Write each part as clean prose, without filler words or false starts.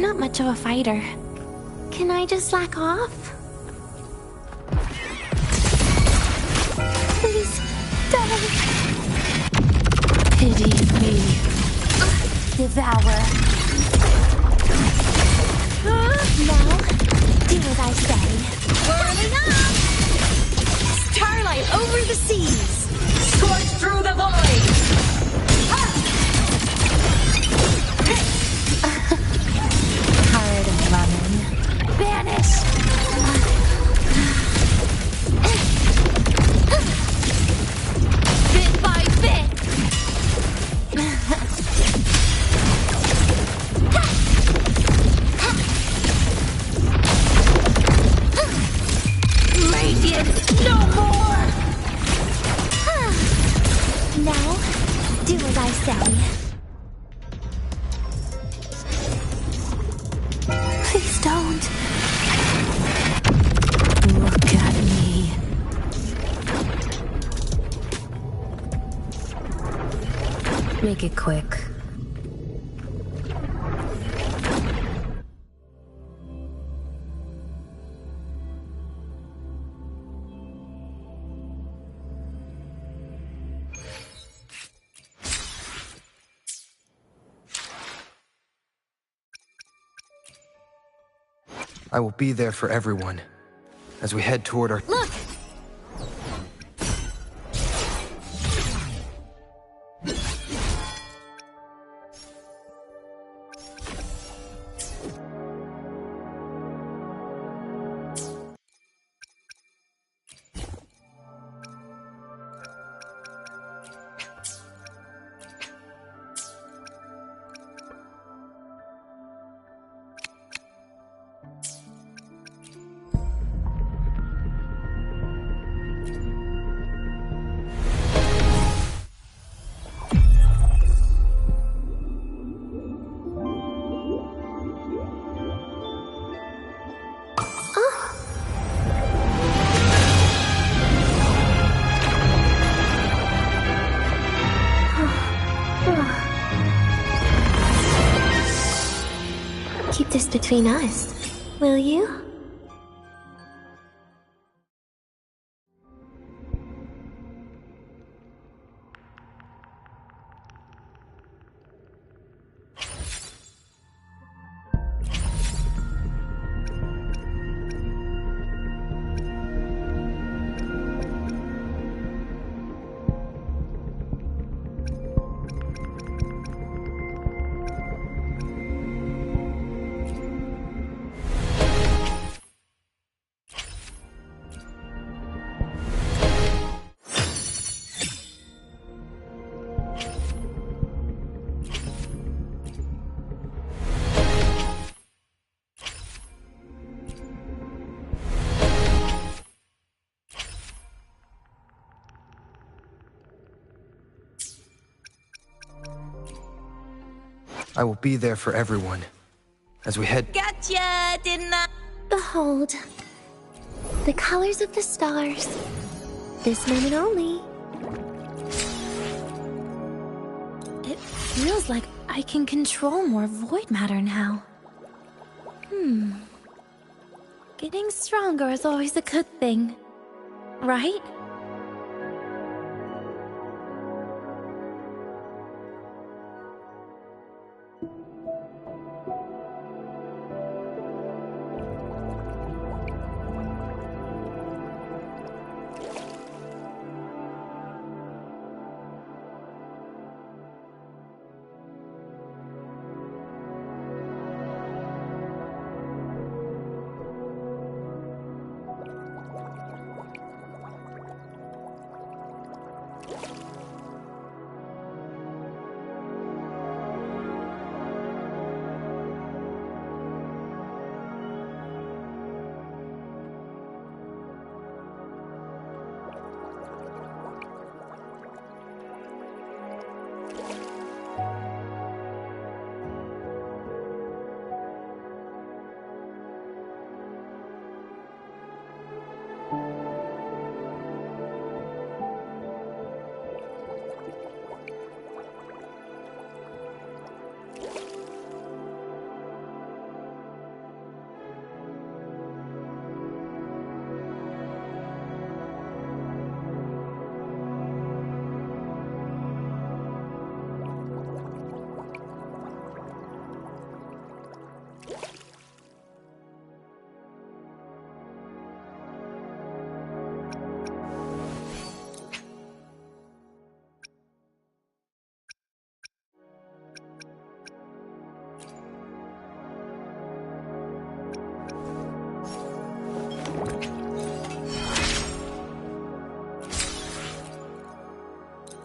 I'm not much of a fighter. Can I just slack off? Please, don't. Pity me. Devour. Now, do as I say. Whirling up! Starlight over the seas! Scorch through the void! Tired of running. Vanish! Bit by bit! Radiant, no more! Now, do as I say. Please don't. Look at me. Make it quick. I will be there for everyone as we head toward our... Look! Keep this between us, will you? I will be there for everyone as we head... Gotcha, didn't I? Behold, the colors of the stars. This moment only. It feels like I can control more void matter now. Getting stronger is always a good thing, right?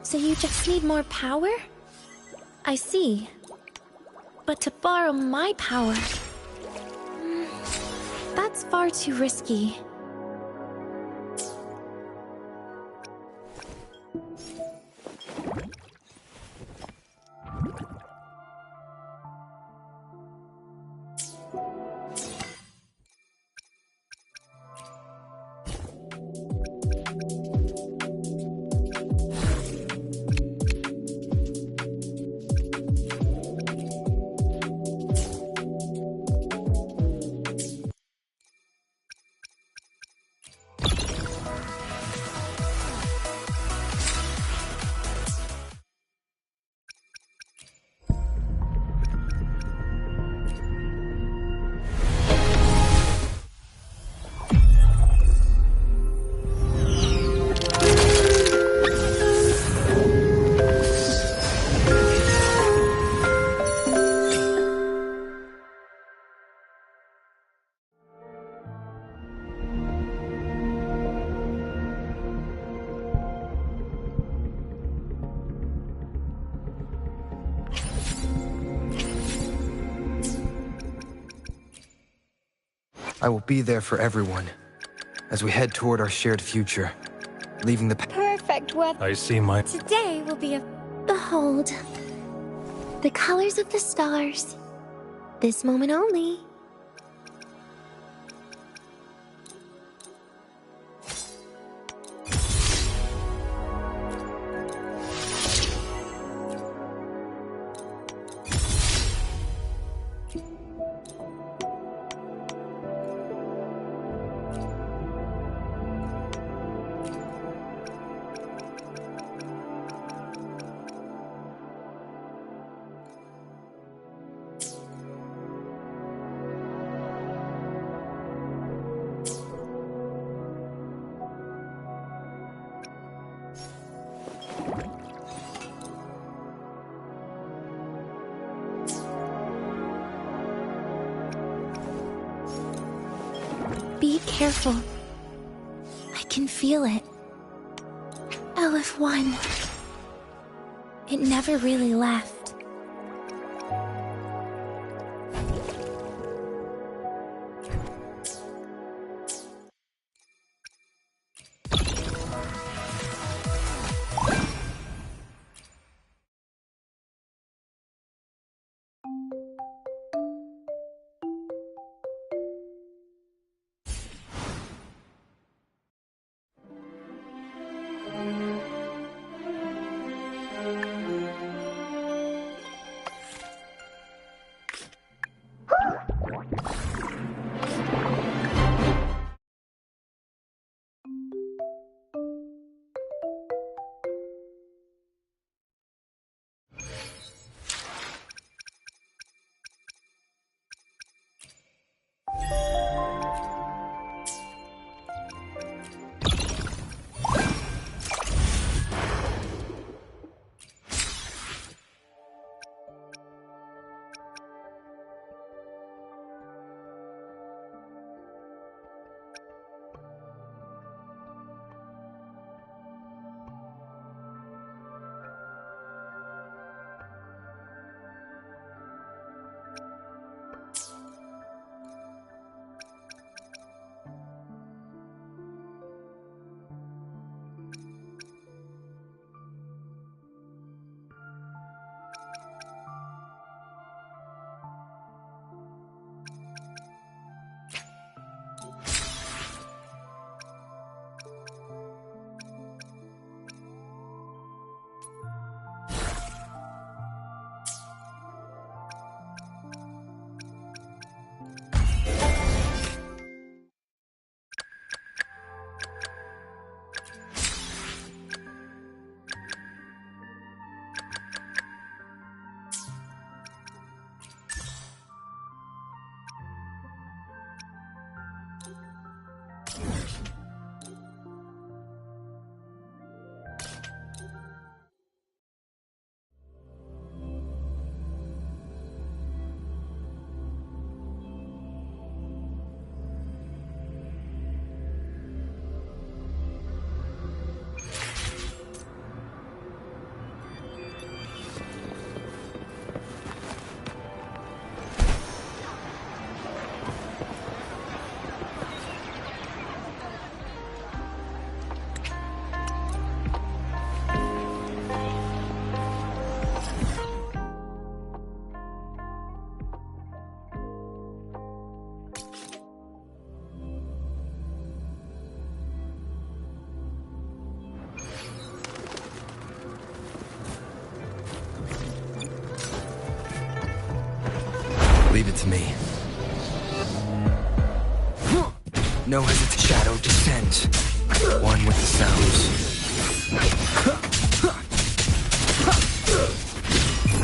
So you just need more power? I see. But to borrow my power... that's far too risky. I will be there for everyone as we head toward our shared future, leaving the Perfect weather. I see my... Today will be a... Behold. The colors of the stars. This moment only. Be careful. I can feel it. LF1. It never really left. Leave it to me. No hesitation. Shadow descends. One with the sounds.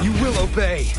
You will obey.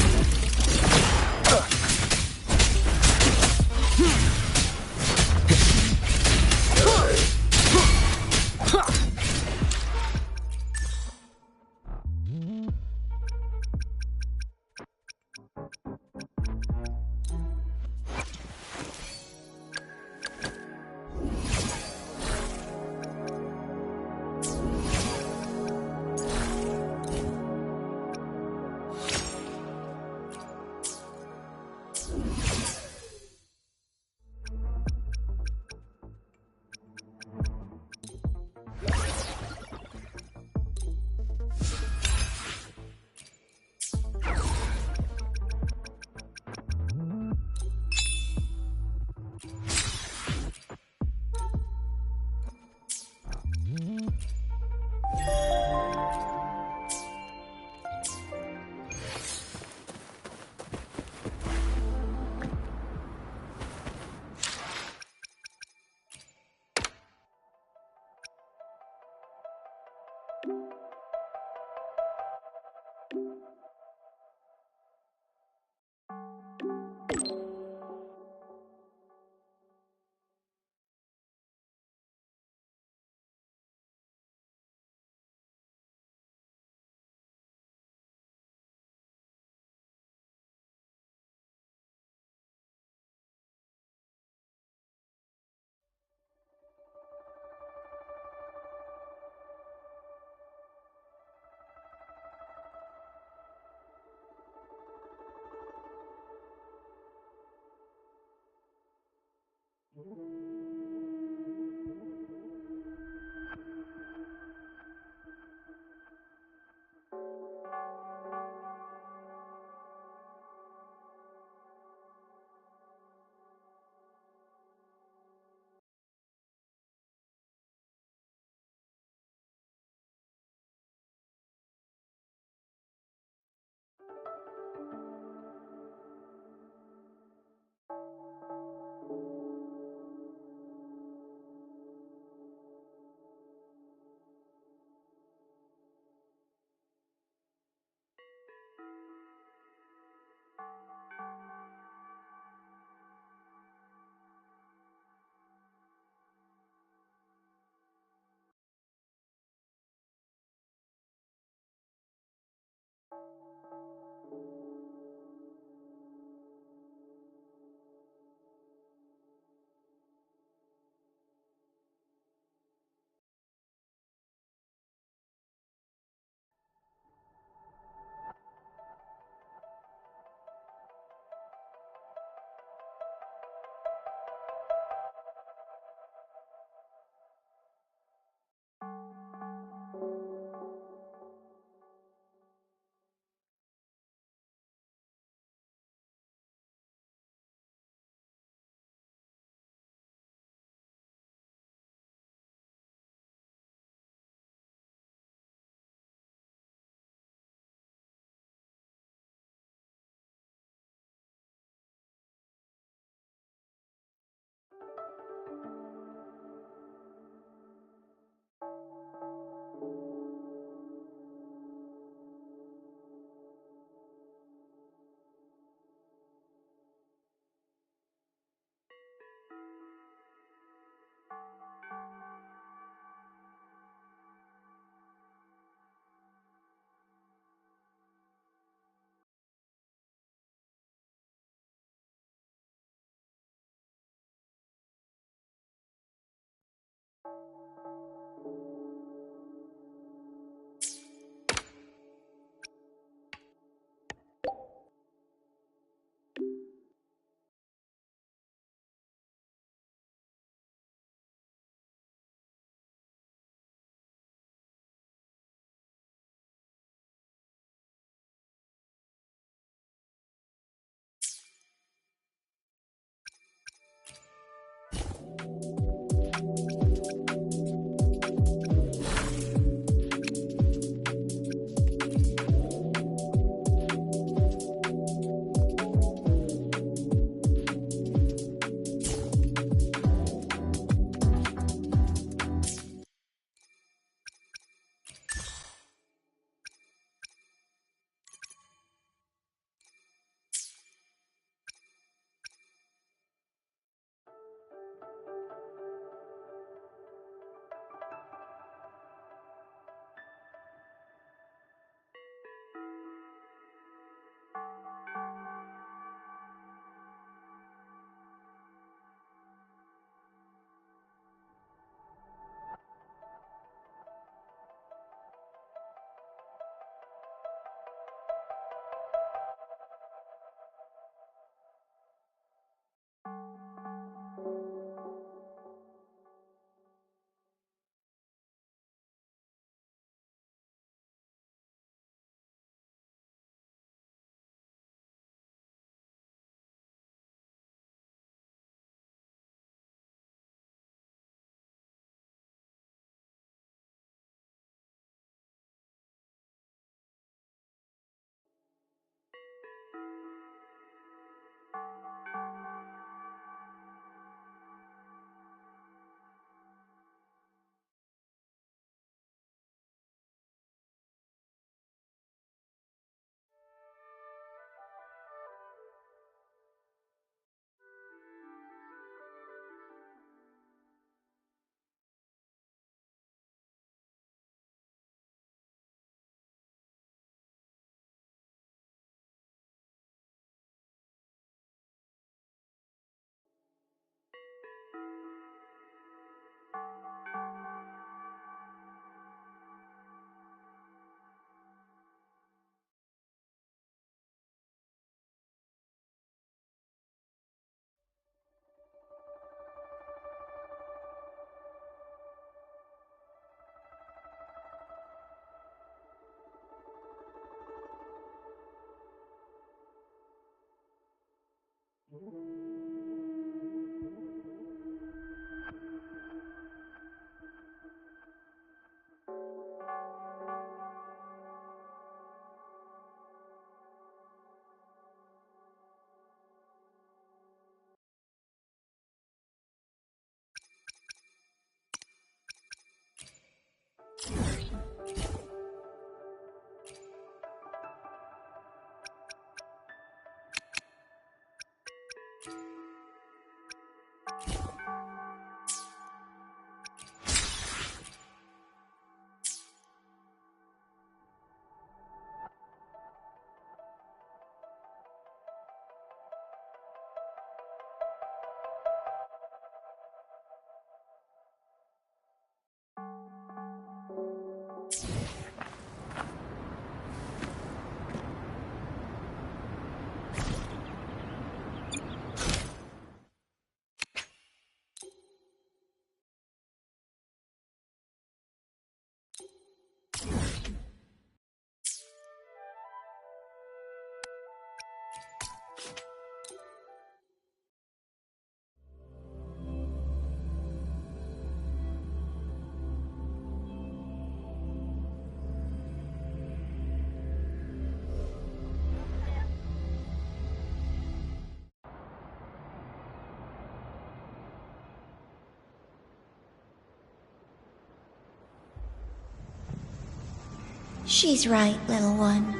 She's right, little one.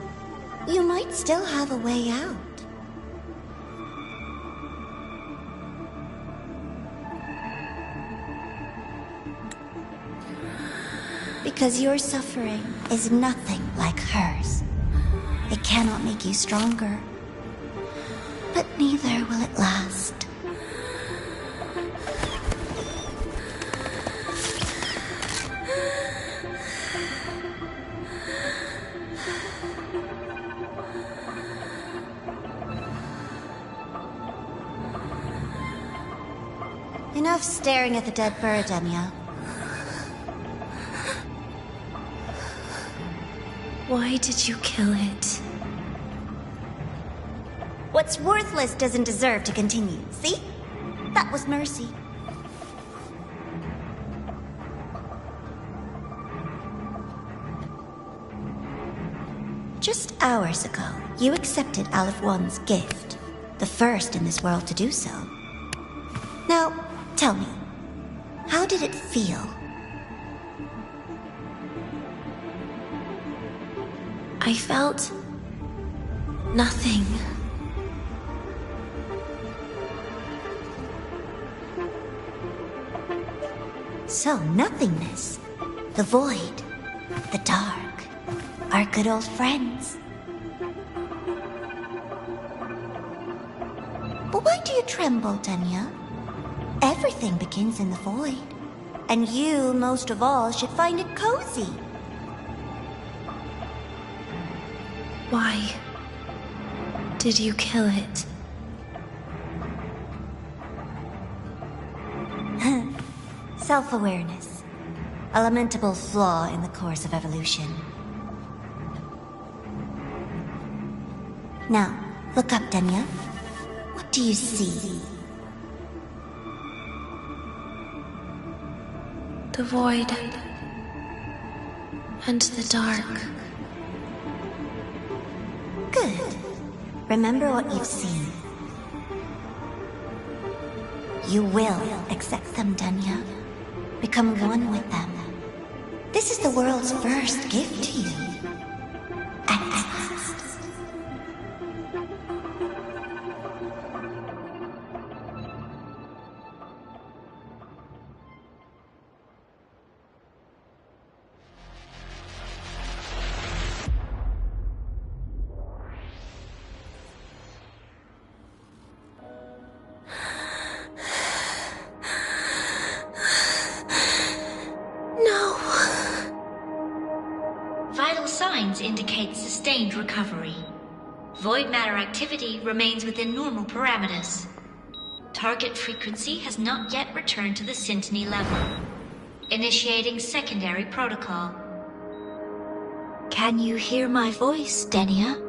You might still have a way out. Because your suffering is nothing like hers. It cannot make you stronger, but neither will it last. Enough staring at the dead bird, Enya. Why did you kill it? What's worthless doesn't deserve to continue, see? That was mercy. Just hours ago, you accepted Aleph One's gift, the first in this world to do so. Now, tell me, how did it feel? I felt nothing. So, nothingness, the void, the dark, our good old friends. But why do you tremble, Enya? Everything begins in the void, and you, most of all, should find it cozy. Why did you kill it? Self-awareness. A lamentable flaw in the course of evolution. Now, look up, Enya. What do you see? The void and the dark. Good. Remember what you've seen. You will accept them, Enya. Become one with them. This is the world's first gift to you. At last. signs indicate sustained recovery. Void matter activity remains within normal parameters. Target frequency has not yet returned to the Syntony level. Initiating secondary protocol. Can you hear my voice, Denia?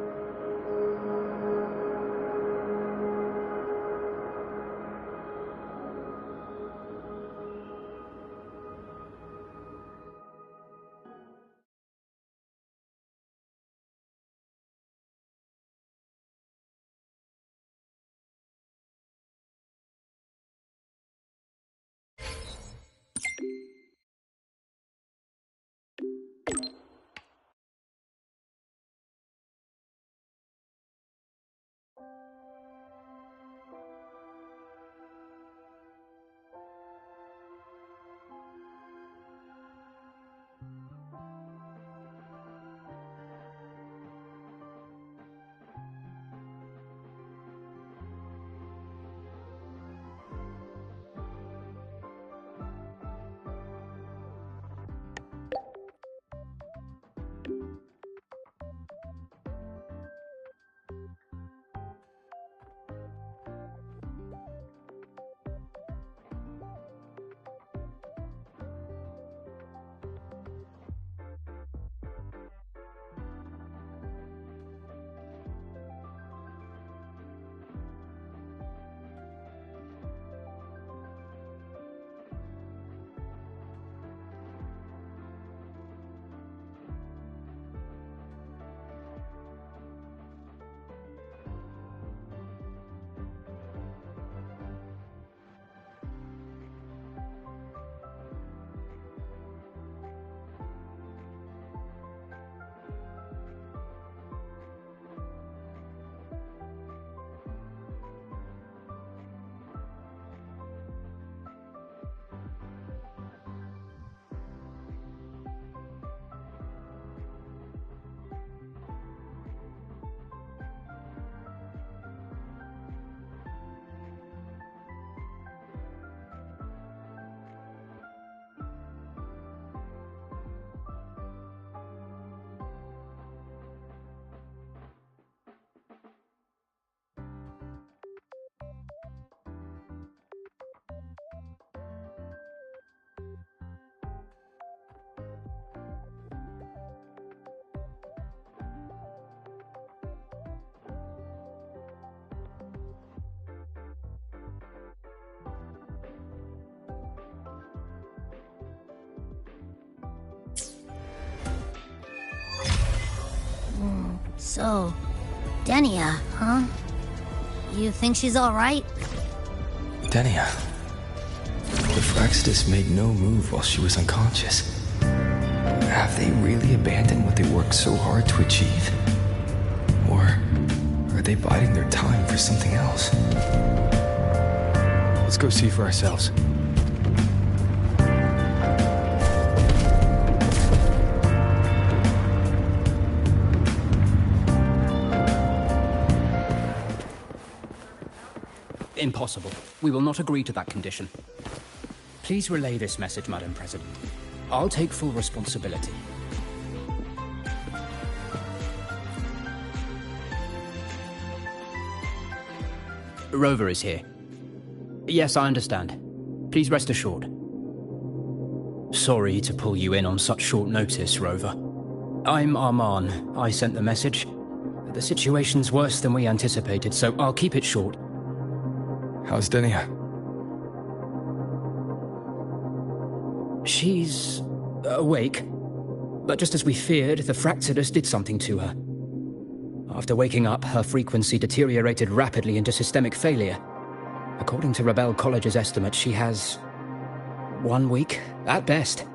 So, Denia, huh? You think she's alright? Denia. The Fraxidus made no move while she was unconscious. Have they really abandoned what they worked so hard to achieve? Or are they biding their time for something else? Let's go see for ourselves. Impossible. We will not agree to that condition. Please relay this message, Madam President. I'll take full responsibility. Rover is here. Yes, I understand. Please rest assured. Sorry to pull you in on such short notice, Rover. I'm Arman. I sent the message. The situation's worse than we anticipated, so I'll keep it short. How's Denia? She's awake. But just as we feared, the Fraxidus did something to her. After waking up, her frequency deteriorated rapidly into systemic failure. According to Rebel College's estimate, she has 1 week, at best.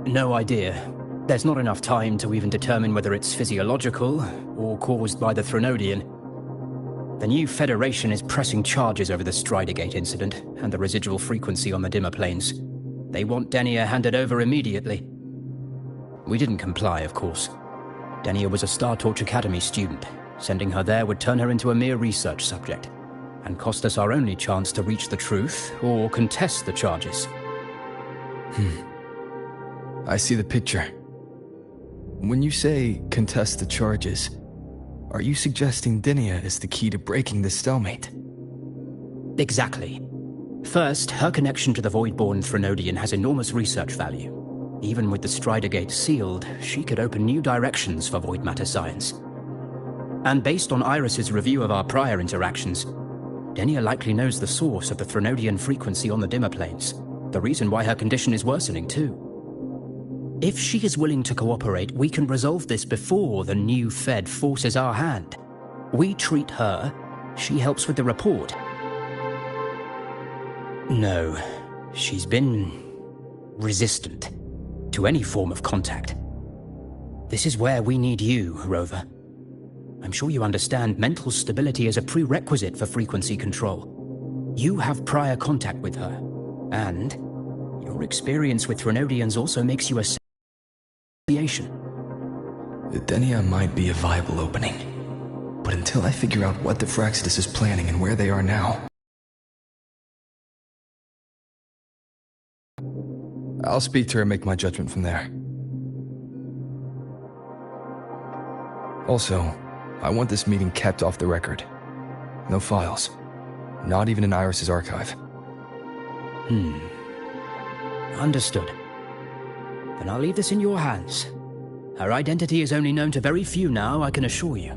No idea. There's not enough time to even determine whether it's physiological or caused by the Threnodian. The new Federation is pressing charges over the Stridergate incident and the residual frequency on the dimmer planes. They want Denia handed over immediately. We didn't comply, of course. Denia was a Star Torch Academy student. Sending her there would turn her into a mere research subject, and cost us our only chance to reach the truth or contest the charges. I see the picture. When you say contest the charges, are you suggesting Denia is the key to breaking this stalemate? Exactly. First, her connection to the Voidborn Threnodian has enormous research value. Even with the Stridergate sealed, she could open new directions for void matter science. And based on Iris's review of our prior interactions, Denia likely knows the source of the Threnodian frequency on the dimmer planes, the reason why her condition is worsening too. If she is willing to cooperate, we can resolve this before the new Fed forces our hand. We treat her, she helps with the report. No, she's been resistant to any form of contact. This is where we need you, Rover. I'm sure you understand mental stability is a prerequisite for frequency control. You have prior contact with her, and your experience with Threnodians also makes you a association. Denia might be a viable opening, but until I figure out what the Fraxidus is planning and where they are now, I'll speak to her and make my judgment from there. Also, I want this meeting kept off the record. No files. Not even in Iris's archive. Understood. Then I'll leave this in your hands. Her identity is only known to very few now, I can assure you.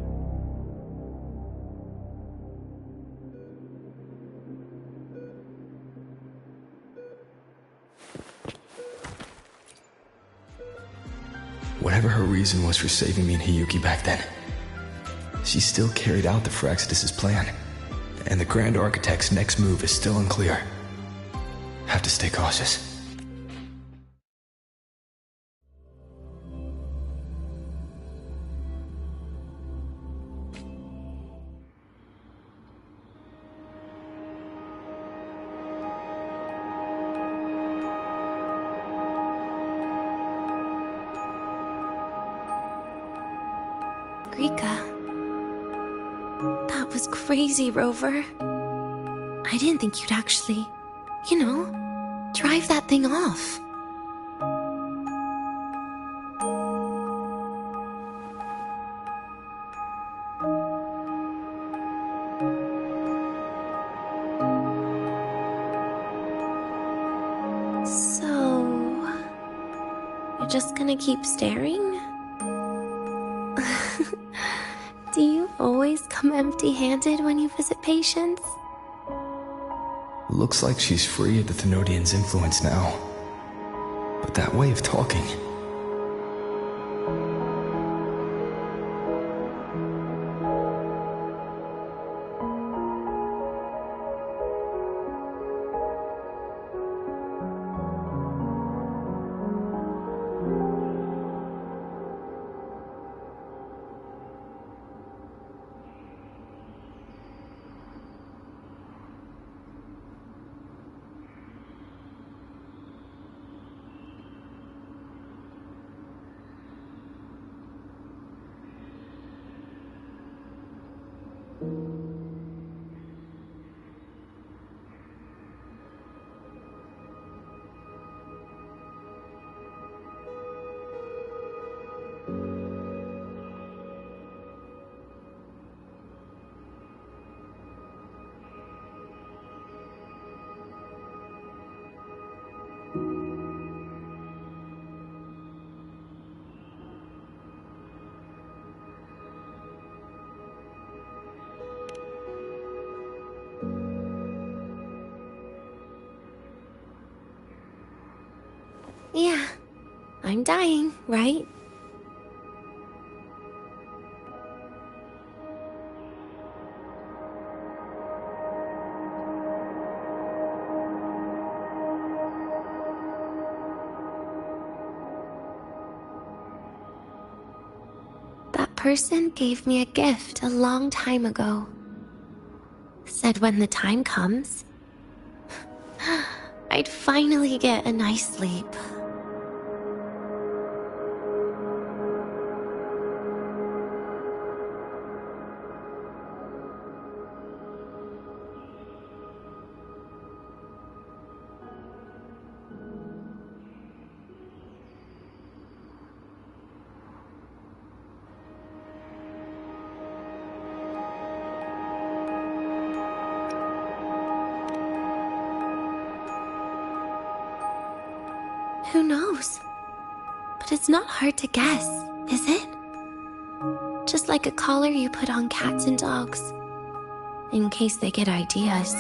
Whatever her reason was for saving me and Hiyuki back then, she still carried out the Fraxidus' plan, and the Grand Architect's next move is still unclear. Have to stay cautious. Rika. That was crazy, Rover. I didn't think you'd actually, drive that thing off. So, you're just gonna keep staring? Do you always come empty-handed when you visit patients? Looks like she's free of the Thenodian's influence now. But that way of talking... Yeah, I'm dying, right? That person gave me a gift a long time ago. said when the time comes, I'd finally get a nice sleep. Who knows? But it's not hard to guess, is it? Just like a collar you put on cats and dogs, in case they get ideas.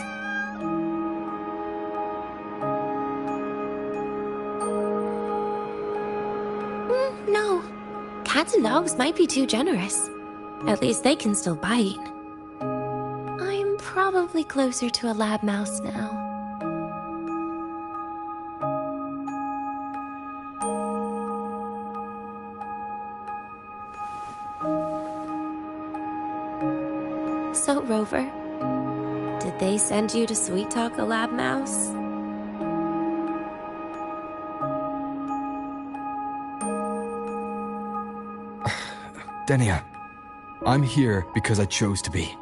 No. Cats and dogs might be too generous. At least they can still bite. I'm probably closer to a lab mouse now. So, Rover, did they send you to sweet talk a lab mouse? Denia, I'm here because I chose to be.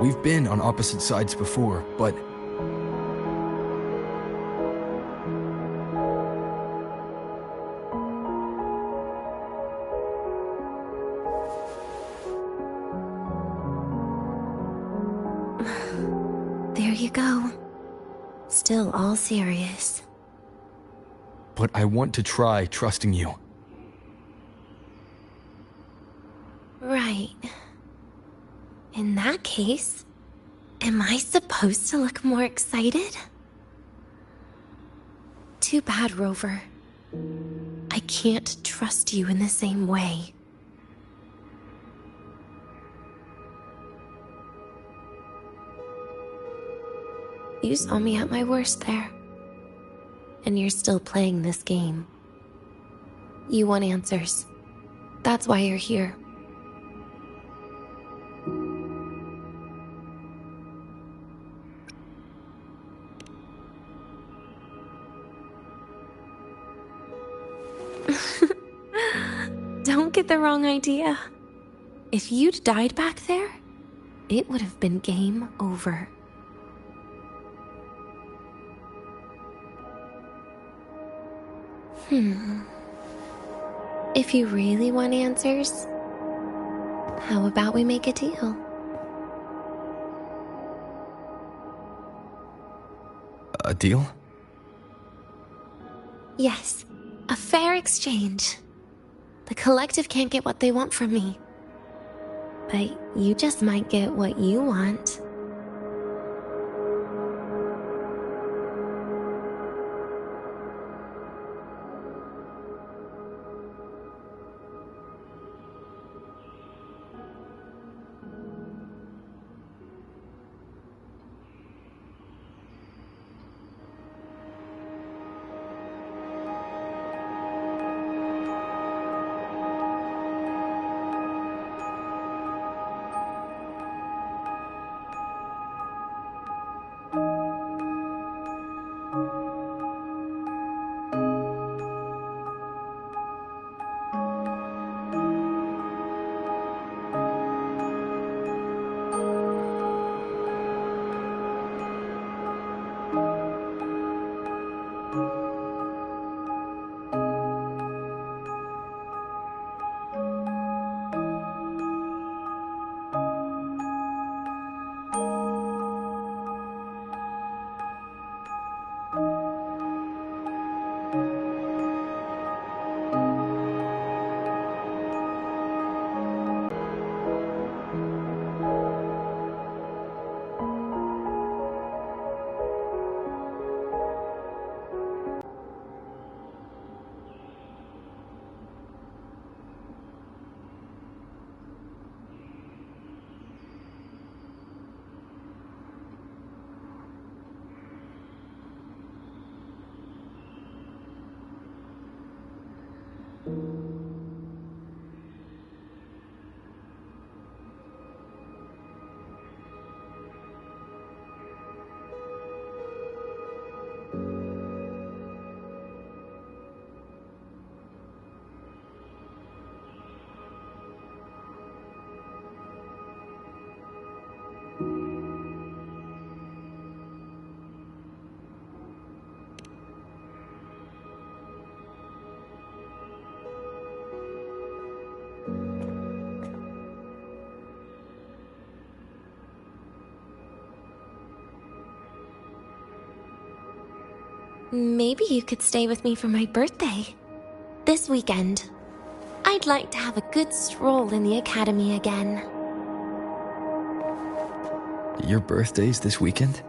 We've been on opposite sides before, but... There you go. Still all serious. But I want to try trusting you. Right. In that case, am I supposed to look more excited? Too bad, Rover. I can't trust you in the same way. You saw me at my worst there. And you're still playing this game. You want answers. That's why you're here. Don't get the wrong idea. If you'd died back there, it would have been game over. If you really want answers, how about we make a deal? A deal? Yes, a fair exchange. The collective can't get what they want from me. But you just might get what you want. maybe you could stay with me for my birthday. This weekend. I'd like to have a good stroll in the academy again. Your birthday's this weekend?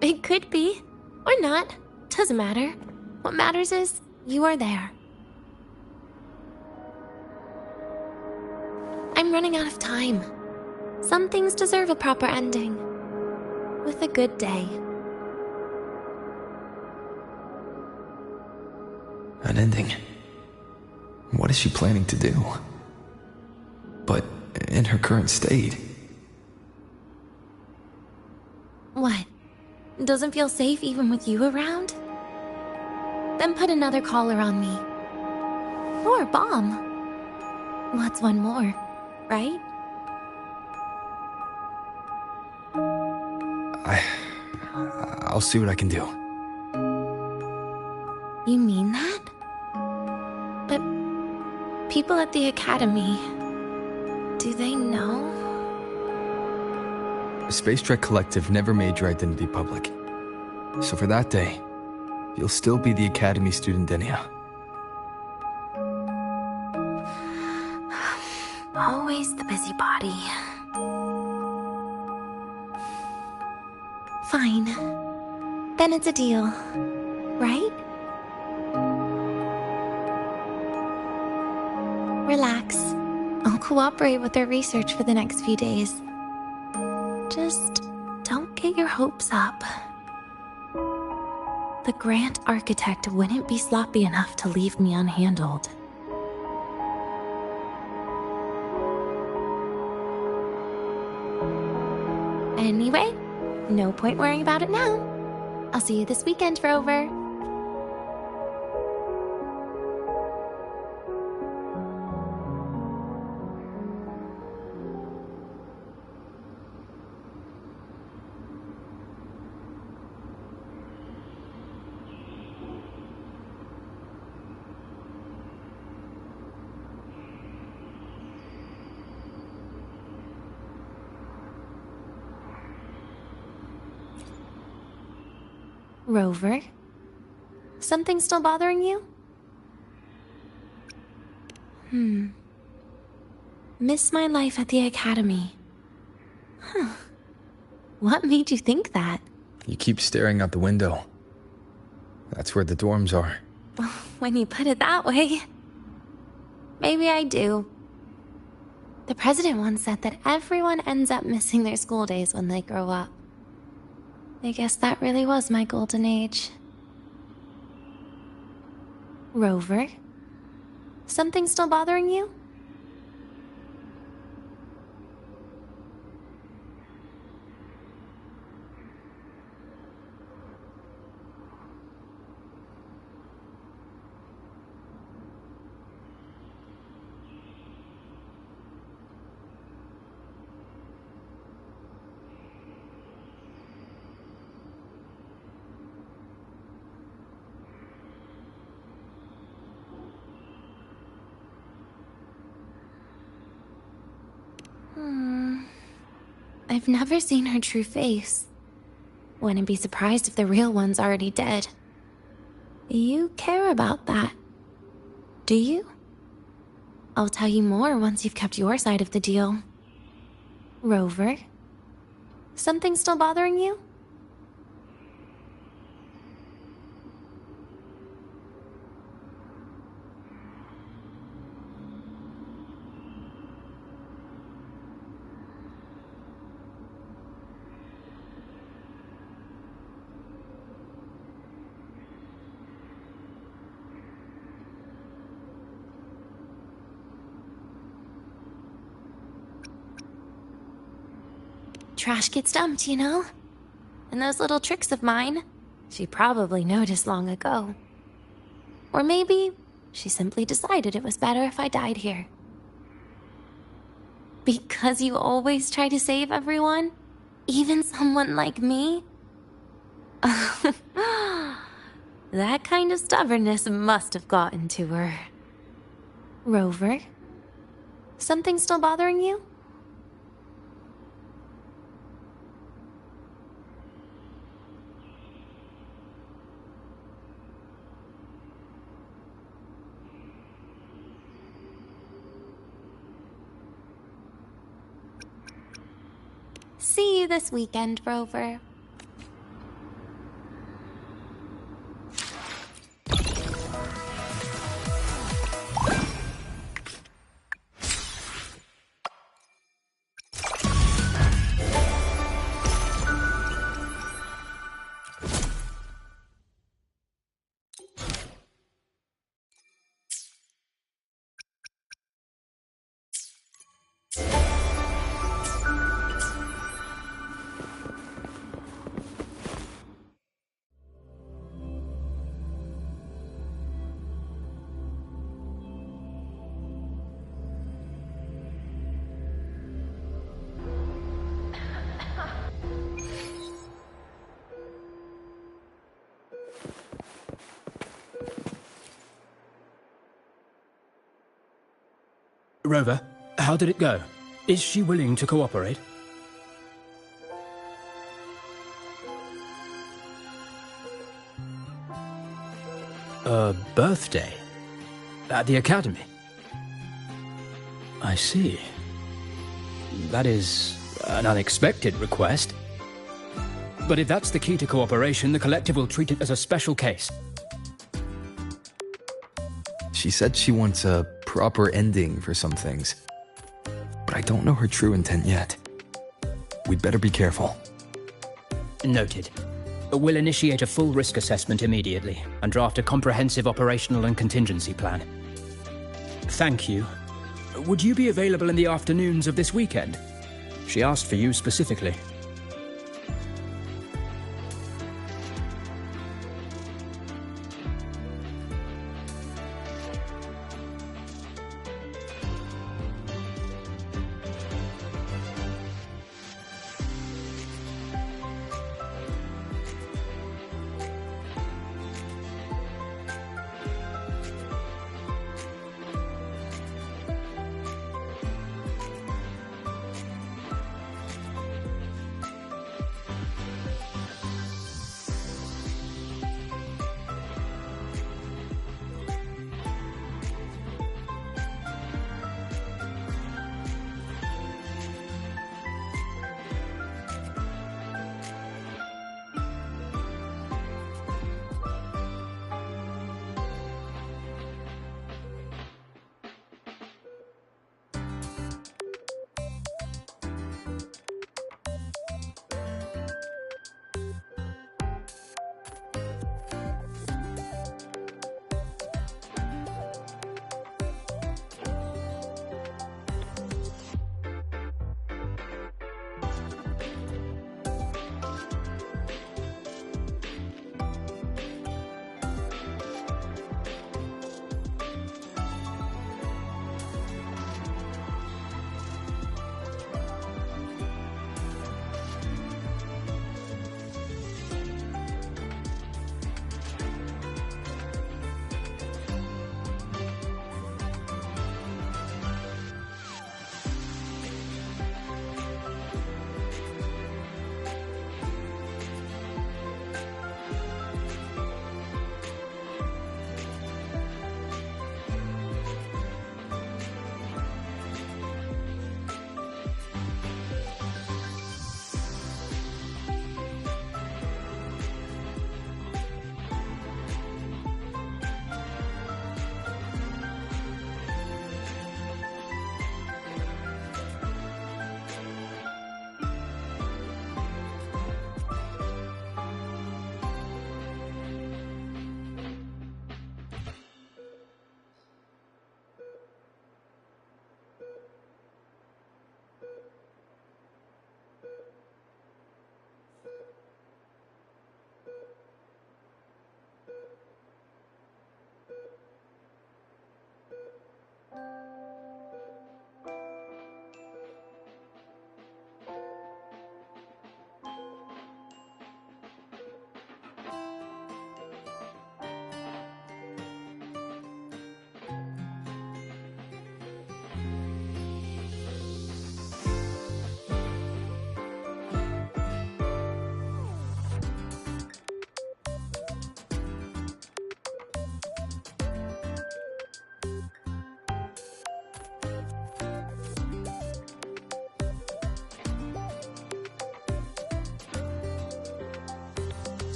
It could be. Or not. Doesn't matter. What matters is you are there. I'm running out of time. Some things deserve a proper ending. With a good day. An ending? What is she planning to do? But in her current state... What? Doesn't feel safe even with you around? Then put another collar on me. Or a bomb. What's one more, right? I'll see what I can do. You mean that? But people at the academy, do they know? The Space Trek Collective never made your identity public. So for that day, you'll still be the Academy student Denia. Always the busybody. Fine. Then it's a deal, right? Relax. I'll cooperate with their research for the next few days. Just don't get your hopes up. The Grant Architect wouldn't be sloppy enough to leave me unhandled. Anyway, no point worrying about it now. I'll see you this weekend, Rover. Rover? Something still bothering you? Miss my life at the academy. Huh. What made you think that? You keep staring out the window. That's where the dorms are. When you put it that way. Maybe I do. The president once said that everyone ends up missing their school days when they grow up. I guess that really was my golden age. Rover? Something still bothering you? I've never seen her true face. Wouldn't be surprised if the real one's already dead. You care about that, do you? I'll tell you more once you've kept your side of the deal. Rover? Something still bothering you? Trash gets dumped, you know? And those little tricks of mine, she probably noticed long ago. Or maybe she simply decided it was better if I died here. Because you always try to save everyone? Even someone like me? That kind of stubbornness must have gotten to her. Rover? Something still bothering you? you this weekend, Rover. Rover, how did it go? Is she willing to cooperate? A birthday? At the academy? I see. That is an unexpected request. But if that's the key to cooperation, the collective will treat it as a special case. She said she wants a proper ending for some things. But I don't know her true intent yet. We'd better be careful. Noted. We'll initiate a full risk assessment immediately and draft a comprehensive operational and contingency plan. Thank you. Would you be available in the afternoons of this weekend? She asked for you specifically.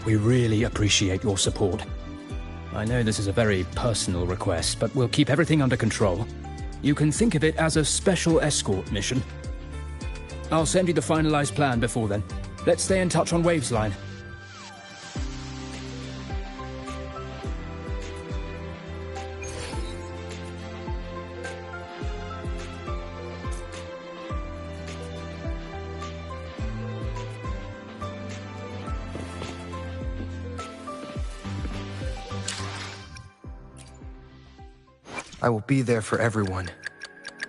We really appreciate your support. I know this is a very personal request, but we'll keep everything under control. You can think of it as a special escort mission. I'll send you the finalized plan before then. Let's stay in touch on Wave's line. I will be there for everyone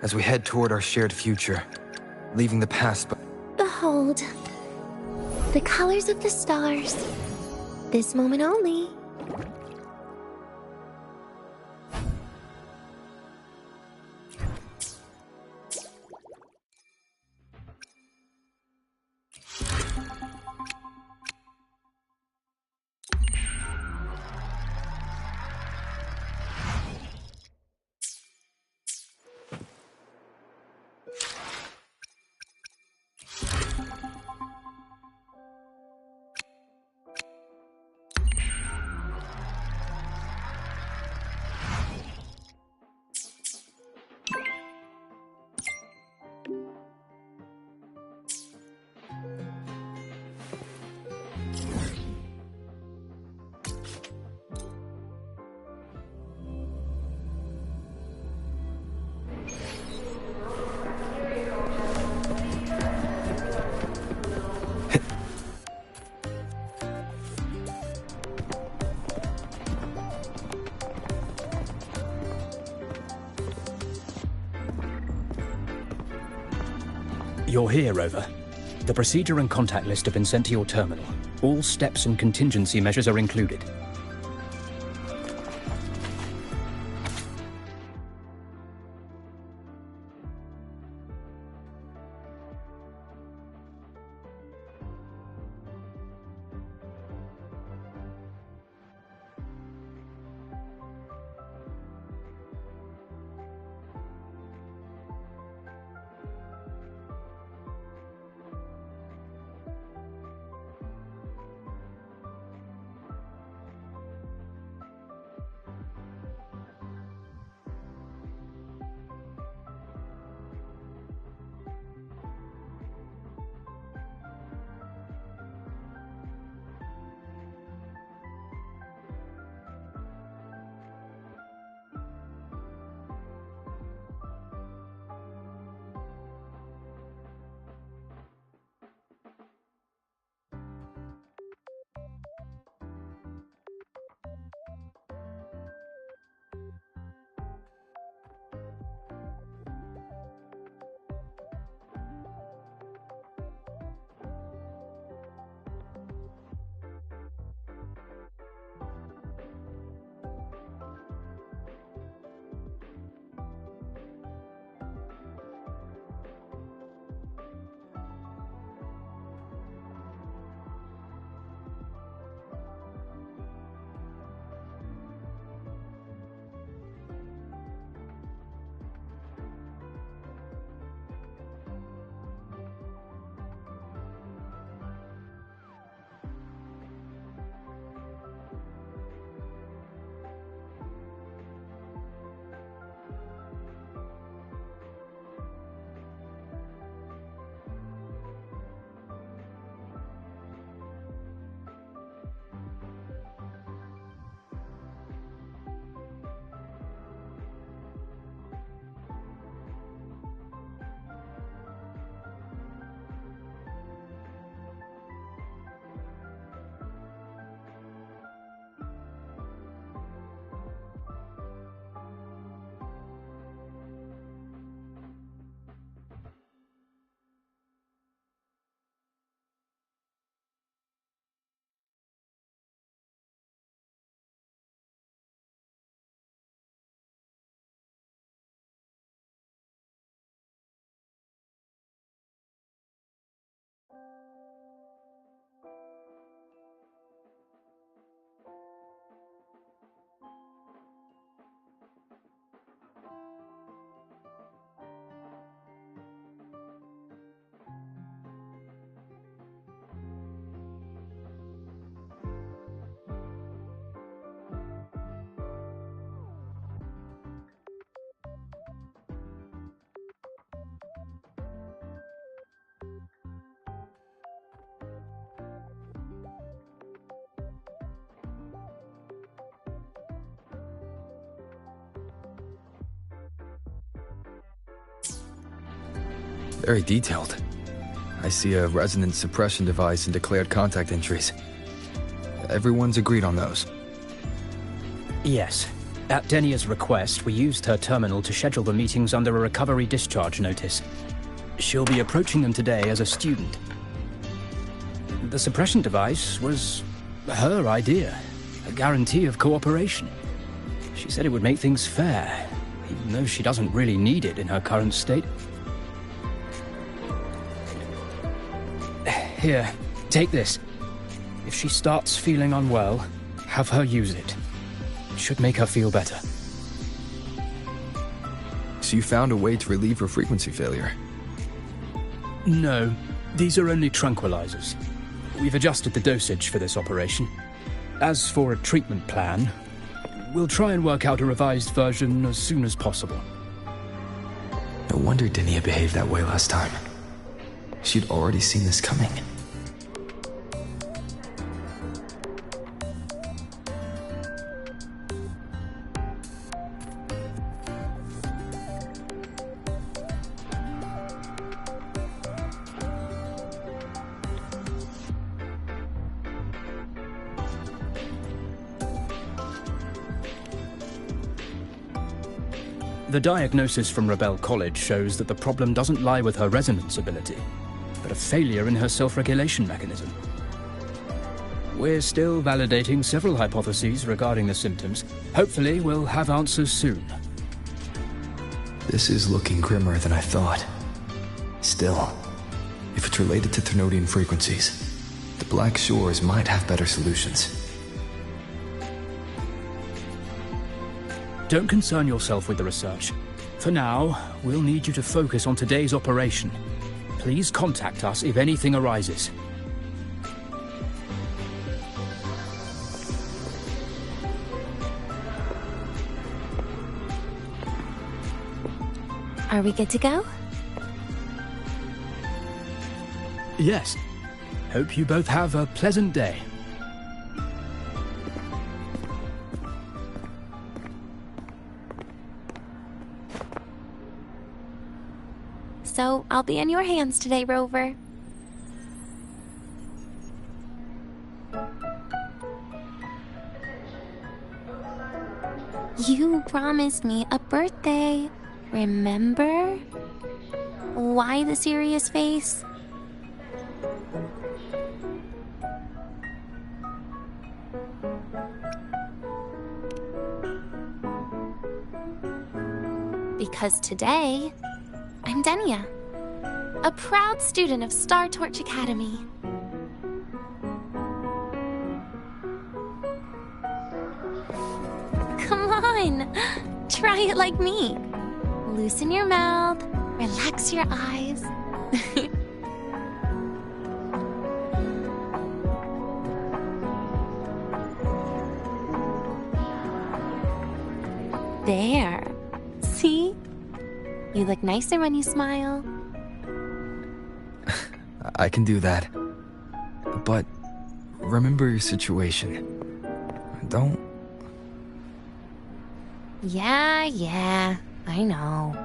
as we head toward our shared future, leaving the past. Behold, the colors of the stars. This moment only. You're here, Rover. The procedure and contact list have been sent to your terminal. All steps and contingency measures are included. Very detailed. I see a resonance suppression device and declared contact entries. Everyone's agreed on those. Yes. At Denia's request, we used her terminal to schedule the meetings under a recovery discharge notice. She'll be approaching them today as a student. The suppression device was her idea, a guarantee of cooperation. She said it would make things fair, even though she doesn't really need it in her current state. Here, take this. If she starts feeling unwell, have her use it. It should make her feel better. So you found a way to relieve her frequency failure? No, these are only tranquilizers. We've adjusted the dosage for this operation. As for a treatment plan, we'll try and work out a revised version as soon as possible. No wonder Denia behaved that way last time. She'd already seen this coming. The diagnosis from Rebel College shows that the problem doesn't lie with her resonance ability, but a failure in her self-regulation mechanism. We're still validating several hypotheses regarding the symptoms. Hopefully, we'll have answers soon. This is looking grimmer than I thought. Still, if it's related to Thernoidian frequencies, the Black Shores might have better solutions. Don't concern yourself with the research. For now, we'll need you to focus on today's operation. Please contact us if anything arises. Are we good to go? Yes. Hope you both have a pleasant day. So I'll be in your hands today, Rover. You promised me a birthday, remember? Why the serious face? Because today, I'm Denia, a proud student of Star Torch Academy. Come on, try it like me. Loosen your mouth, relax your eyes. There. See? You look nicer when you smile. I can do that. But remember your situation. Don't... Yeah, I know.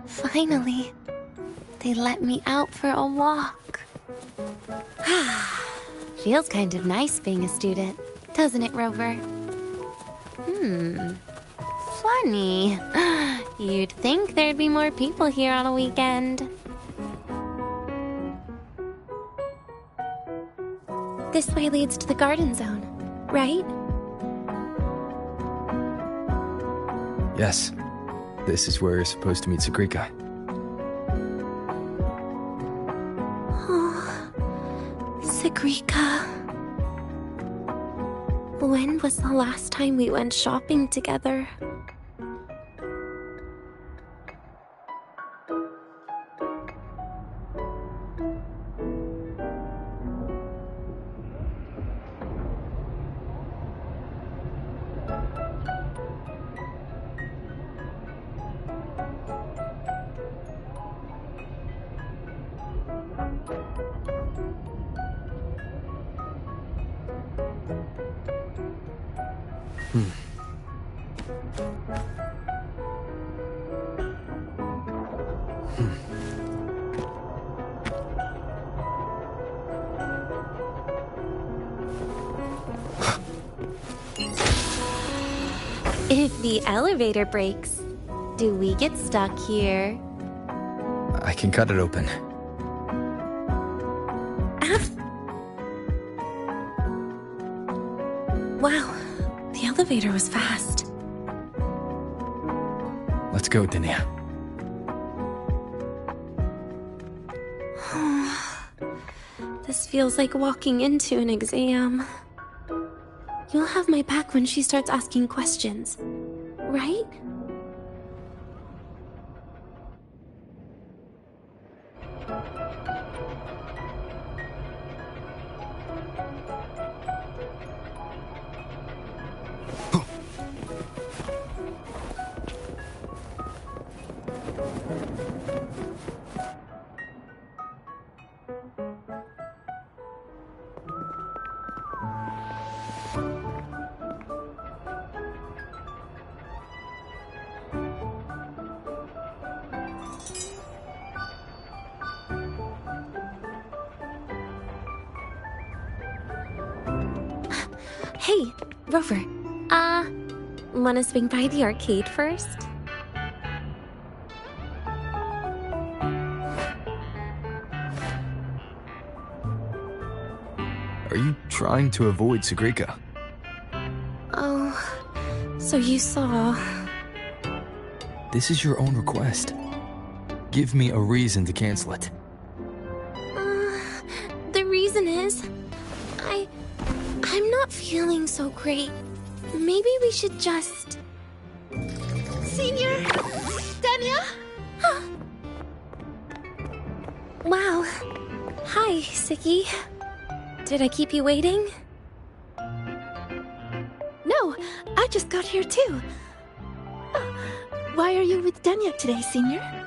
Finally, they let me out for a walk. Feels kind of nice being a student, doesn't it, Rover? Funny. You'd think there'd be more people here on a weekend. This way leads to the garden zone, right? Yes. This is where you're supposed to meet Sagrika. Sagrika. When was the last time we went shopping together? If the elevator breaks, do we get stuck here? I can cut it open. Wow, the elevator was fast. Let's go, Denia. This feels like walking into an exam. You'll have my back when she starts asking questions, right? Hey, Rover. Wanna swing by the arcade first? Are you trying to avoid Sugrika? Oh, so you saw... This is your own request. Give me a reason to cancel it. The reason is... I'm not feeling so great. Maybe we should just... Senior? Denia? Wow. Hi, Siki. Did I keep you waiting? No, I just got here too. Why are you with Denia today, Senior?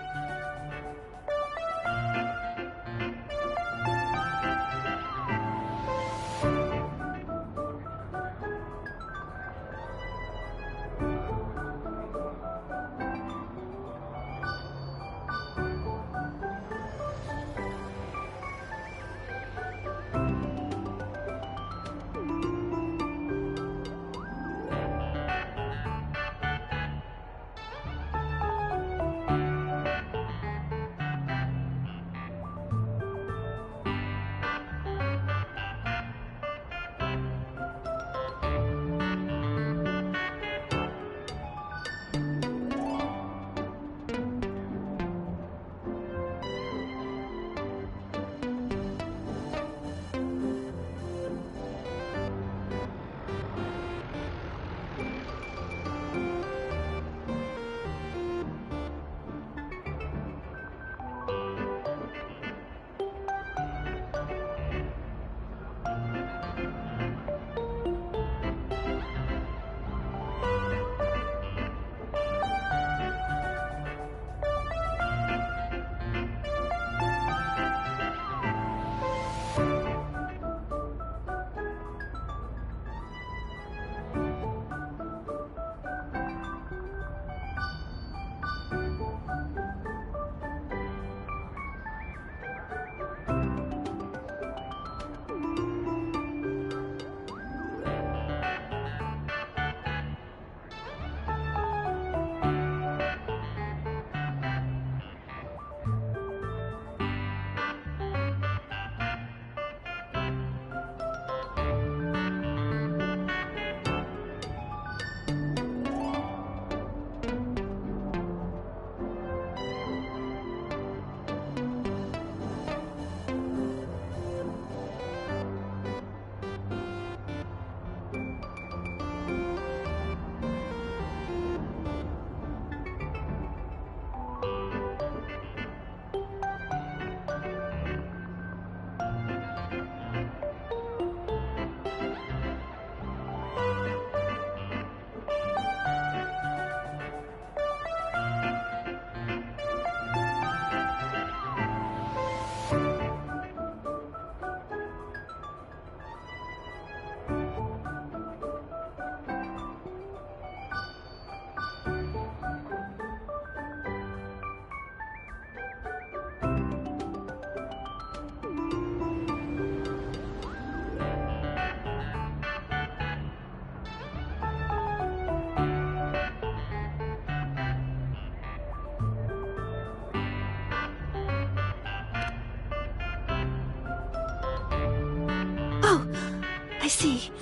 I see.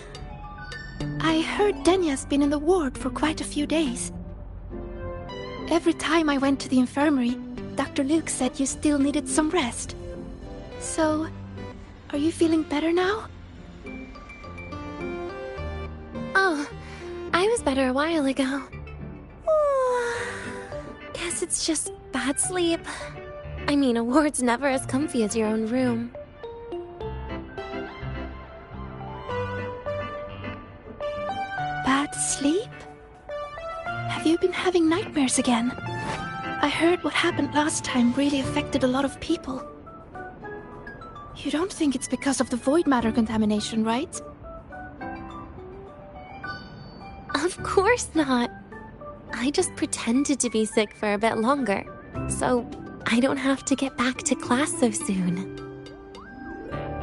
I heard Denya's been in the ward for quite a few days. Every time I went to the infirmary, Dr. Luke said you still needed some rest. So, are you feeling better now? Oh, I was better a while ago. Guess it's just bad sleep. I mean, a ward's never as comfy as your own room. Bad sleep? Have you been having nightmares again? I heard what happened last time really affected a lot of people. You don't think it's because of the void matter contamination, right? Of course not. I just pretended to be sick for a bit longer, so I don't have to get back to class so soon.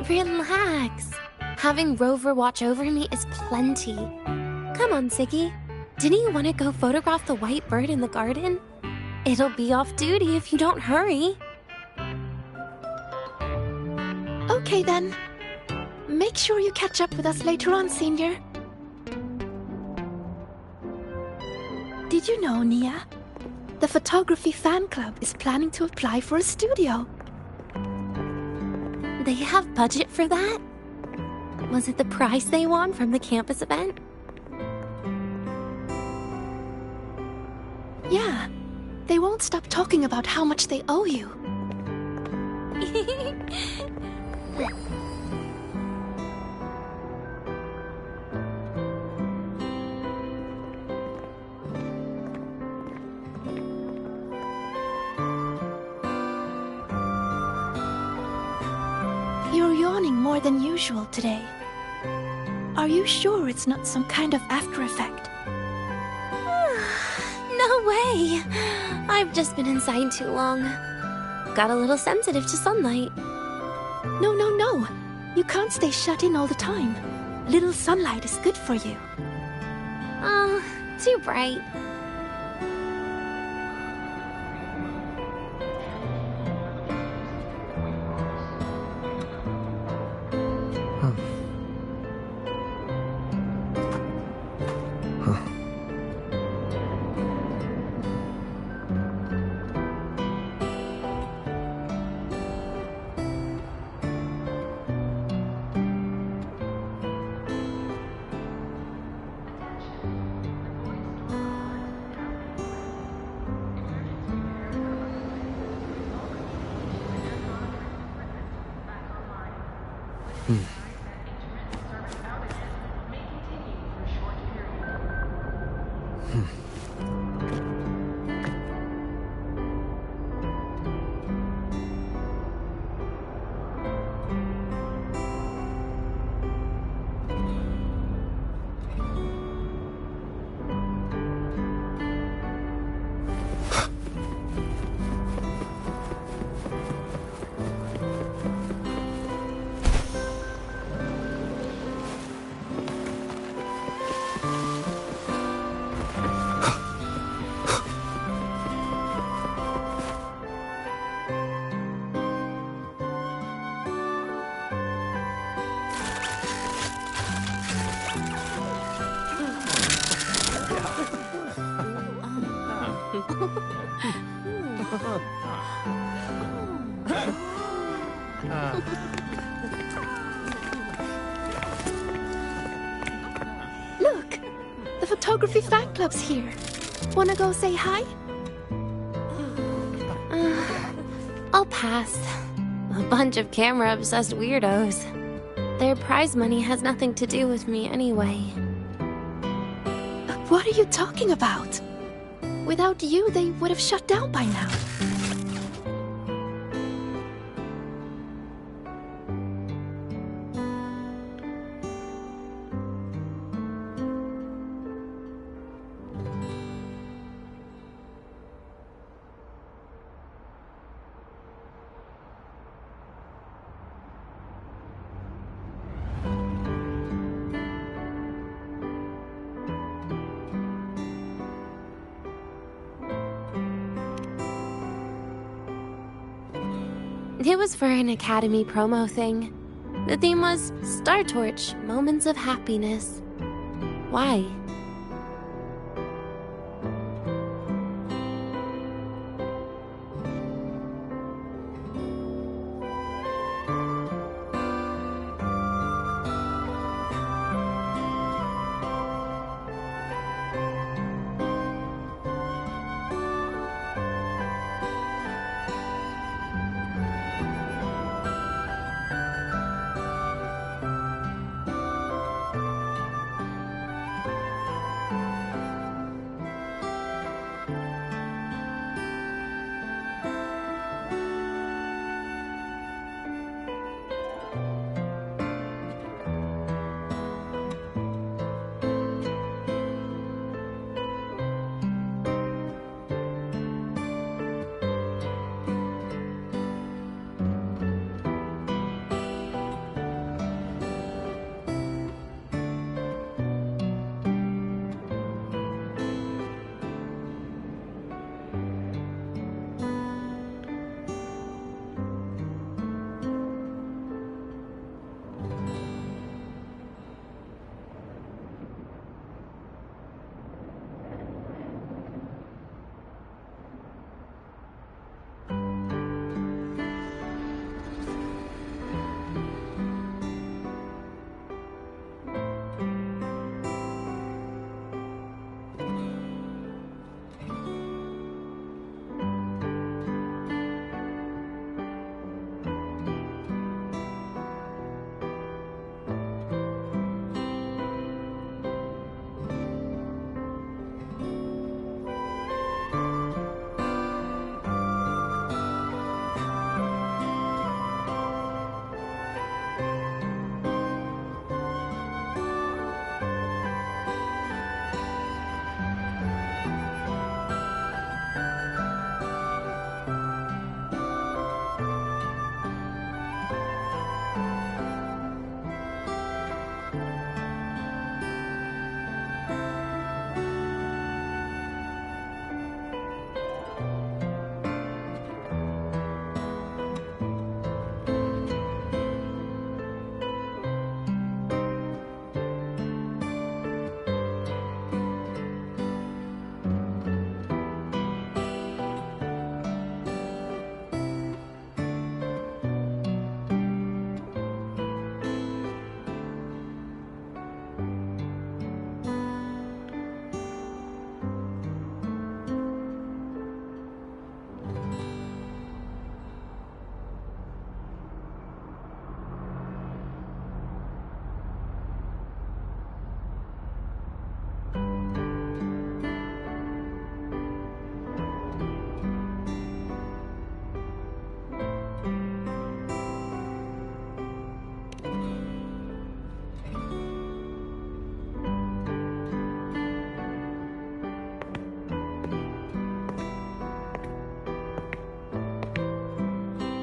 Relax. Having Rover watch over me is plenty. Come on, Siggy. Didn't you want to go photograph the white bird in the garden? It'll be off duty if you don't hurry. Okay then. Make sure you catch up with us later on, Senior. Did you know, Nia? The photography fan club is planning to apply for a studio. They have budget for that? Was it the prize they won from the campus event? Yeah. They won't stop talking about how much they owe you. You're yawning more than usual today. Are you sure it's not some kind of after effect? No way! I've just been inside too long. Got a little sensitive to sunlight. No, no, no. You can't stay shut in all the time. A little sunlight is good for you. Oh, too bright. Look! The photography fan club's here. Wanna go say hi? I'll pass. A bunch of camera-obsessed weirdos. Their prize money has nothing to do with me anyway. What are you talking about? Without you, they would have shut down by now. It was for an academy promo thing. The theme was Star Torch, Moments of Happiness. Why?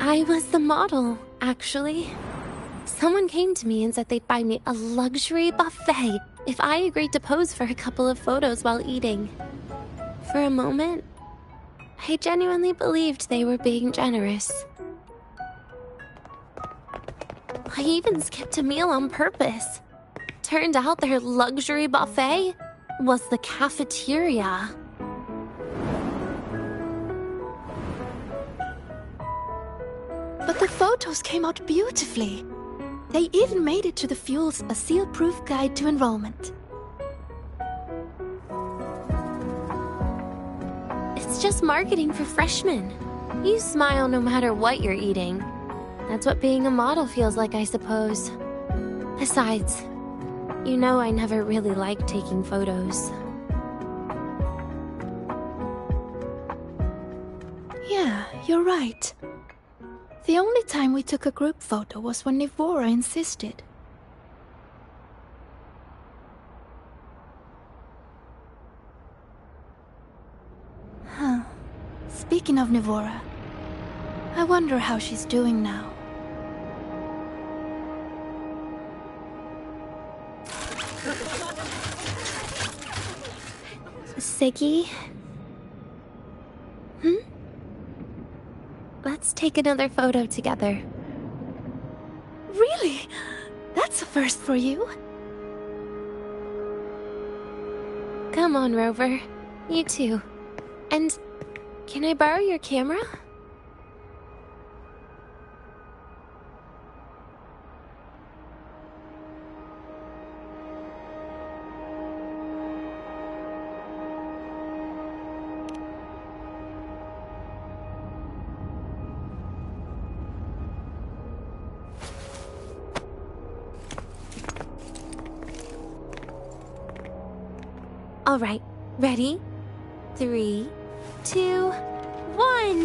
I was the model, actually. Someone came to me and said they'd buy me a luxury buffet if I agreed to pose for a couple of photos while eating. For a moment, I genuinely believed they were being generous. I even skipped a meal on purpose. Turned out their luxury buffet was the cafeteria. But the photos came out beautifully. They even made it to the Fuel's A Seal-Proof Guide to Enrollment. It's just marketing for freshmen. You smile no matter what you're eating. That's what being a model feels like, I suppose. Besides, you know I never really liked taking photos. Yeah, you're right. The only time we took a group photo was when Nivora insisted. Huh. Speaking of Nivora, I wonder how she's doing now. Siggy? Let's take another photo together. Really? first for you. Come on, Rover. You too. And can I borrow your camera? All right, ready? 3, 2, 1.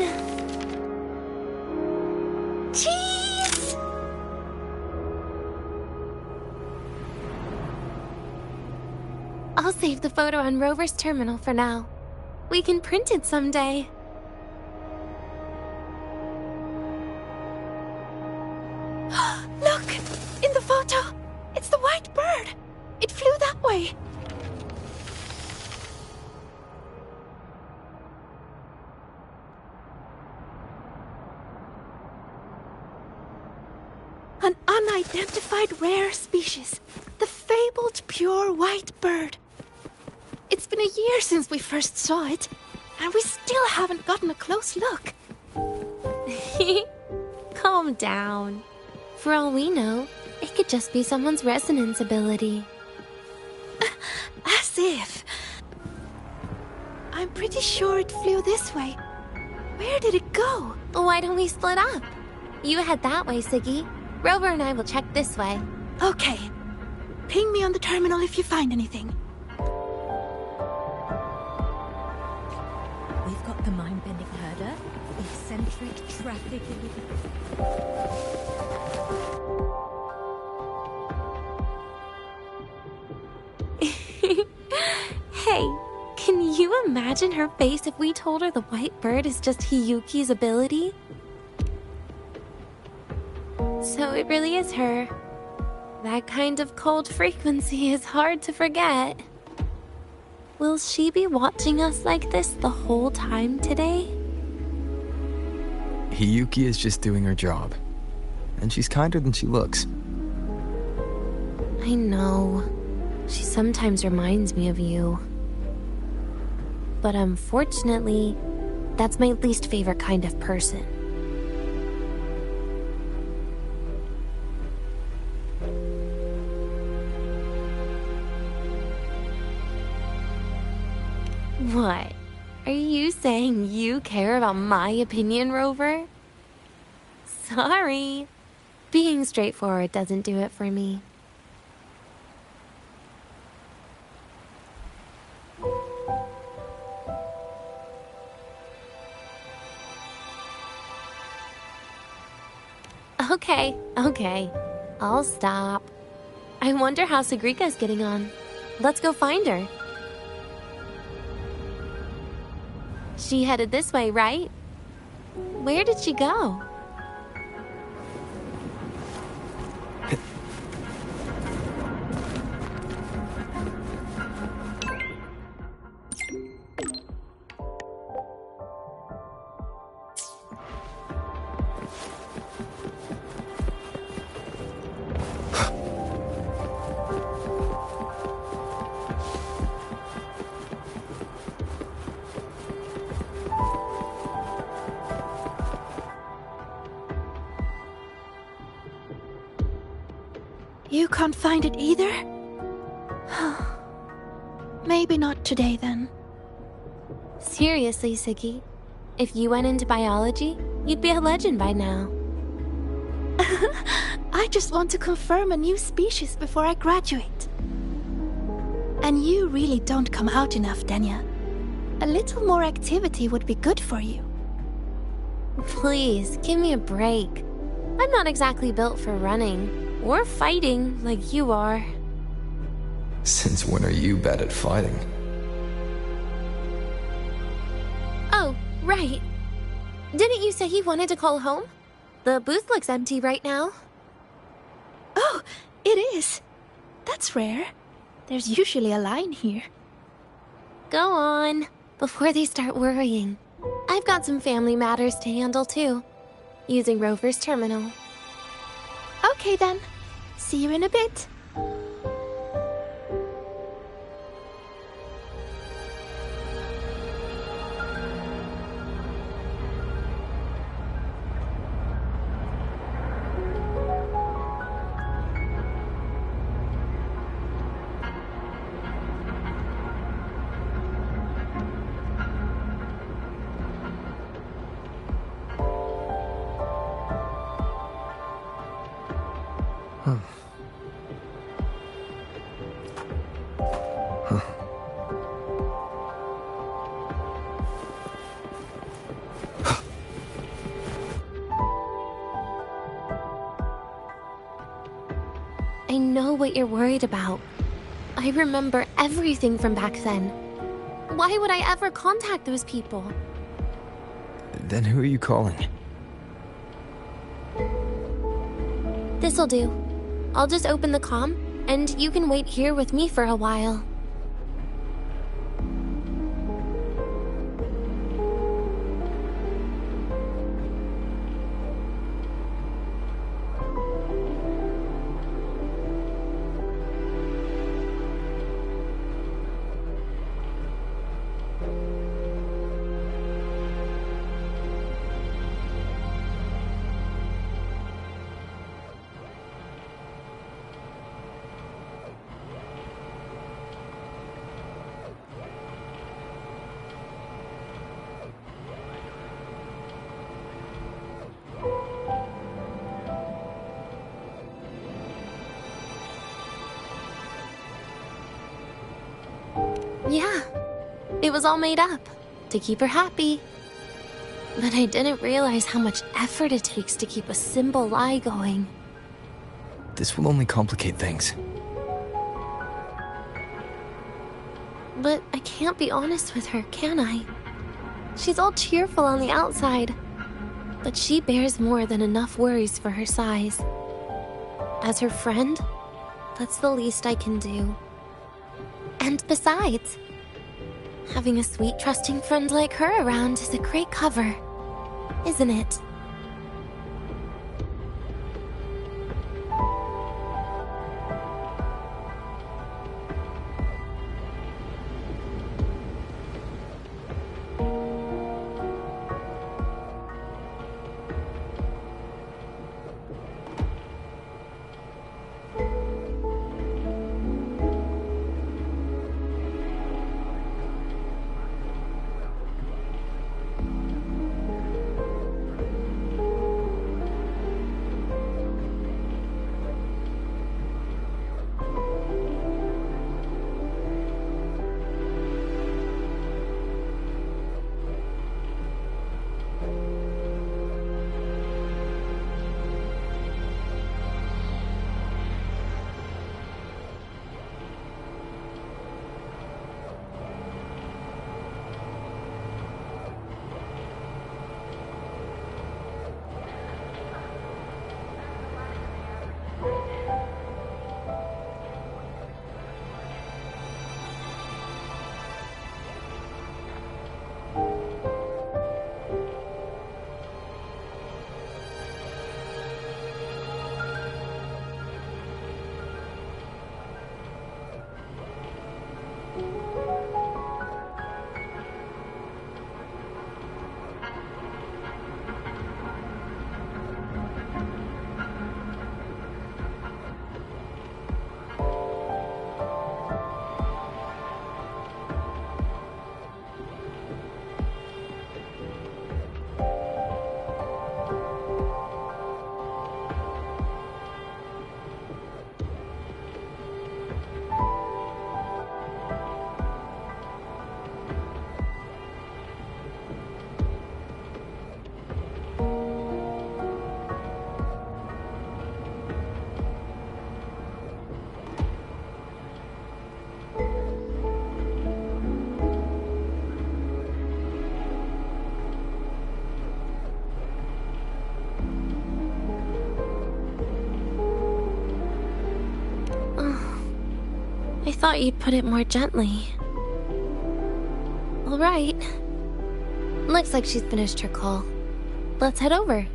Cheese! I'll save the photo on Rover's terminal for now. We can print it someday. Look! In the photo! It's the white bird! It flew that way! An unidentified rare species. The fabled pure white bird. It's been a year since we first saw it, and we still haven't gotten a close look. Calm down. For all we know, it could just be someone's resonance ability. As if. I'm pretty sure it flew this way. Where did it go? Why don't we split up? You head that way, Siggy. Rover and I will check this way. Okay. Ping me on the terminal if you find anything. We've got the mind-bending herder, eccentric trafficking. Hey, can you imagine her face if we told her the white bird is just Hiyuki's ability? So it really is her. That kind of cold frequency is hard to forget. Will she be watching us like this the whole time today? Hiyuki is just doing her job. And she's kinder than she looks. I know. She sometimes reminds me of you. But unfortunately, that's my least favorite kind of person. What? Are you saying you care about my opinion, Rover? Sorry. Being straightforward doesn't do it for me. Okay. I'll stop. I wonder how Sagrika's getting on. Let's go find her. She headed this way, right? Where did she go? You can't find it either? Maybe not today, then. Seriously, Siggy. If you went into biology, you'd be a legend by now. I just want to confirm a new species before I graduate. And you really don't come out enough, Denya. A little more activity would be good for you. Please, give me a break. I'm not exactly built for running. Or fighting, like you are. Since when are you bad at fighting? Oh, right. Didn't you say you wanted to call home? The booth looks empty right now. Oh, it is. That's rare. There's usually a line here. Go on, before they start worrying. I've got some family matters to handle too, using Rover's terminal. Okay then. See you in a bit. I know what you're worried about. I remember everything from back then. Why would I ever contact those people? Then who are you calling? This'll do. I'll just open the comm, and you can wait here with me for a while. Yeah, it was all made up to keep her happy. But I didn't realize how much effort it takes to keep a simple lie going. This will only complicate things. But I can't be honest with her, can I? She's all cheerful on the outside, but she bears more than enough worries for her size. As her friend, that's the least I can do. And besides, having a sweet, trusting friend like her around is a great cover, isn't it? I thought you'd put it more gently. All right. Looks like she's finished her call. Let's head over.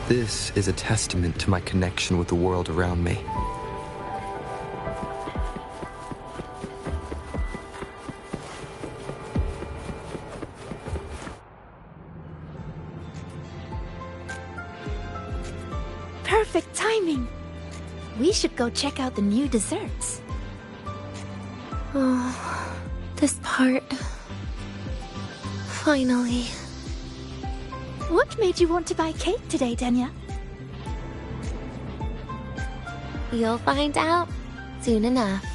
This is a testament to my connection with the world around me. Perfect timing. We should go check out the new desserts. Oh, this part. Finally. What made you want to buy cake today, Denya? You'll find out soon enough.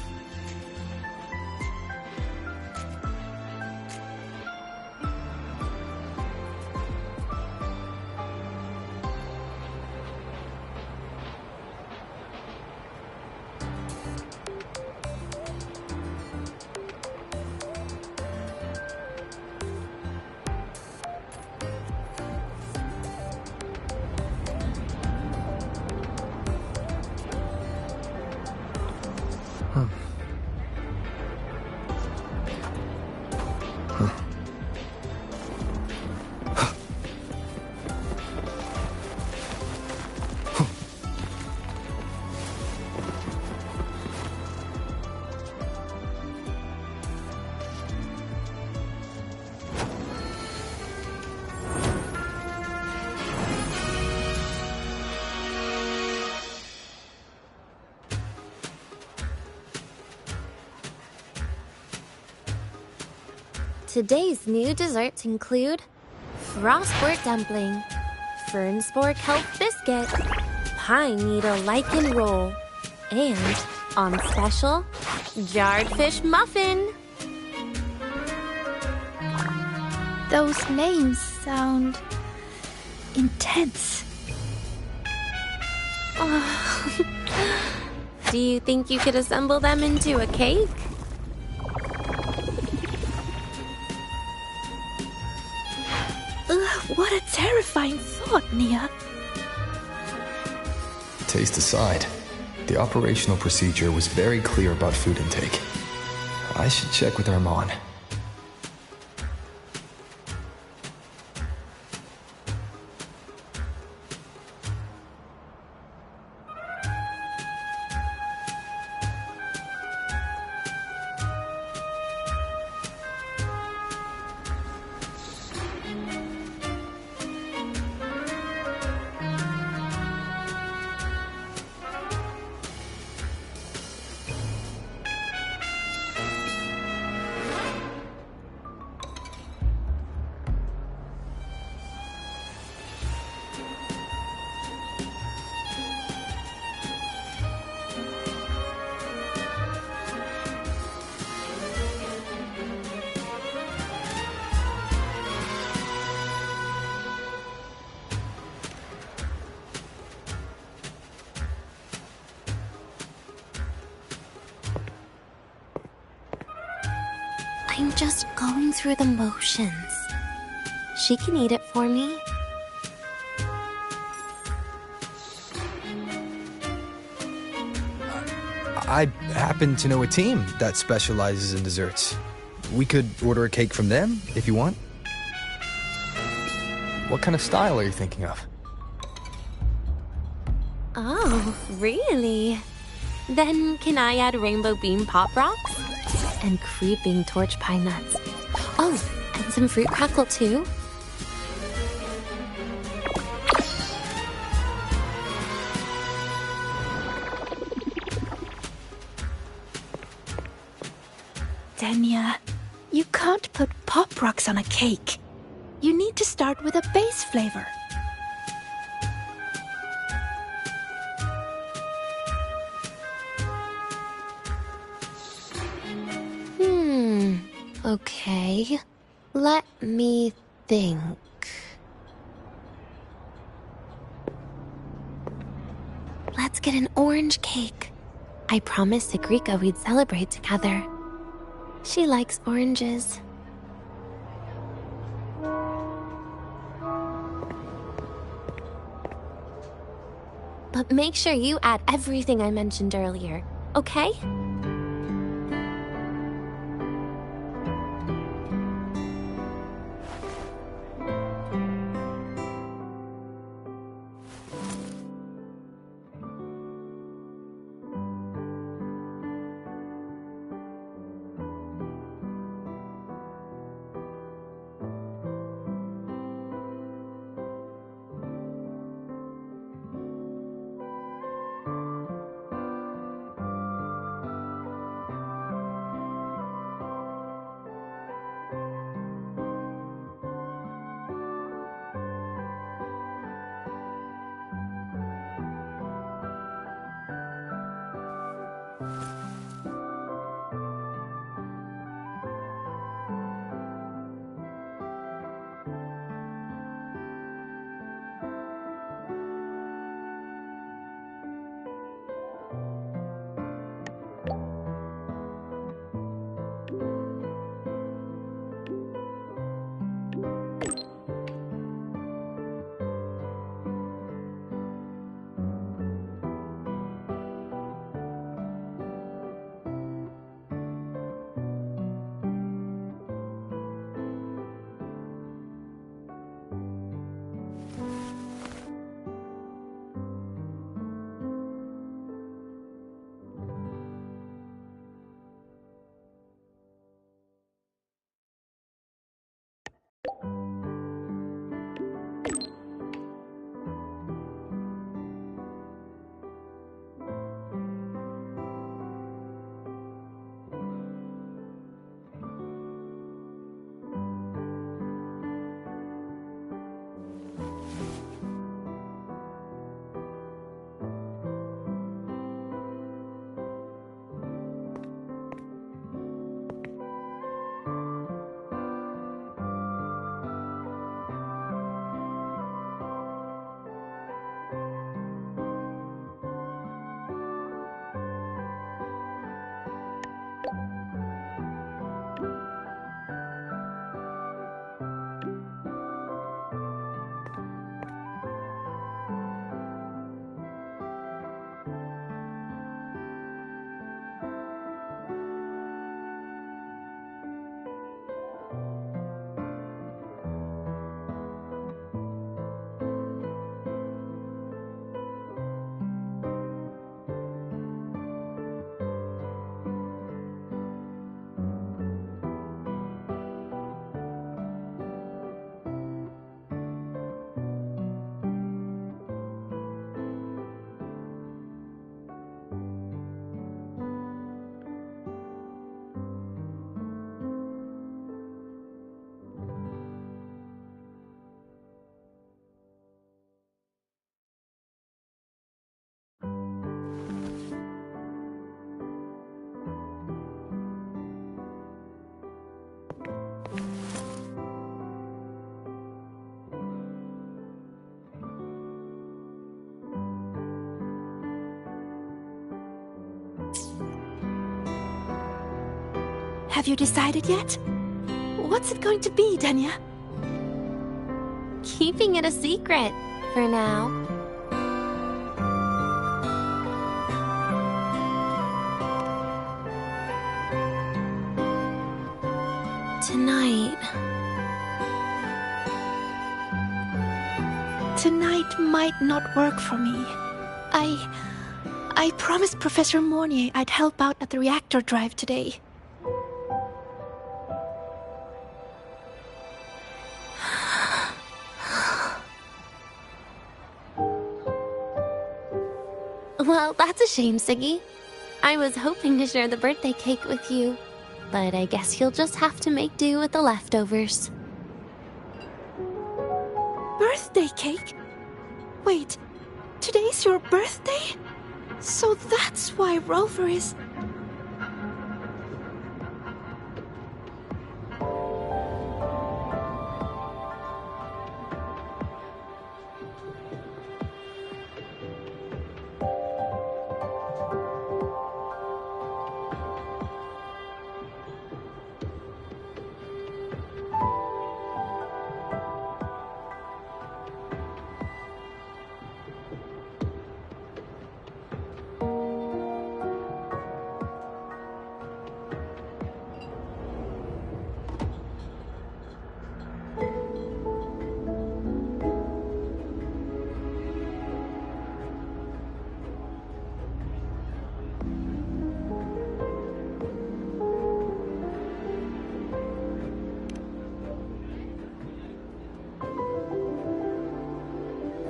Today's new desserts include Frostboard Dumpling, Fernspore Kelp Biscuit, Pine Needle Lichen Roll, and, on special, Jarred Fish Muffin. Those names sound intense. Do you think you could assemble them into a cake? What a terrifying thought, Nia. Taste aside, the operational procedure was very clear about food intake. I should check with Armand. I'm just going through the motions. She can eat it for me. I happen to know a team that specializes in desserts. We could order a cake from them, if you want. What kind of style are you thinking of? Oh, really? Then can I add rainbow bean pop rocks? And creeping torch pine nuts. Oh, and some fruit crackle too? Denya, you can't put pop rocks on a cake. You need to start with a base flavor. Okay. Let me think. Let's get an orange cake. I promised Sigrika we'd celebrate together. She likes oranges. But make sure you add everything I mentioned earlier, okay? Have you decided yet? What's it going to be, Denya? Keeping it a secret for now. Tonight might not work for me. I promised Professor Mornier I'd help out at the reactor drive today. Well, that's a shame, Siggy. I was hoping to share the birthday cake with you, but I guess you'll just have to make do with the leftovers. Birthday cake? Wait, today's your birthday? So that's why Rover is...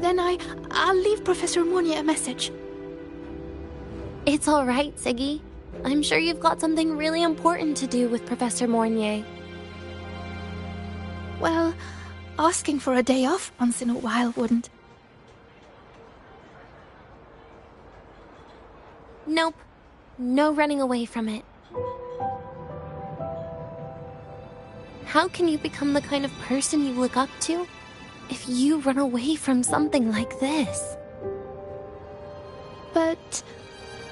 Then I'll leave Professor Mornier a message. It's all right, Siggy. I'm sure you've got something really important to do with Professor Mornier. Well, asking for a day off once in a while wouldn't. Nope. No running away from it. How can you become the kind of person you look up to if you run away from something like this? But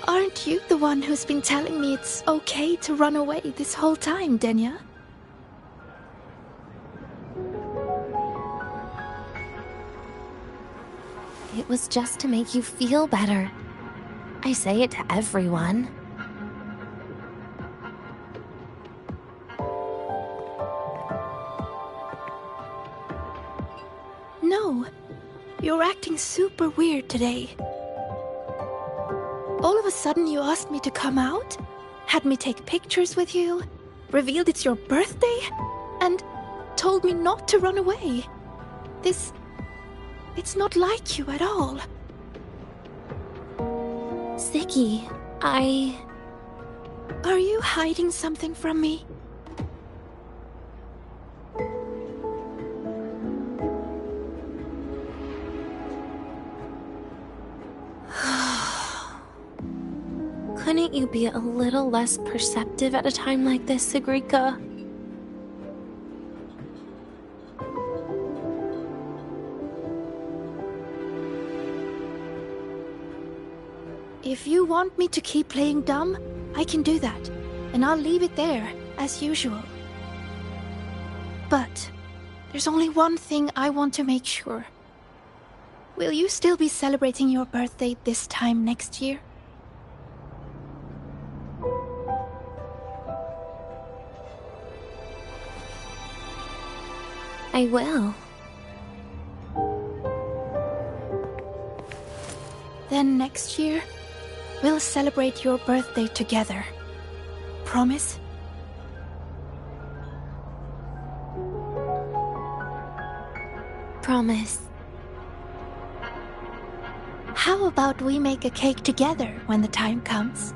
aren't you the one who's been telling me it's okay to run away this whole time, Denya? It was just to make you feel better. I say it to everyone. No, you're acting super weird today. All of a sudden you asked me to come out, had me take pictures with you, revealed it's your birthday, and told me not to run away. It's not like you at all. Siggy, Are you hiding something from me? Couldn't you be a little less perceptive at a time like this, Sigrika? If you want me to keep playing dumb, I can do that, and I'll leave it there, as usual. But there's only one thing I want to make sure. Will you still be celebrating your birthday this time next year? I will. Then next year, we'll celebrate your birthday together. Promise? Promise. How about we make a cake together when the time comes?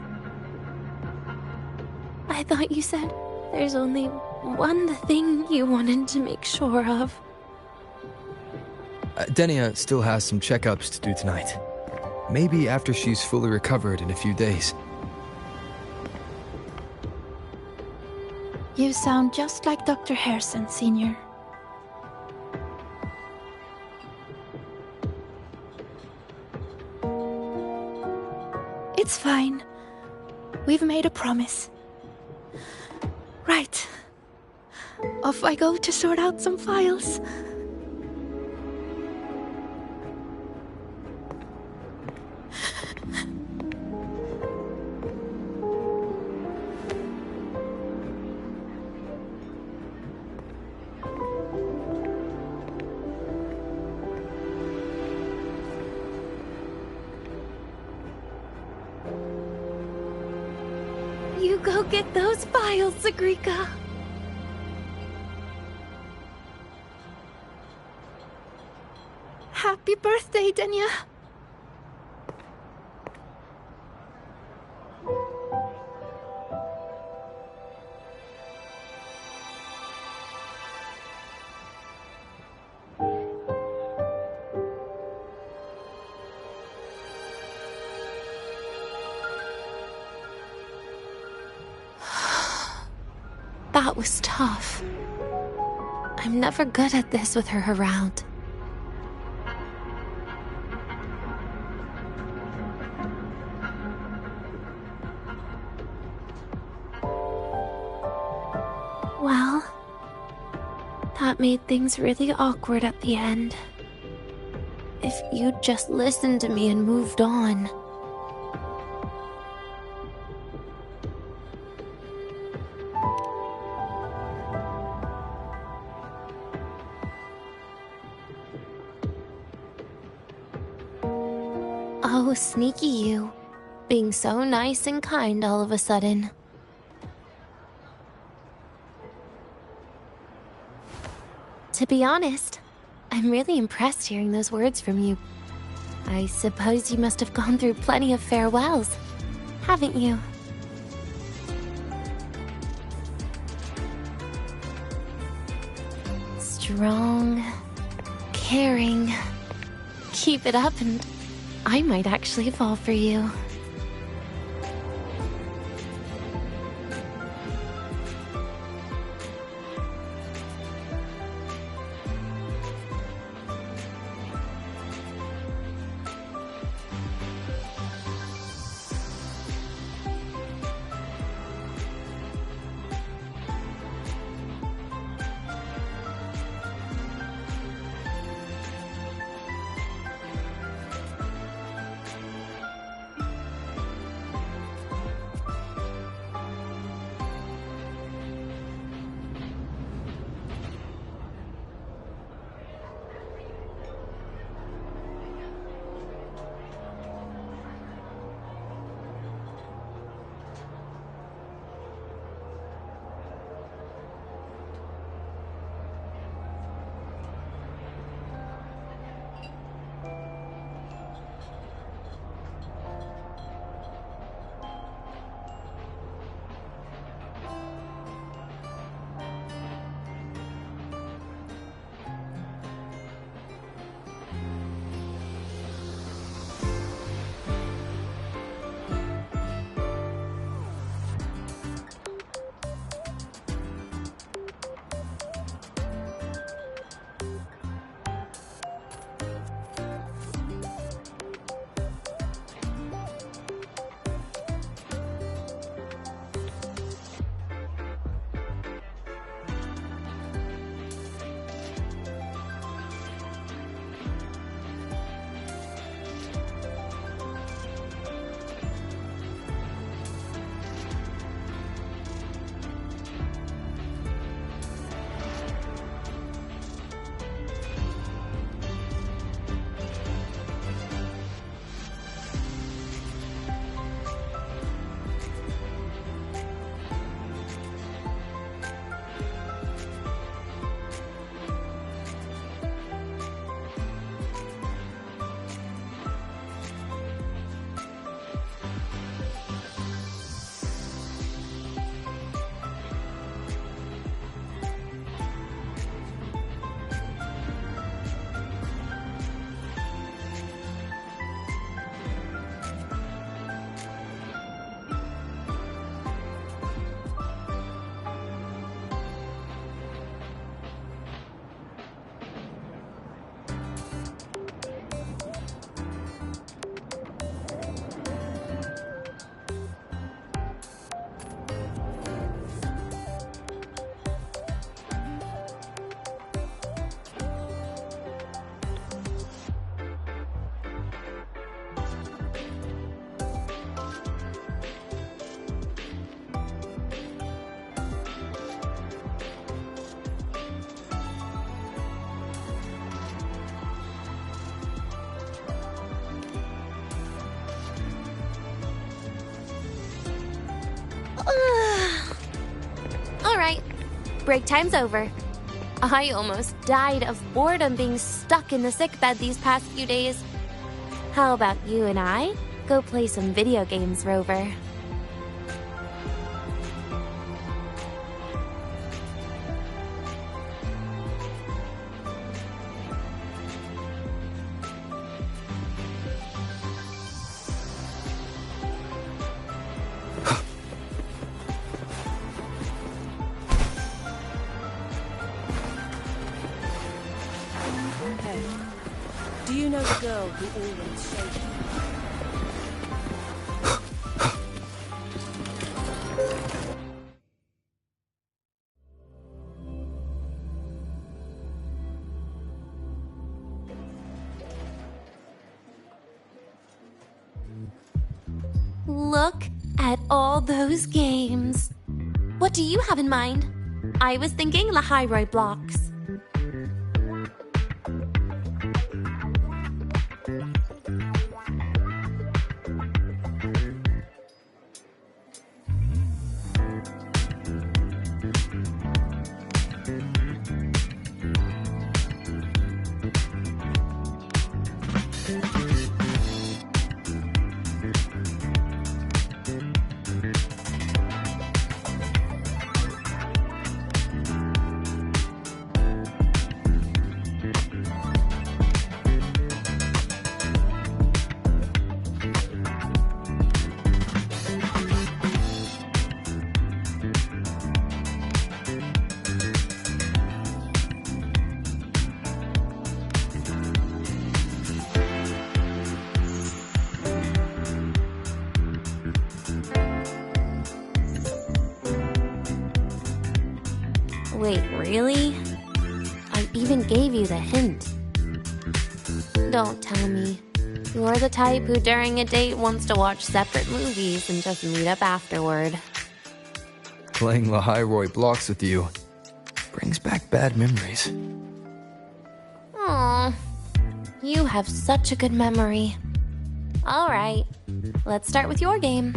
I thought you said there's only one thing you wanted to make sure of. Denia still has some checkups to do tonight. Maybe after she's fully recovered in a few days. You sound just like Dr. Harrison, Senior. It's fine. We've made a promise. Right. Off I go to sort out some files. You go get those files, Sagrika. Happy birthday, Denya. That was tough. I'm never good at this with her around. Well, that made things really awkward at the end. If you'd just listened to me and moved on. Oh, sneaky you. Being so nice and kind all of a sudden. To be honest, I'm really impressed hearing those words from you. I suppose you must have gone through plenty of farewells, haven't you? Strong, caring. Keep it up and I might actually fall for you. break time's over. I almost died of boredom being stuck in the sickbed these past few days. How about you and I go play some video games, Rover? Do you know the girl who always showed you? Look at all those games. What do you have in mind? I was thinking Lahiroi blocks. Wait, really? I even gave you the hint. Don't tell me. You're the type who during a date wants to watch separate movies and just meet up afterward. Playing Lahiroi blocks with you brings back bad memories. Aw, you have such a good memory. All right, let's start with your game.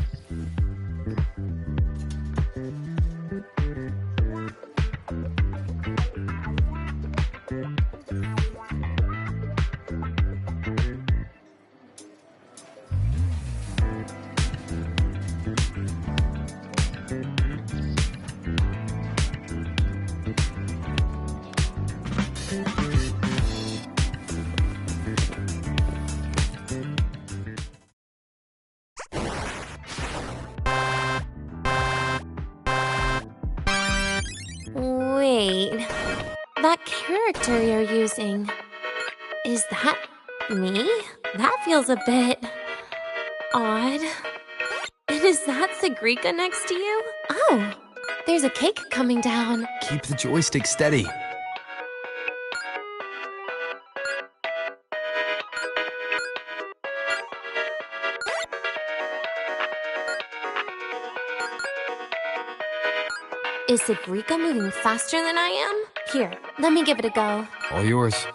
Wait, that character you're using, is that me? That feels a bit odd. And is that Sigrika next to you? Oh, there's a cake coming down. Keep the joystick steady. Is Sigrika moving faster than I am? Here, let me give it a go. All yours.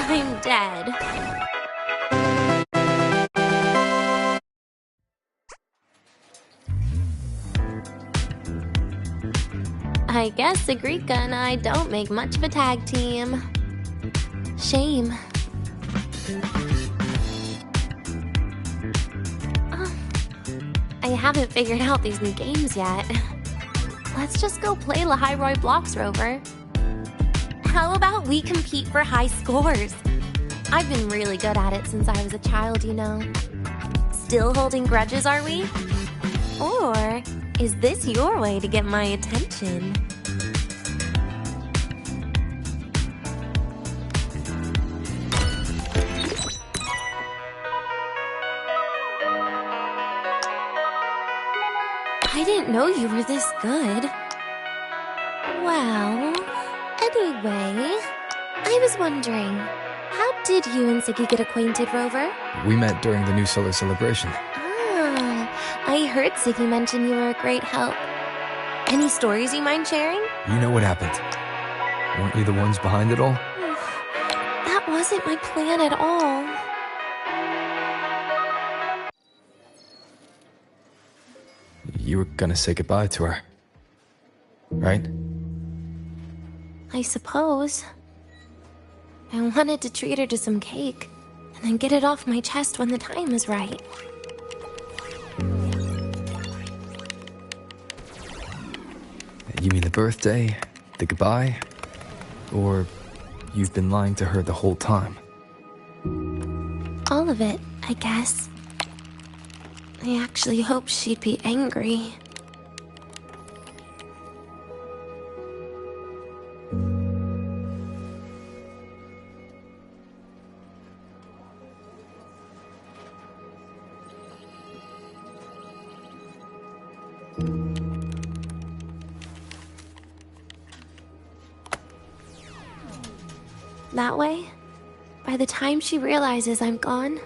I'm dead. I guess Sigrika and I don't make much of a tag team. Shame. I haven't figured out these new games yet. Let's just go play Lahiroi blocks, Rover. How about we compete for high scores? I've been really good at it since I was a child, you know. Still holding grudges, are we? Or is this your way to get my attention? I didn't know you were this good. Well, anyway, I was wondering, how did you and Ziggy get acquainted, Rover? We met during the New Solar celebration. Ah, I heard Ziggy mention you were a great help. Any stories you mind sharing? You know what happened. Weren't you the ones behind it all? That wasn't my plan at all. You were gonna say goodbye to her. Right? I suppose. I wanted to treat her to some cake, and then get it off my chest when the time was right. You mean the birthday, the goodbye, or you've been lying to her the whole time? All of it, I guess. I actually hoped she'd be angry. That way, by the time she realizes I'm gone,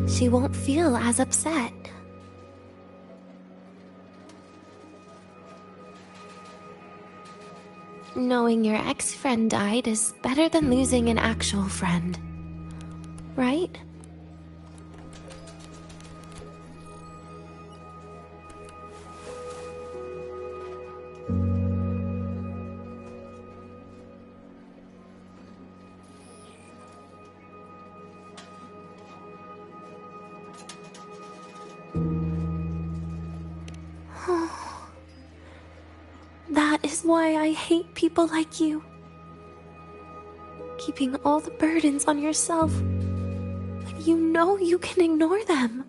she won't feel as upset. Knowing your ex-friend died is better than losing an actual friend, right? That is why I hate people like you. Keeping all the burdens on yourself, when you know you can ignore them.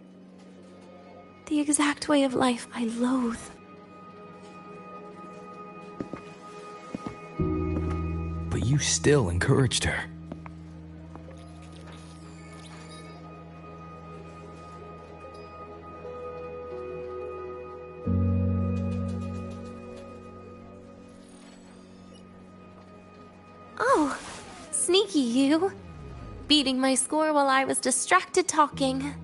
The exact way of life I loathe. But you still encouraged her. Oh, sneaky you. Beating my score while I was distracted talking.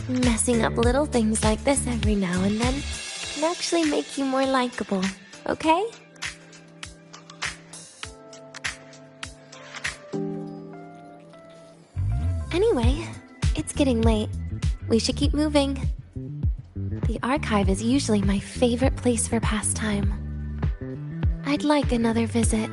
Messing up little things like this every now and then can actually make you more likable, okay? Anyway, it's getting late. We should keep moving. The archive is usually my favorite place for pastime. I'd like another visit.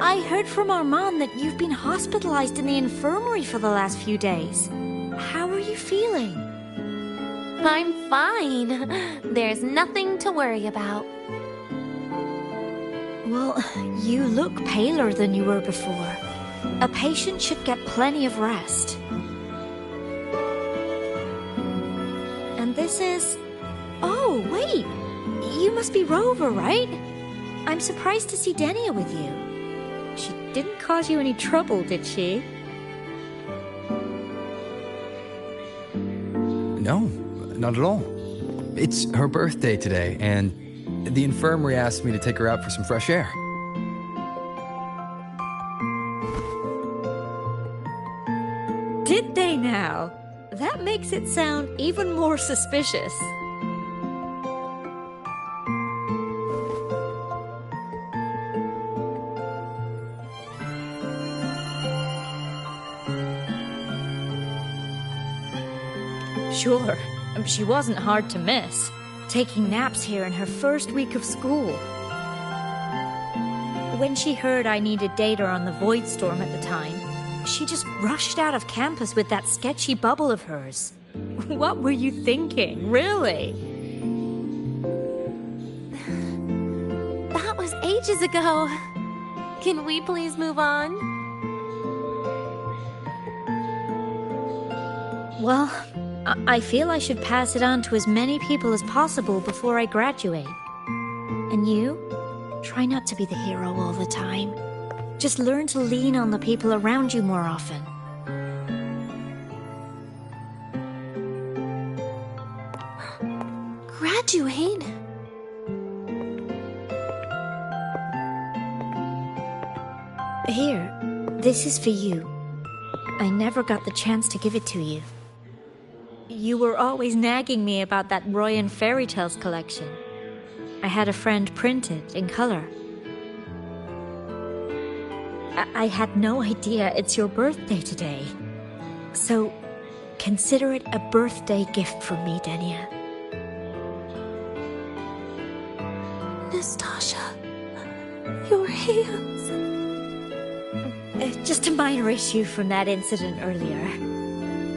I heard from Armand that you've been hospitalized in the infirmary for the last few days. how are you feeling? I'm fine. There's nothing to worry about. Well, you look paler than you were before. A patient should get plenty of rest. And this is... Oh, wait! You must be Rover, right? I'm surprised to see Denia with you. She didn't cause you any trouble, did she? No, not at all. It's her birthday today, and the infirmary asked me to take her out for some fresh air. Did they now? That makes it sound even more suspicious. Sure, she wasn't hard to miss, taking naps here in her first week of school. When she heard I needed data on the Void Storm at the time, she just rushed out of campus with that sketchy bubble of hers. What were you thinking, really? That was ages ago. Can we please move on? Well, I feel I should pass it on to as many people as possible before I graduate. And you? Try not to be the hero all the time. Just learn to lean on the people around you more often. Graduate? Here, this is for you. I never got the chance to give it to you. You were always nagging me about that Roy and Fairy Tales collection. I had a friend print it in color. I had no idea it's your birthday today. So, consider it a birthday gift from me, Denia. Nastasha, your hands. Just a minor issue from that incident earlier.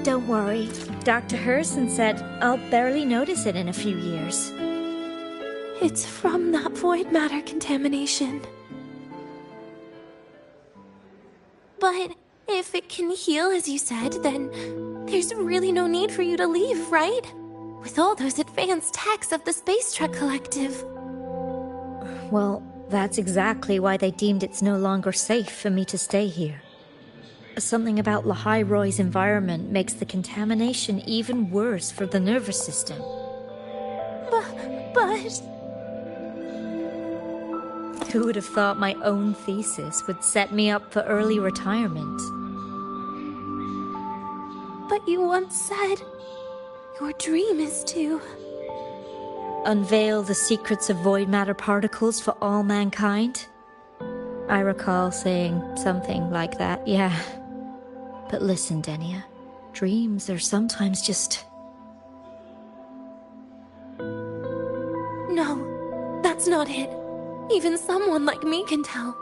Don't worry, Dr. Herson said I'll barely notice it in a few years. It's from that void matter contamination. But if it can heal, as you said, then there's really no need for you to leave, right? With all those advanced techs of the Space Truck Collective. Well, that's exactly why they deemed it's no longer safe for me to stay here. Something about Lahai Roy's environment makes the contamination even worse for the nervous system. But... Who would have thought my own thesis would set me up for early retirement? But you once said your dream is to... unveil the secrets of void matter particles for all mankind? I recall saying something like that, yeah. But listen, Denia, dreams are sometimes just... No, that's not it. Even someone like me can tell.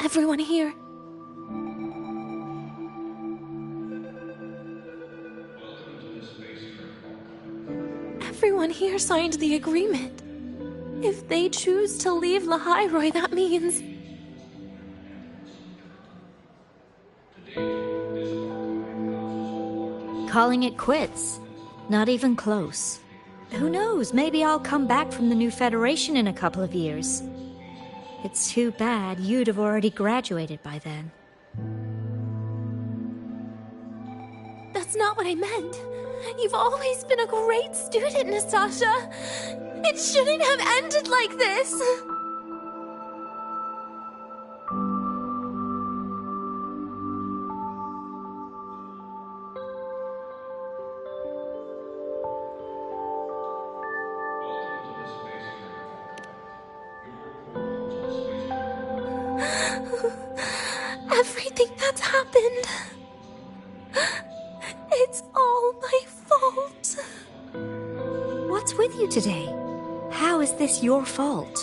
Everyone here. Everyone here signed the agreement. If they choose to leave Lahai Roy, that means... calling it quits. Not even close. Who knows, maybe I'll come back from the new Federation in a couple of years. It's too bad you'd have already graduated by then. That's not what I meant. You've always been a great student, Nastasha. It shouldn't have ended like this. Everything that's happened... it's all my fault. What's with you today? How is this your fault?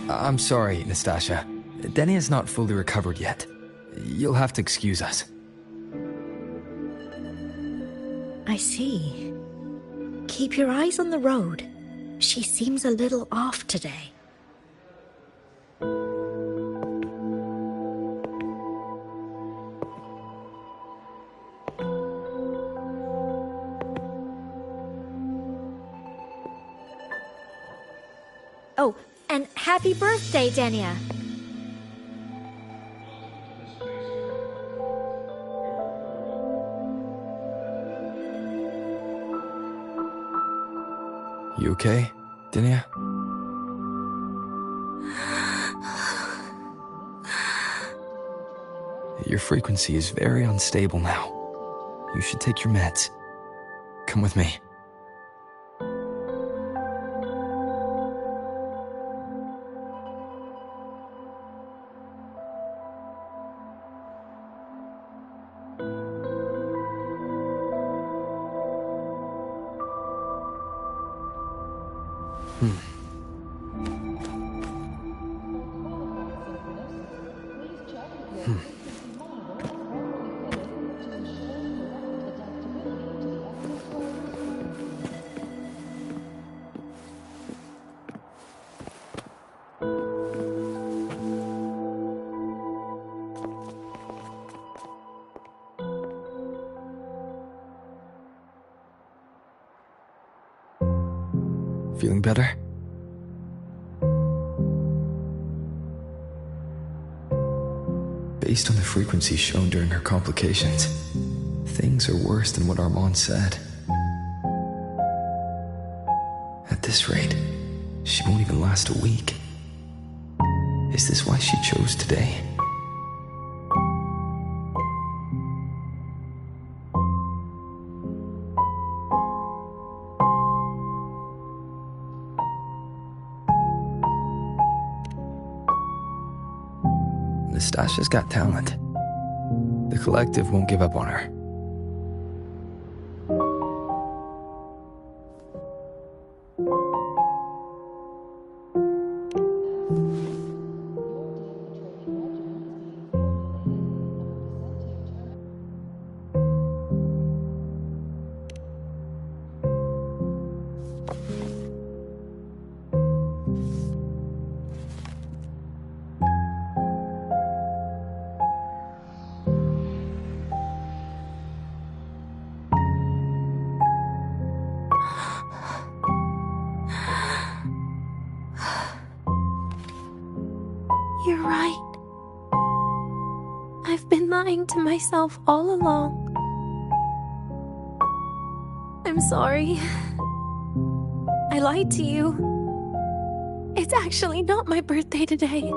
I'm sorry, Nastasha. Denia's not fully recovered yet. You'll have to excuse us. I see. Keep your eyes on the road. She seems a little off today. Oh, and happy birthday, Denia. You okay, Denia? Your frequency is very unstable now. You should take your meds. Come with me. Feeling better? Based on the frequency shown during her complications, things are worse than what Armand said. At this rate, she won't even last a week. Is this why she chose today? Nastasha's got talent. The collective won't give up on her. You're right. I've been lying to myself all along. I'm sorry. I lied to you. It's actually not my birthday today.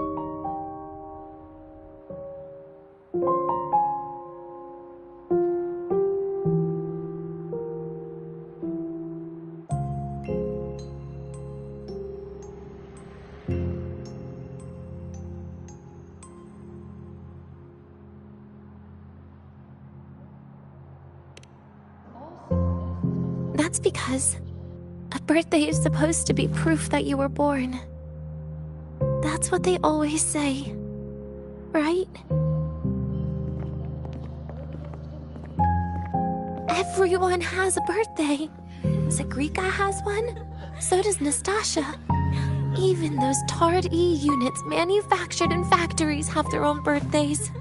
That's because a birthday is supposed to be proof that you were born. That's what they always say, right? Everyone has a birthday. Zagrika has one, so does Nastasha. Even those tarred E units manufactured in factories have their own birthdays.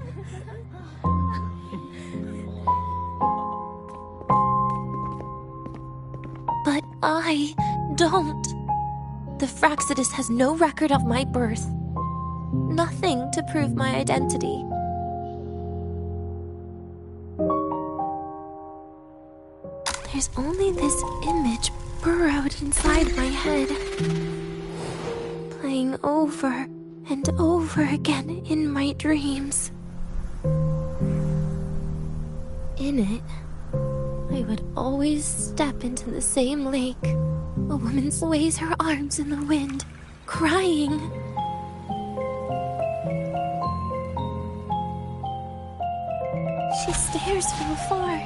But I don't. The Fraxidus has no record of my birth. Nothing to prove my identity. There's only this image burrowed inside my head, playing over and over again in my dreams. In it, I would always step into the same lake. A woman sways her arms in the wind, crying. She stares from afar,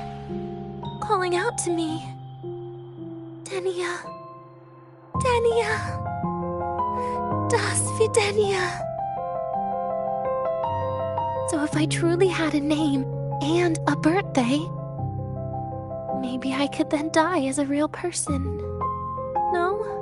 calling out to me. Denia. Denia. Das Videnia. So if I truly had a name and a birthday, maybe I could then die as a real person. No?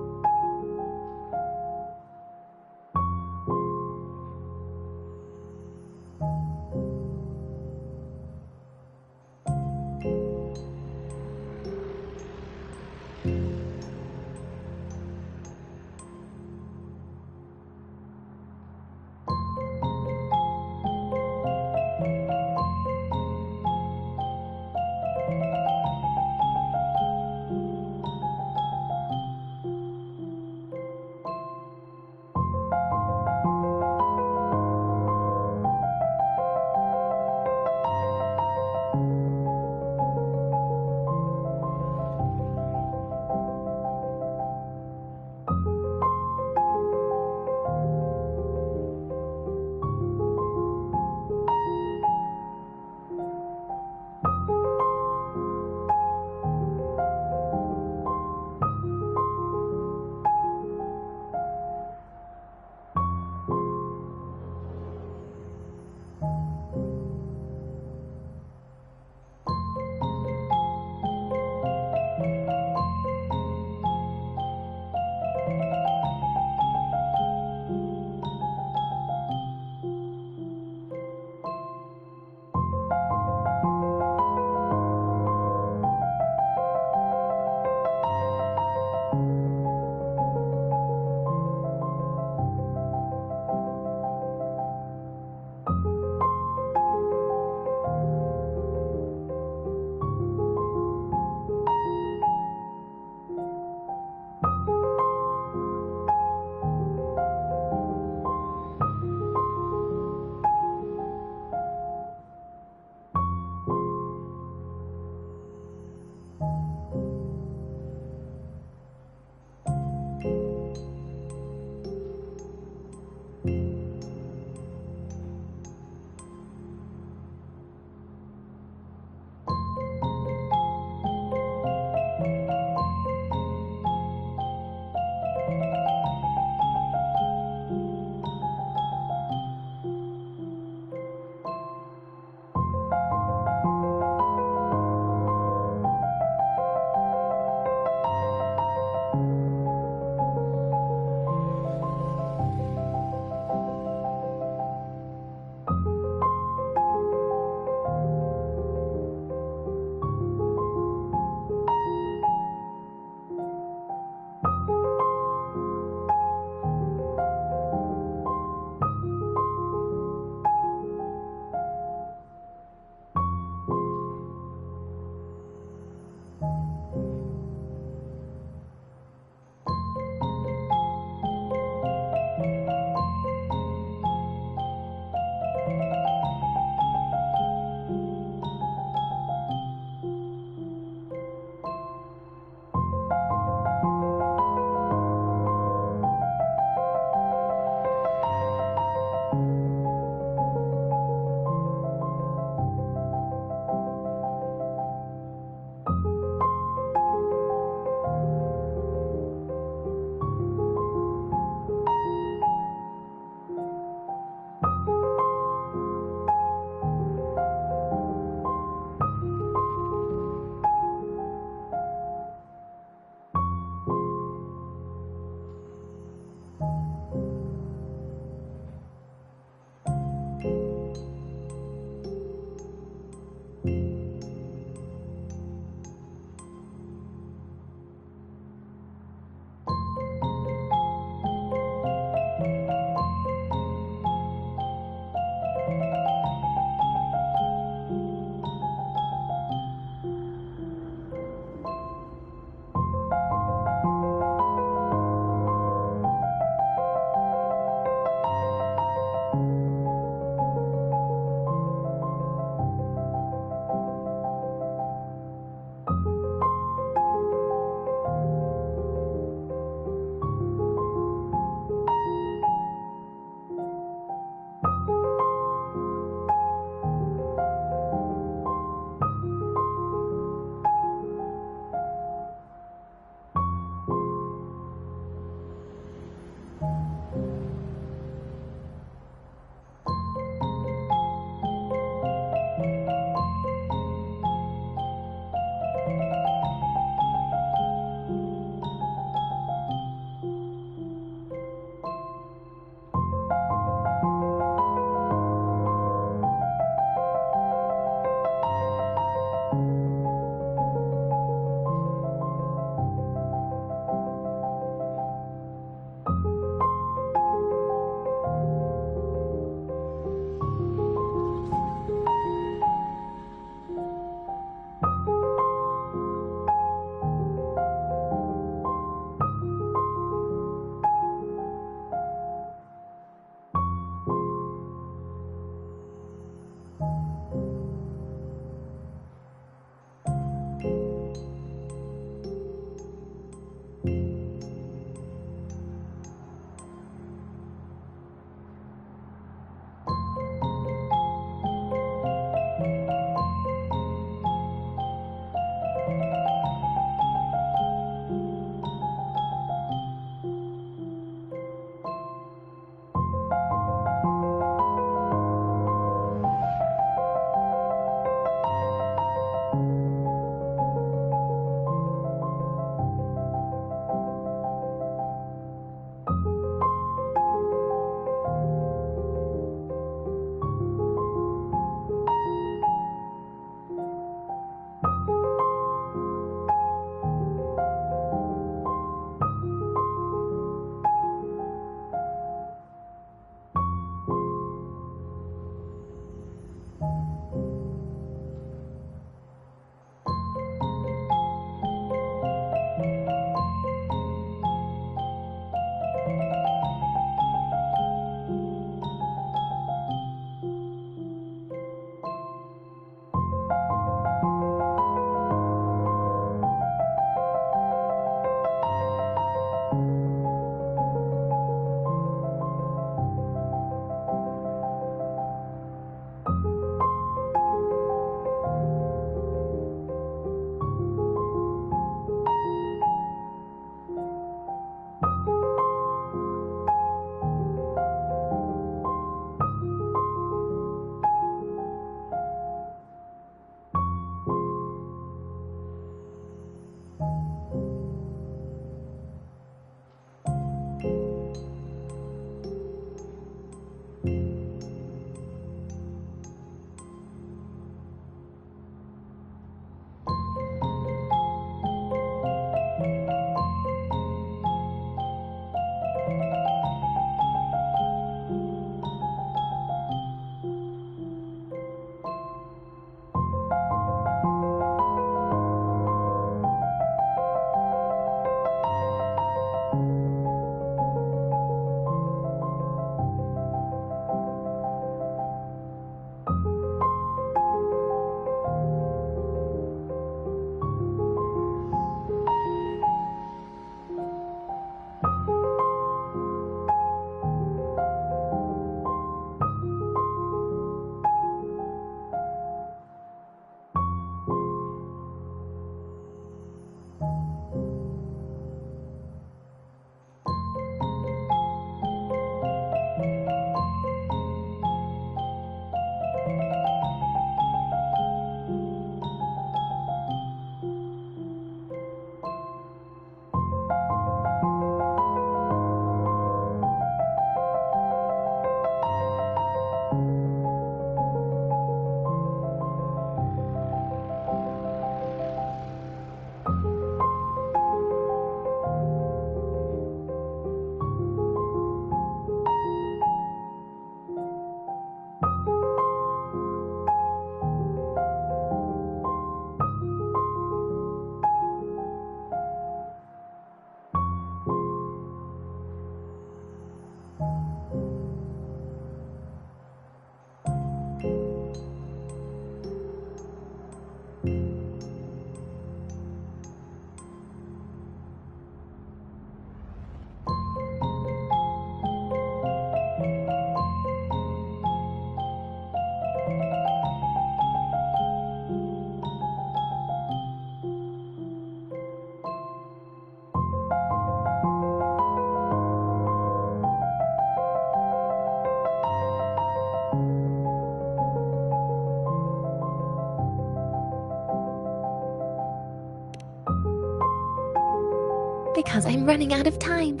because I'm running out of time.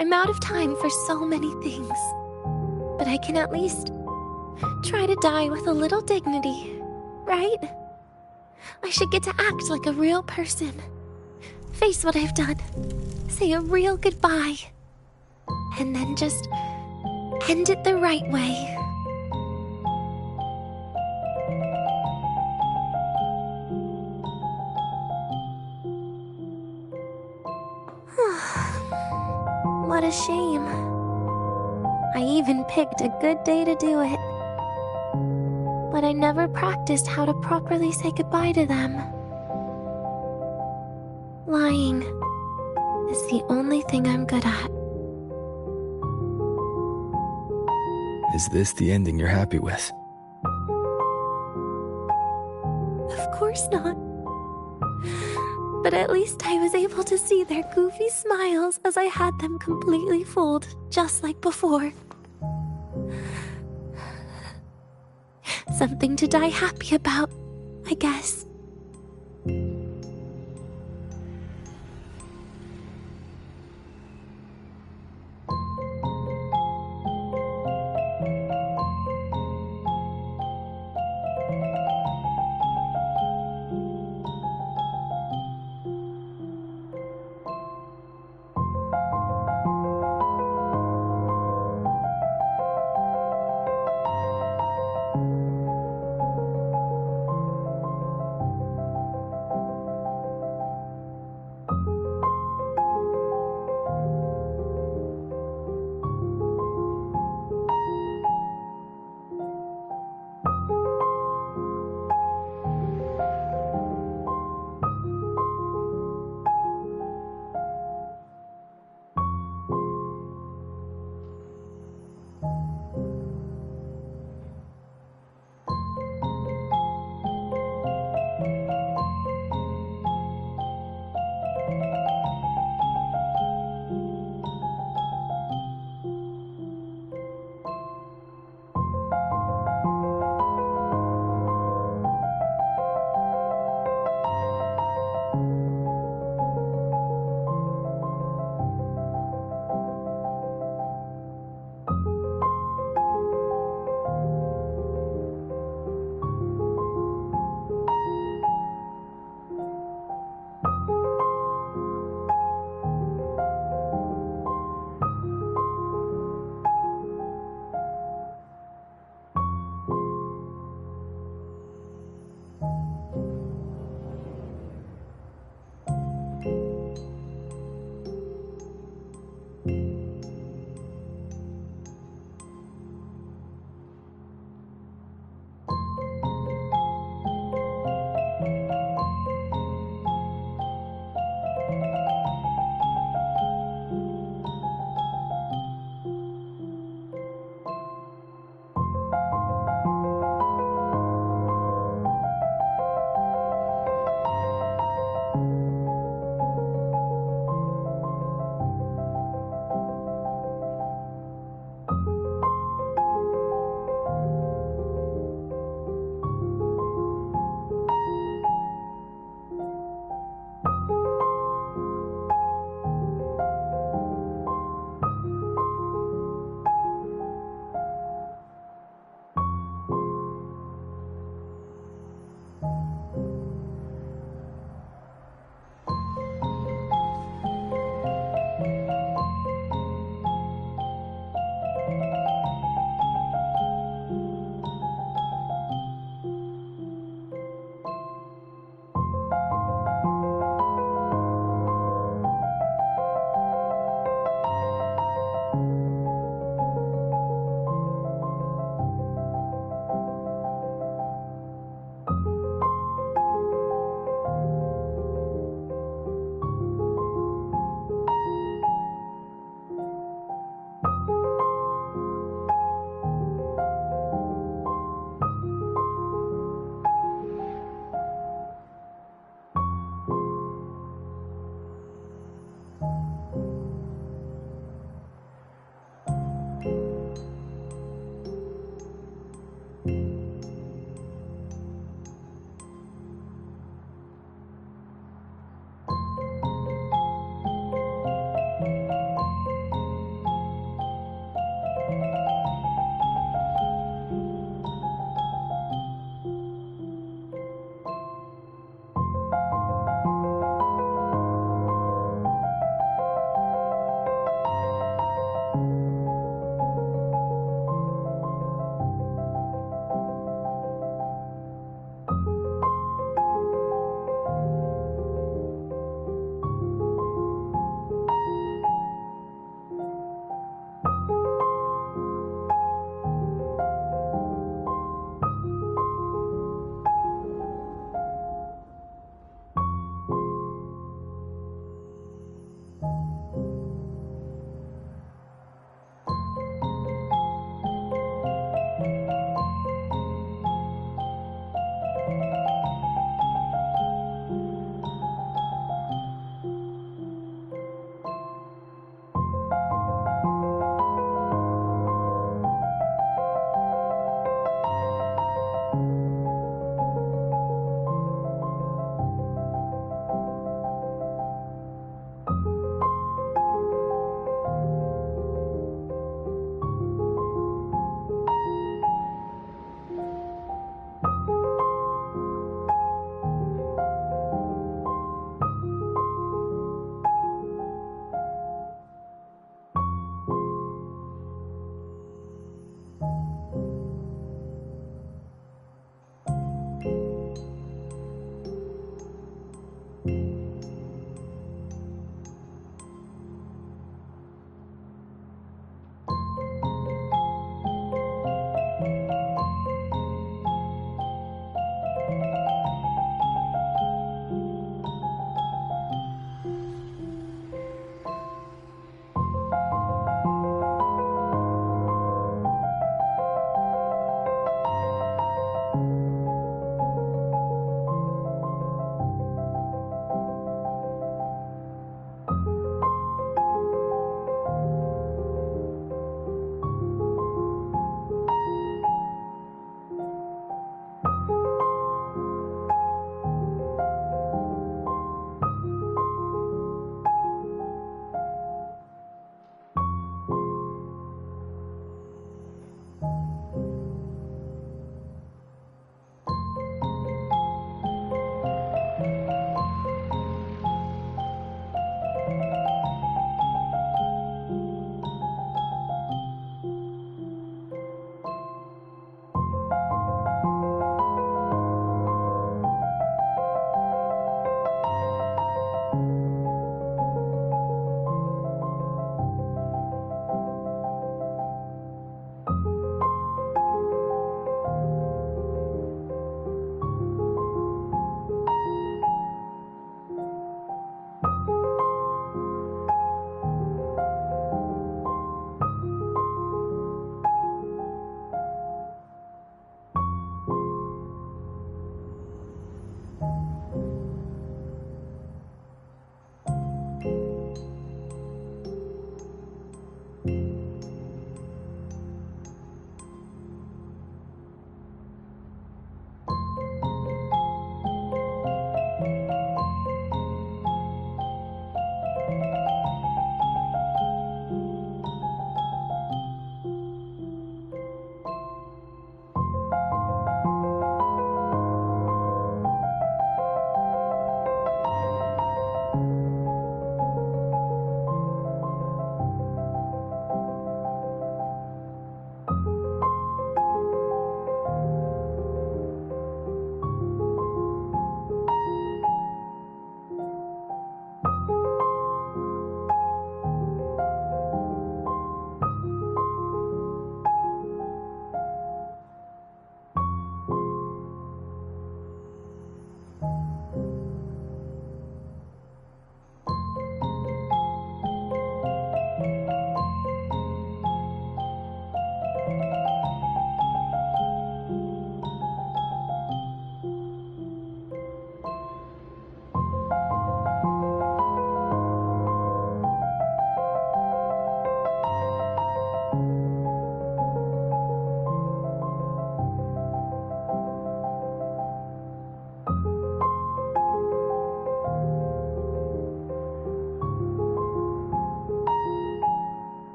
I'm out of time for so many things, but I can at least try to die with a little dignity, right? I should get to act like a real person. Face what I've done. Say a real goodbye. And then just end it the right way. What a shame. I even picked a good day to do it. But I never practiced how to properly say goodbye to them. Lying is the only thing I'm good at. Is this the ending you're happy with? Of course not. But at least I was able to see their goofy smiles as I had them completely fooled, just like before. Something to die happy about, I guess.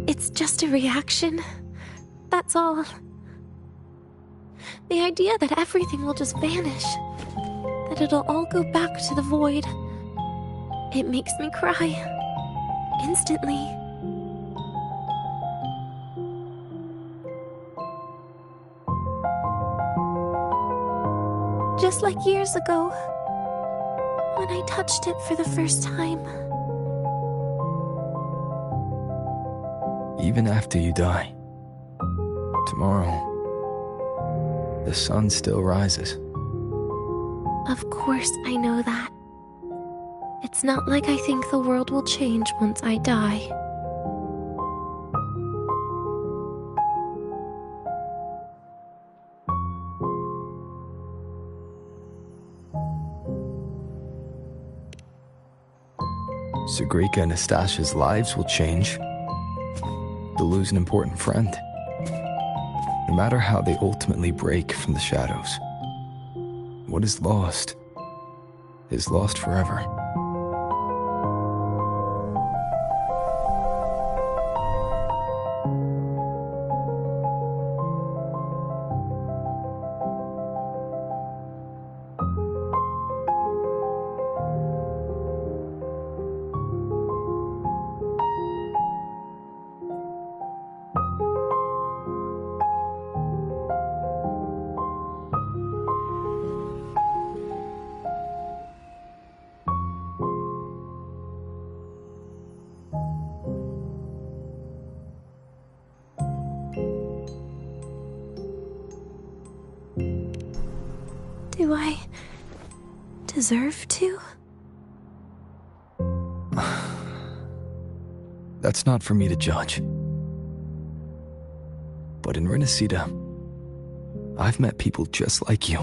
It's just a reaction. That's all. The idea that everything will just vanish, that it'll all go back to the void, it makes me cry. Instantly. Just like years ago, when I touched it for the first time. Even after you die, tomorrow, the sun still rises. Of course I know that. It's not like I think the world will change once I die. Sigrika and Nastasha's lives will change. They'll lose an important friend. No matter how they ultimately break from the shadows, what is lost forever. Do I deserve to? That's not for me to judge. But in Renacida, I've met people just like you.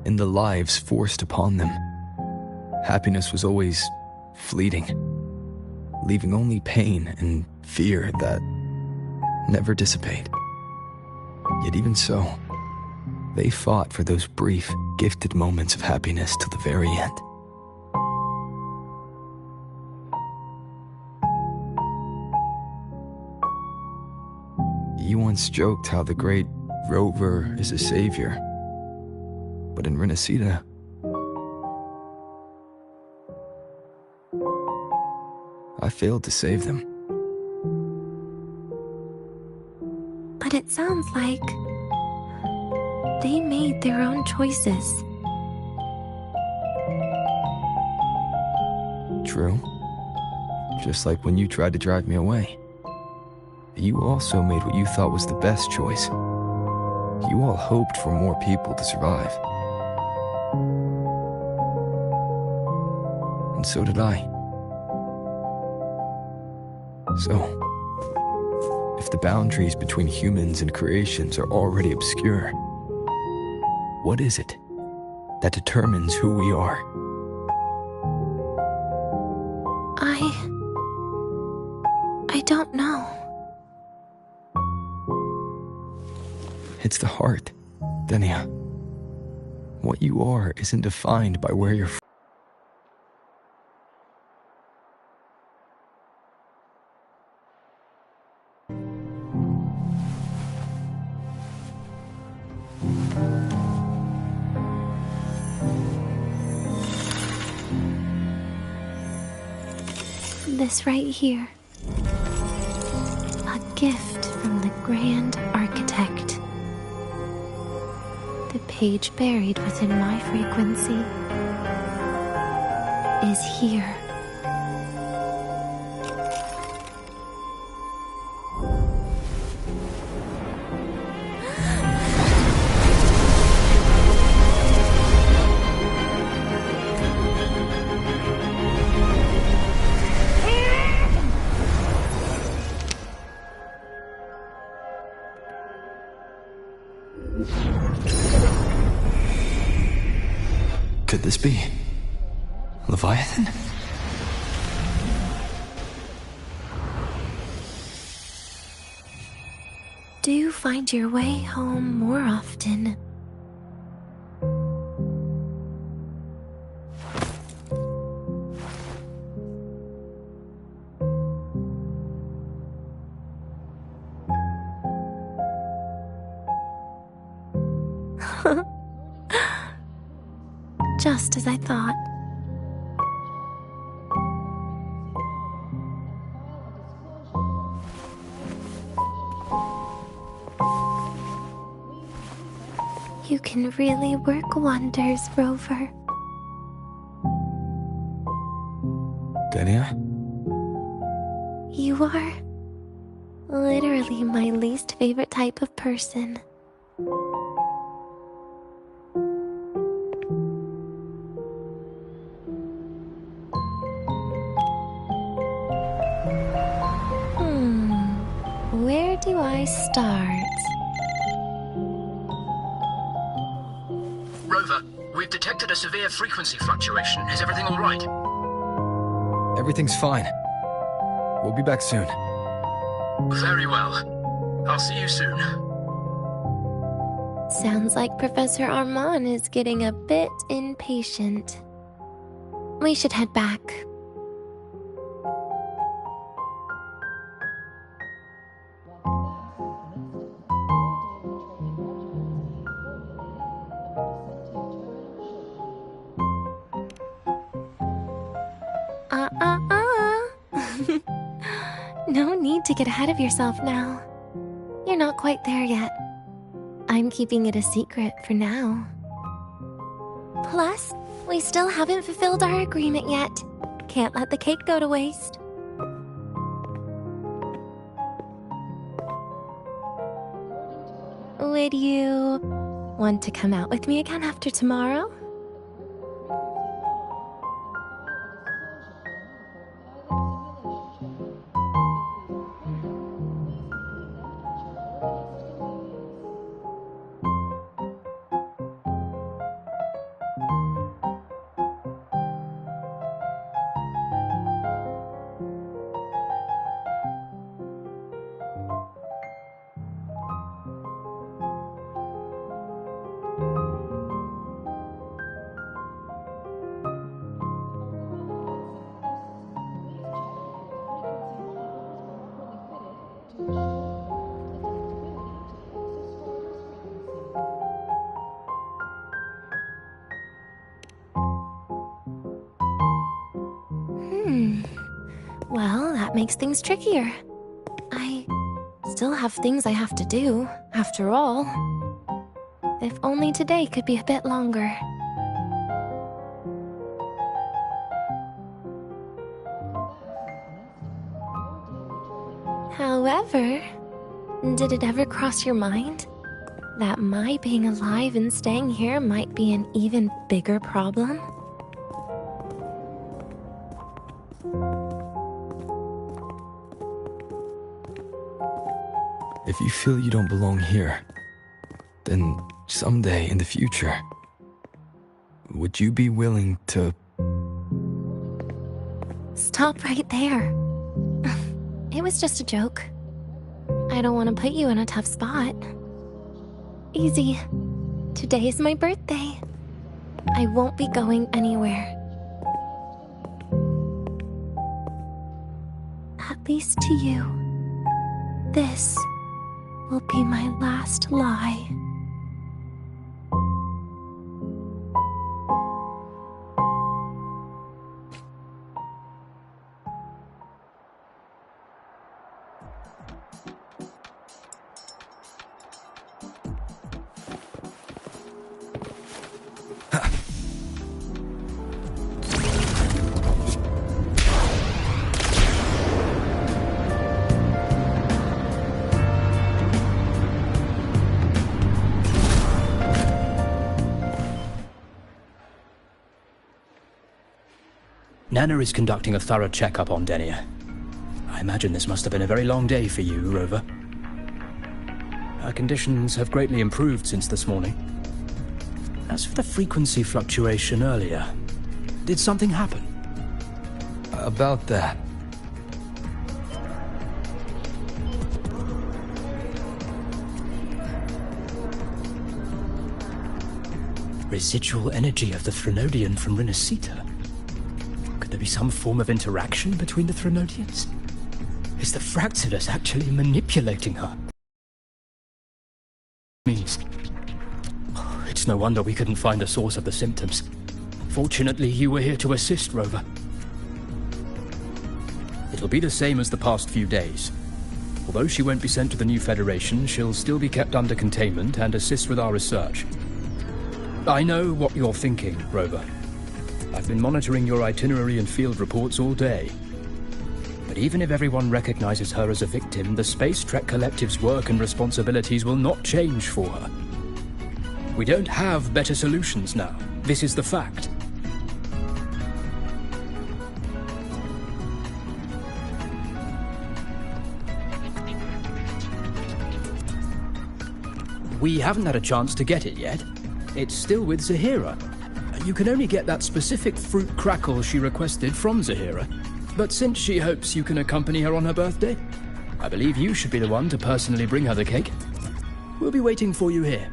In the lives forced upon them, happiness was always fleeting, leaving only pain and fear that never dissipate. Yet even so, they fought for those brief, gifted moments of happiness till the very end. You once joked how the great rover is a savior, but in Renacida, I failed to save them. But it sounds like they made their own choices. True. Just like when you tried to drive me away. You also made what you thought was the best choice. You all hoped for more people to survive. And so did I. So, if the boundaries between humans and creations are already obscure, what is it that determines who we are? I don't know. It's the heart, Denia. What you are isn't defined by where you're from. This right here. A gift from the Grand Architect. The page buried within my frequency is here. Could this be Leviathan? Do you find your way home more often? Just as I thought. You can really work wonders, Rover. Denia? You are literally my least favorite type of person. Where do I start? Rover, we've detected a severe frequency fluctuation. Is everything all right? Everything's fine. We'll be back soon. Very well. I'll see you soon. Sounds like Professor Armand is getting a bit impatient. We should head back. No need to get ahead of yourself now. You're not quite there yet. I'm keeping it a secret for now. Plus, we still haven't fulfilled our agreement yet. Can't let the cake go to waste. Would you want to come out with me again after tomorrow? Well, that makes things trickier. I still have things I have to do, after all. If only today could be a bit longer. However, did it ever cross your mind? that my being alive and staying here might be an even bigger problem? If you feel you don't belong here, then someday in the future, would you be willing to... Stop right there. It was just a joke. I don't want to put you in a tough spot. Easy. Today is my birthday. I won't be going anywhere. At least to you. This will be my last lie. Nana is conducting a thorough checkup on Denia. I imagine this must have been a very long day for you, Rover. Her conditions have greatly improved since this morning. As for the frequency fluctuation earlier, did something happen? About that. Residual energy of the Threnodian from Renacita. Could there be some form of interaction between the Threnodians? Is the Fractidus actually manipulating her? It's no wonder we couldn't find the source of the symptoms. Fortunately, you were here to assist, Rover. It'll be the same as the past few days. Although she won't be sent to the new Federation, she'll still be kept under containment and assist with our research. I know what you're thinking, Rover. I've been monitoring your itinerary and field reports all day. But even if everyone recognizes her as a victim, the Space Trek Collective's work and responsibilities will not change for her. We don't have better solutions now. This is the fact. We haven't had a chance to get it yet. It's still with Zahira. You can only get that specific fruit crackle she requested from Zahira. But since she hopes you can accompany her on her birthday, I believe you should be the one to personally bring her the cake. We'll be waiting for you here.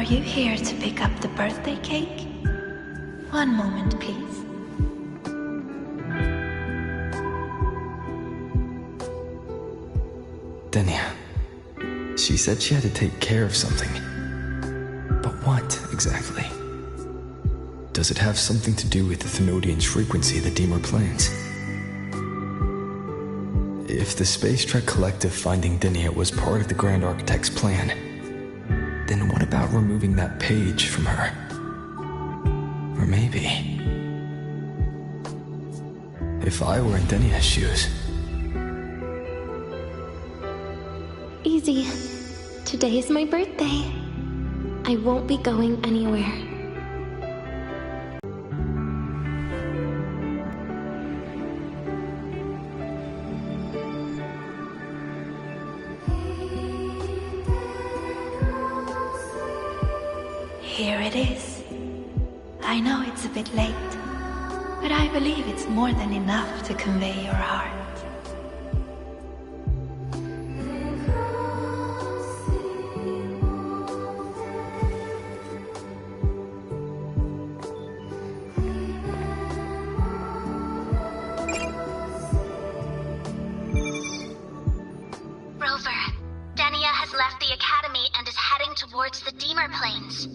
Are you here to pick up the birthday cake? One moment, please. Denia. She said she had to take care of something. But what, exactly? Does it have something to do with the Thenodian's frequency that Deemer plans? If the Space Trek Collective finding Denia was part of the Grand Architect's plan, then what about removing that page from her? Or maybe... if I were in Denia's shoes, Easy. Today is my birthday. I won't be going anywhere. Here it is. I know it's a bit late, but I believe it's more than enough to convey your heart. Rover, Denia has left the Academy and is heading towards the Deemer Plains.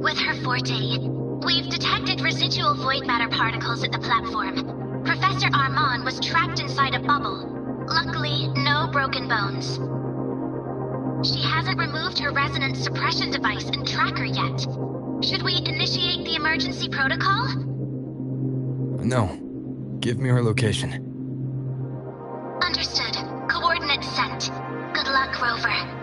With her forte, we've detected residual void matter particles at the platform. Professor Armand was trapped inside a bubble. Luckily, no broken bones. She hasn't removed her resonance suppression device and tracker yet. Should we initiate the emergency protocol? No. Give me her location. Understood. Coordinates sent. Good luck, Rover.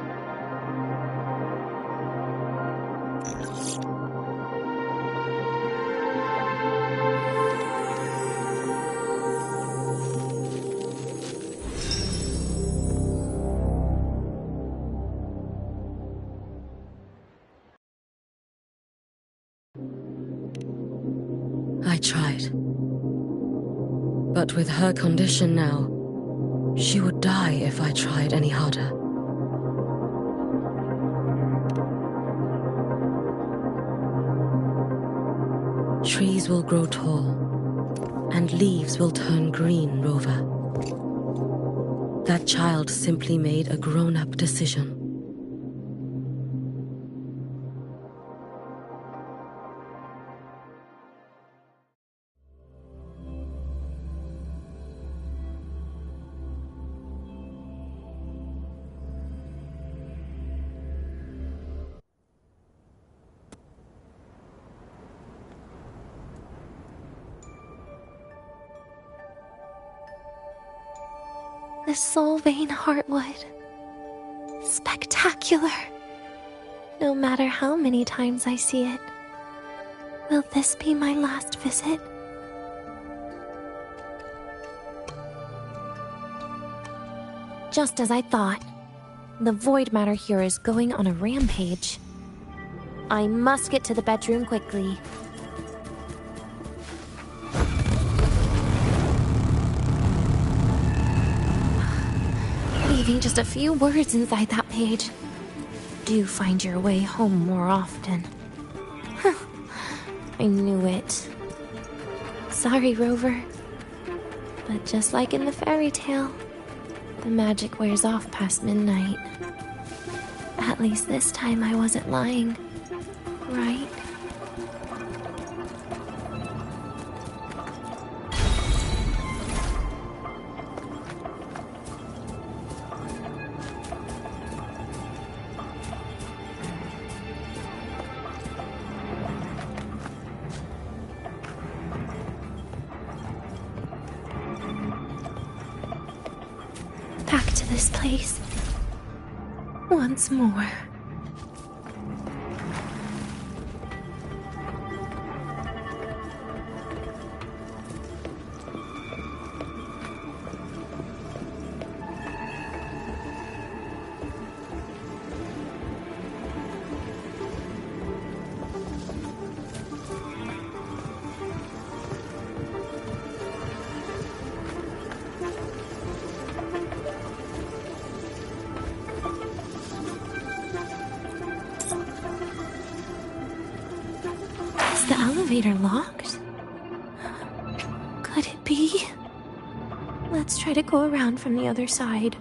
I tried. But with her condition now, she would die if I tried any harder. Trees will grow tall, and leaves will turn green, Rover. That child simply made a grown-up decision. The Soul Vein Heartwood. Spectacular. No matter how many times I see it. Will this be my last visit? Just as I thought. The void matter here is going on a rampage. I must get to the bedroom quickly. Leaving just a few words inside that page. Do find your way home more often. I knew it. Sorry, Rover. But just like in the fairy tale, the magic wears off past midnight. At least this time I wasn't lying, right? Back to this place. Once more. Is the elevator locked? Could it be? Let's try to go around from the other side.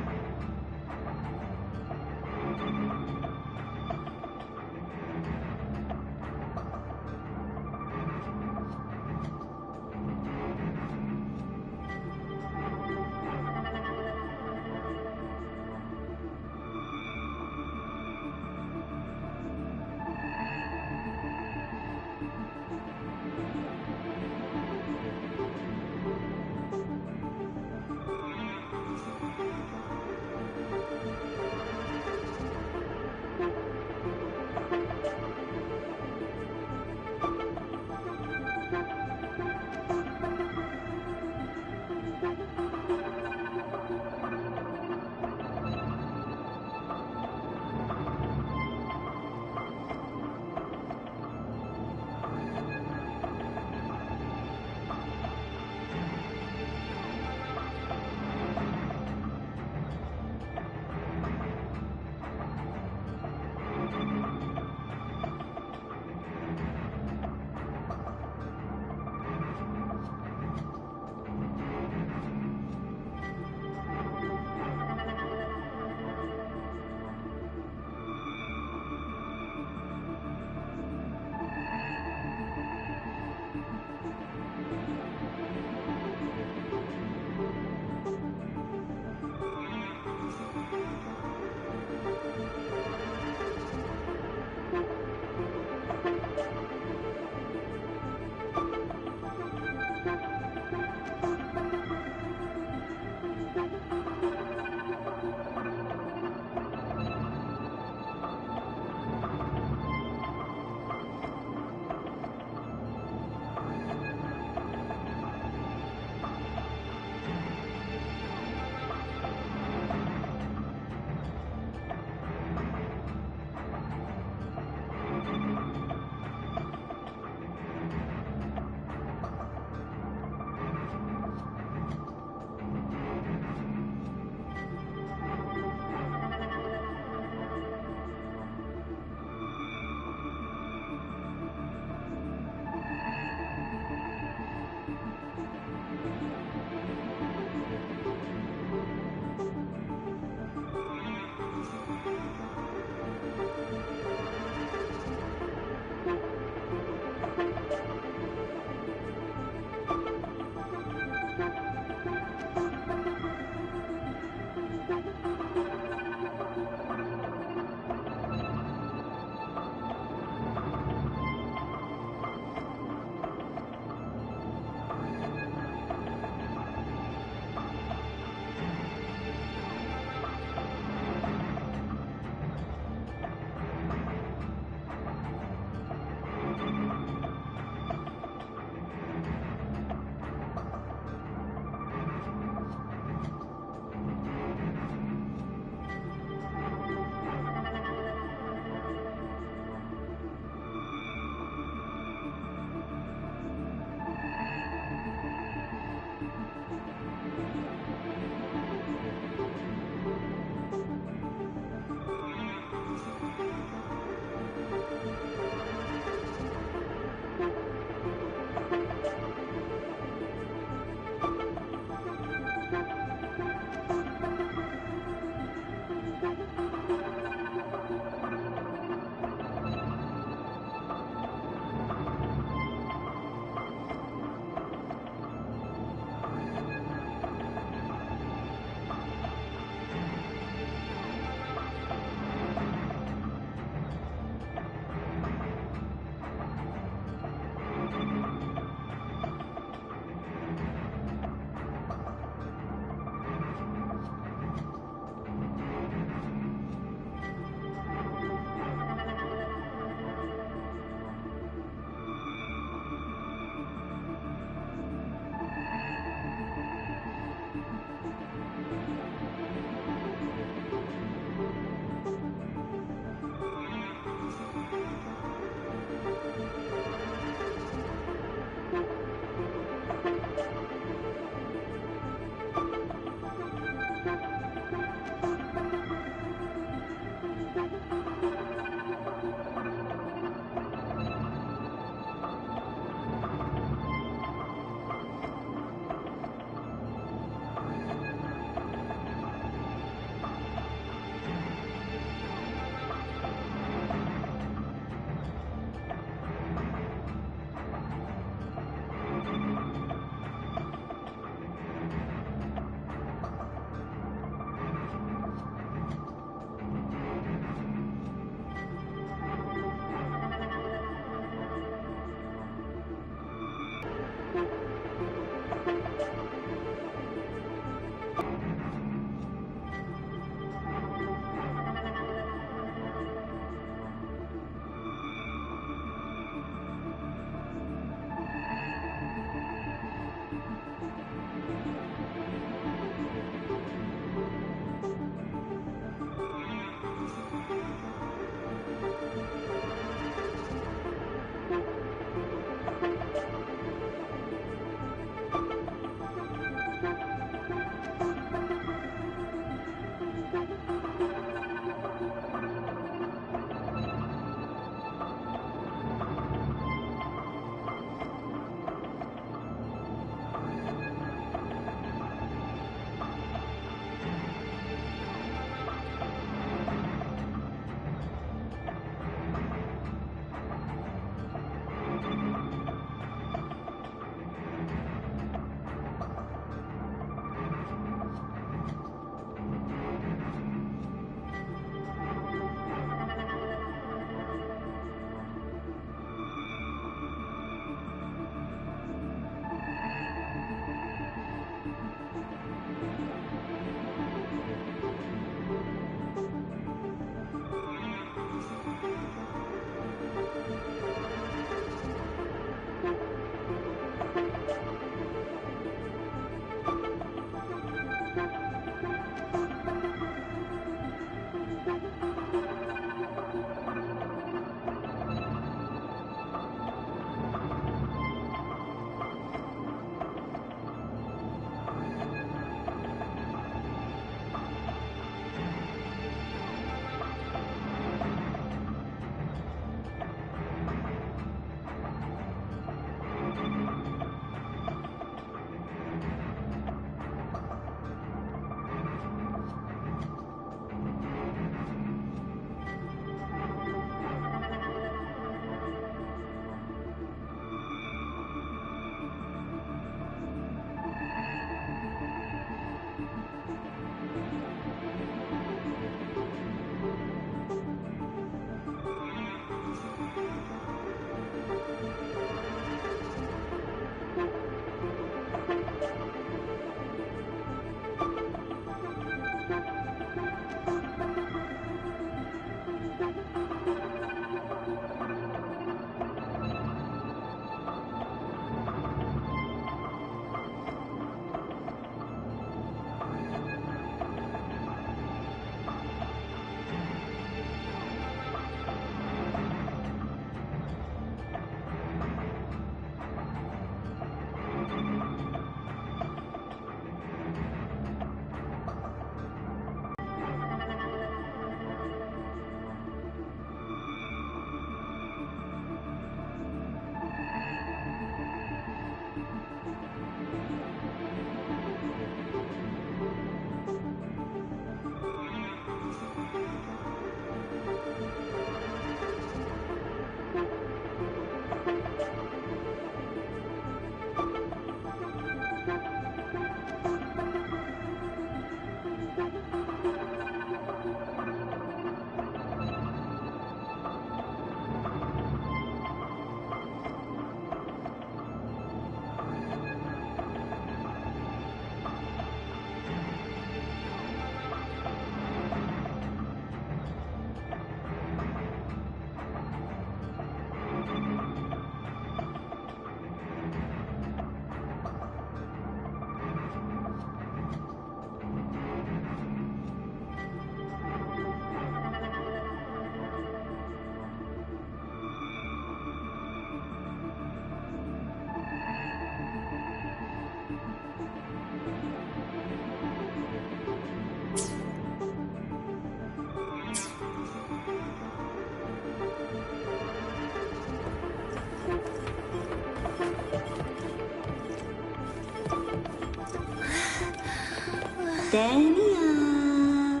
Dania.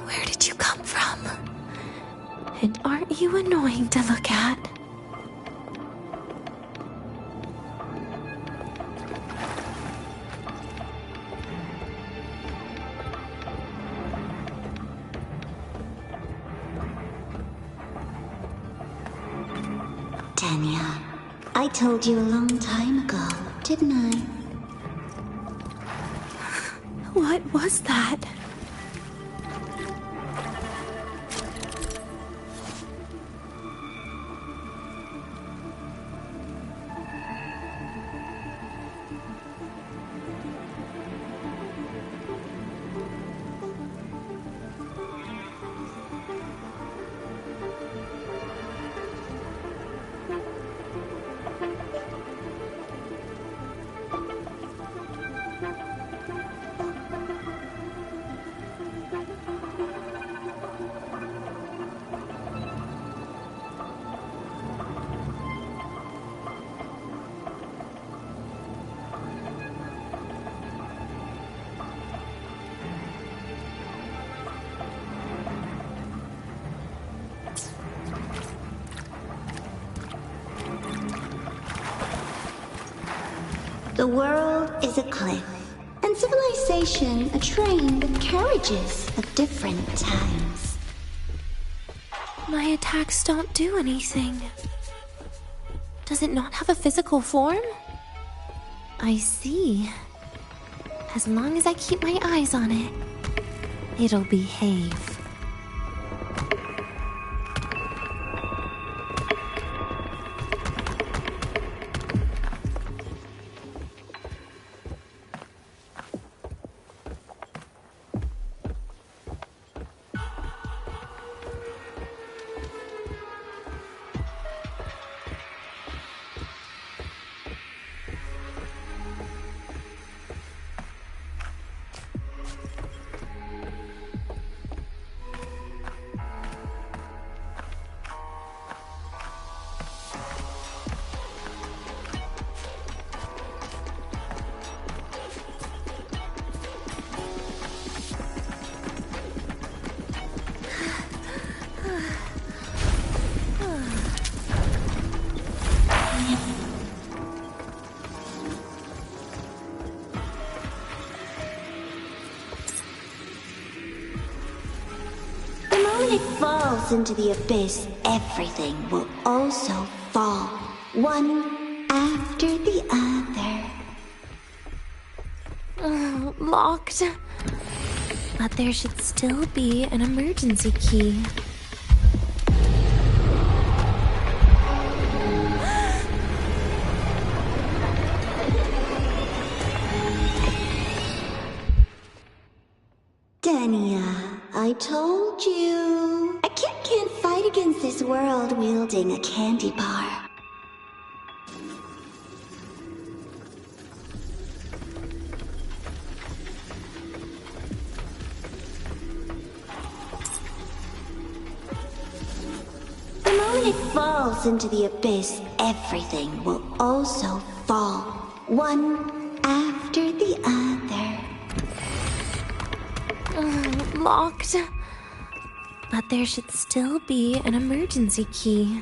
Where did you come from? And aren't you annoying to look at? Dania, I told you a long time ago, didn't I? What was that? The world is a cliff, and civilization a train with carriages of different times. My attacks don't do anything. Does it not have a physical form? I see. As long as I keep my eyes on it, it'll behave. When it falls into the abyss, everything will also fall, one after the other. Locked. But there should still be an emergency key. Denia, I told you. A kid can't fight against this world wielding a candy bar. The moment it falls into the abyss, everything will also fall, one after the other. Locked. But there should still be an emergency key.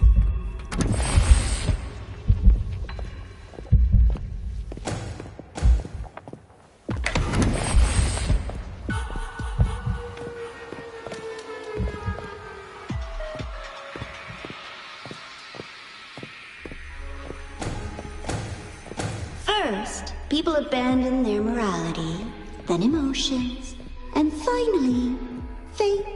First, people abandon their morality, then emotions, and finally, faith.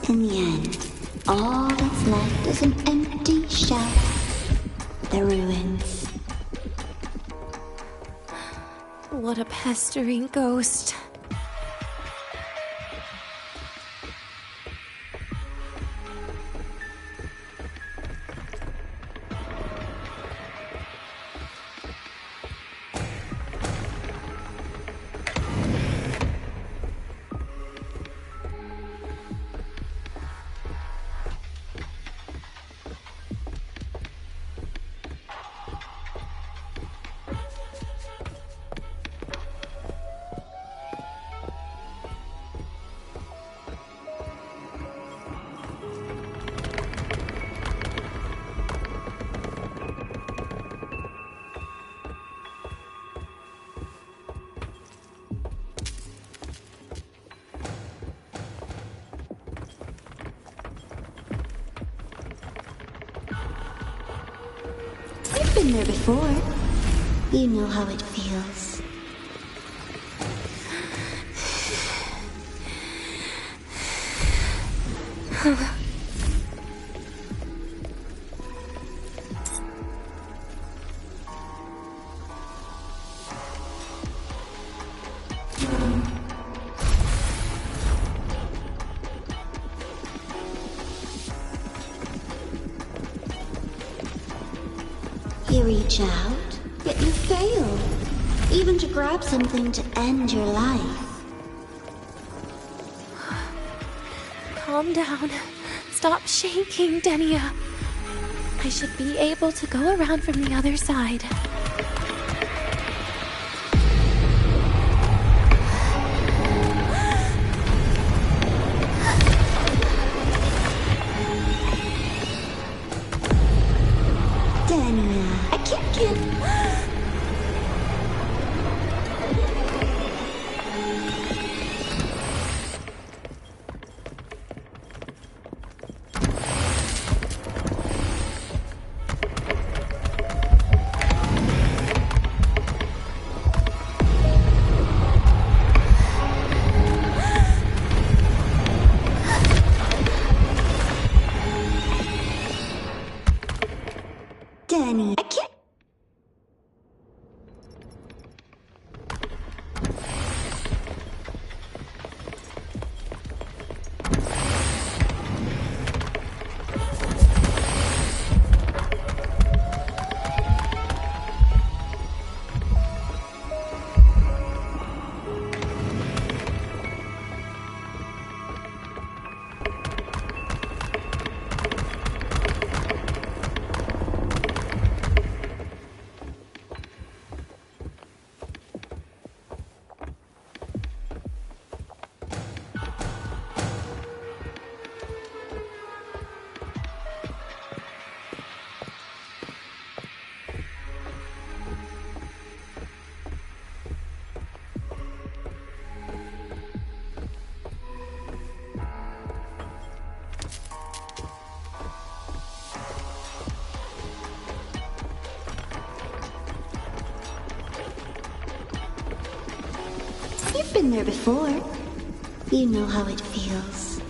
In the end, all that's left is an empty shell. The ruins. What a pestering ghost. You've been there before. You know how it feels. You reach out, yet you fail. Even to grab something to end your life. Calm down. Stop shaking, Denia. I should be able to go around from the other side. Denia, I can't. Denia, I can't. You've been there before. You know how it feels.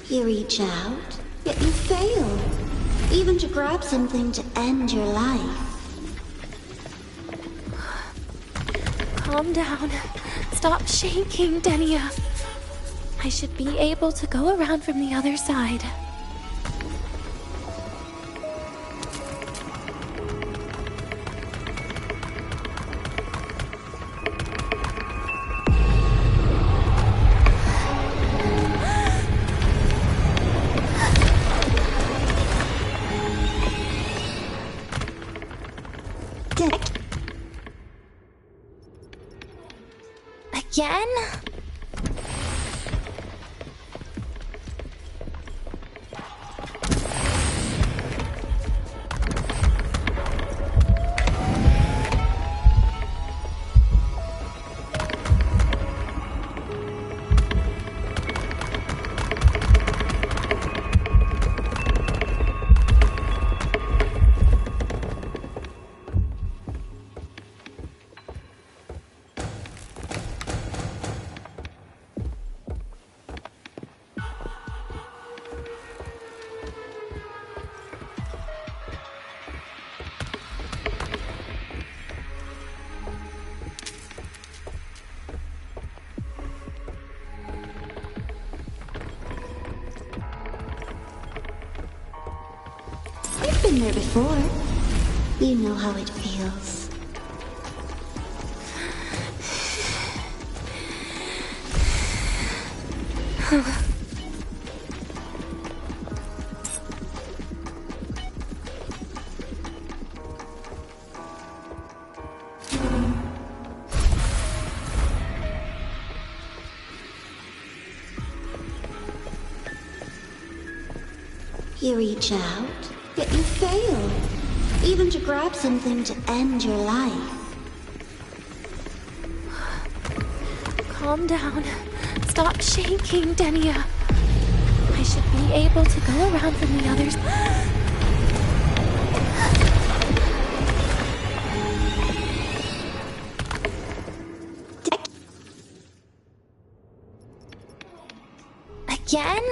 You reach out, yet you fail. Even to grab something to end your life. Calm down. Stop shaking, Denia. I should be able to go around from the other side. Again? You've been there before. You know how it feels. You reach out, yet you fail. Even to grab something to end your life. Calm down. Stop shaking, Denia. I should be able to go around from the others. Again?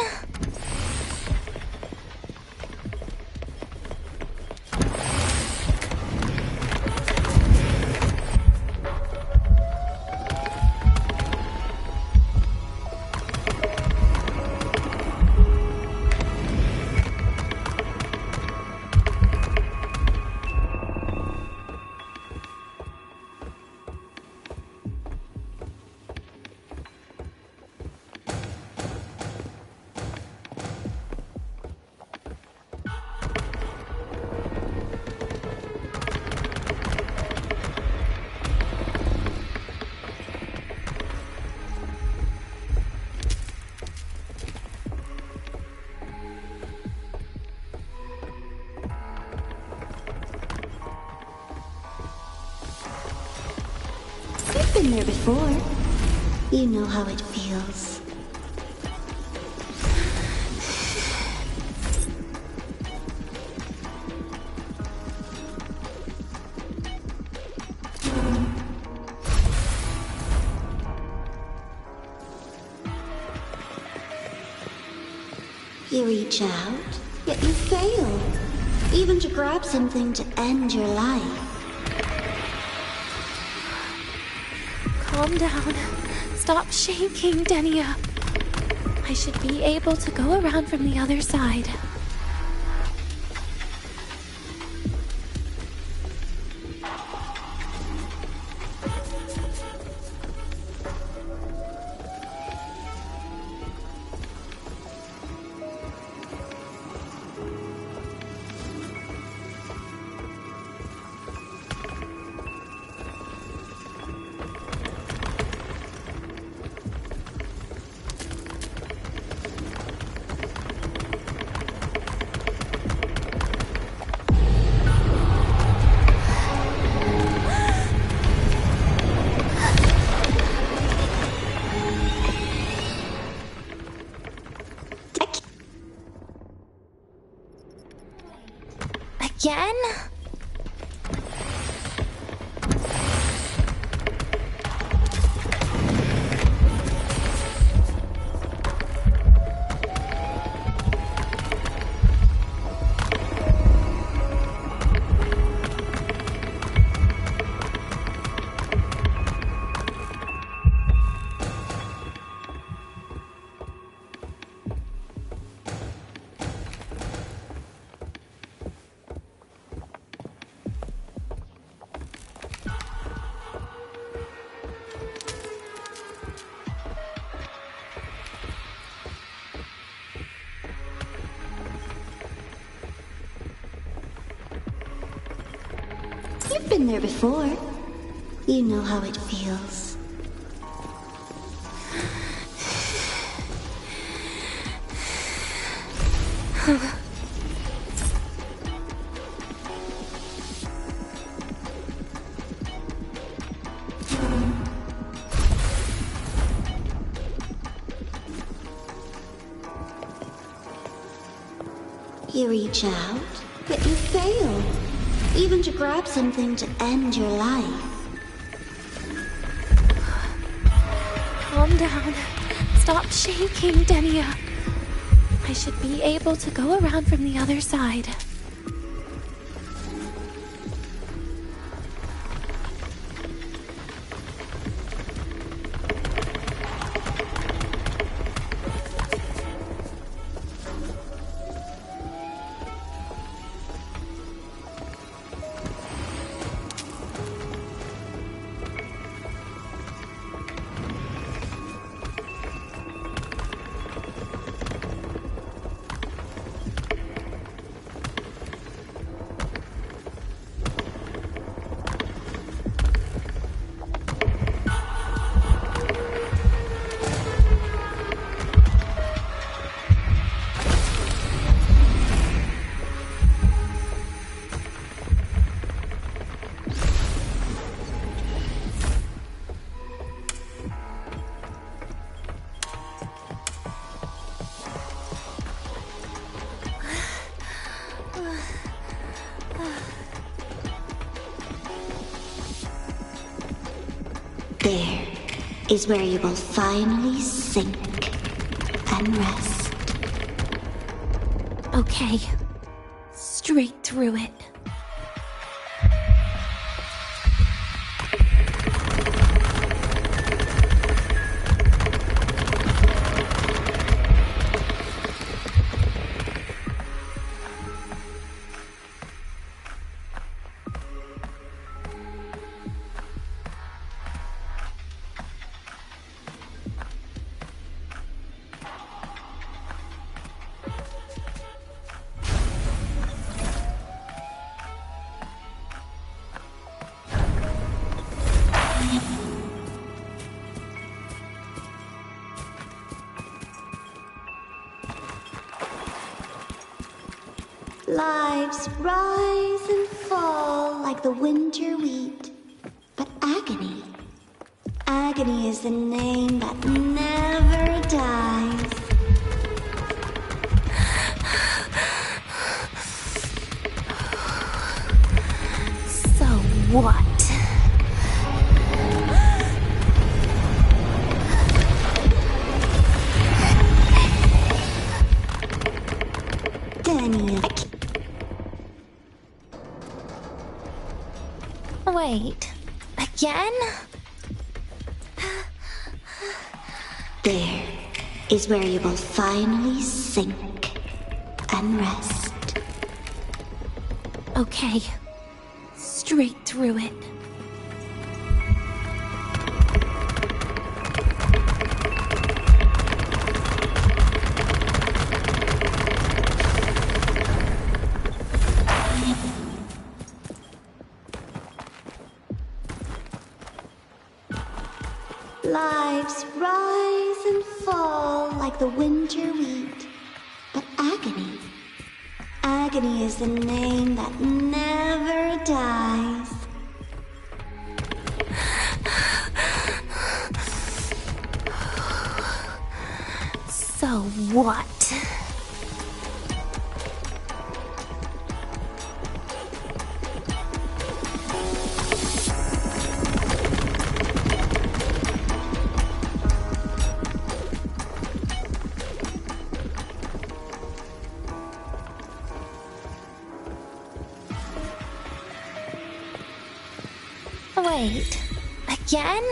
Been there before. You know how it feels. You reach out, yet you fail. Even to grab something to end your life. Calm down. Stop shaking, Denia. I should be able to go around from the other side. Again? You've been there before. You know how it feels. You reach out, but you fail. Even to grab something to end your life. Calm down. Stop shaking, Denia. I should be able to go around from the other side. There is where you will finally sink and rest. Okay. Straight through it. Lives rise and fall like the winter wheat. But agony is the name that never dies. So what? Wait, again? There is where you will finally sink and rest. Okay, straight through it. Lives rise and fall like the winter wheat. But agony is the name that never dies. So what? Wait, again?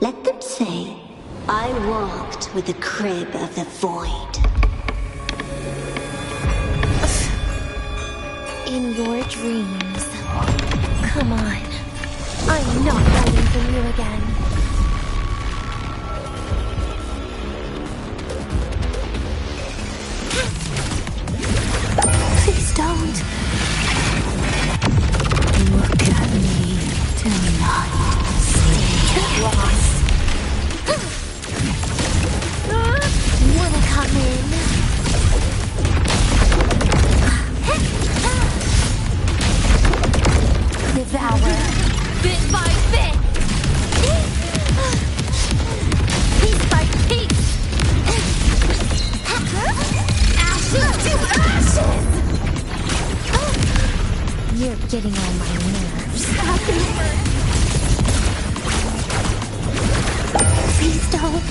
Let them say, I walked with the crib of the void. In your dreams. Come on. I'm not running from you again. Please don't. Look at me. Do not stay lost. Wanna come in? Devour. Bit by bit! Piece by piece! Ashes to ashes! You're getting on my nerves. Please don't.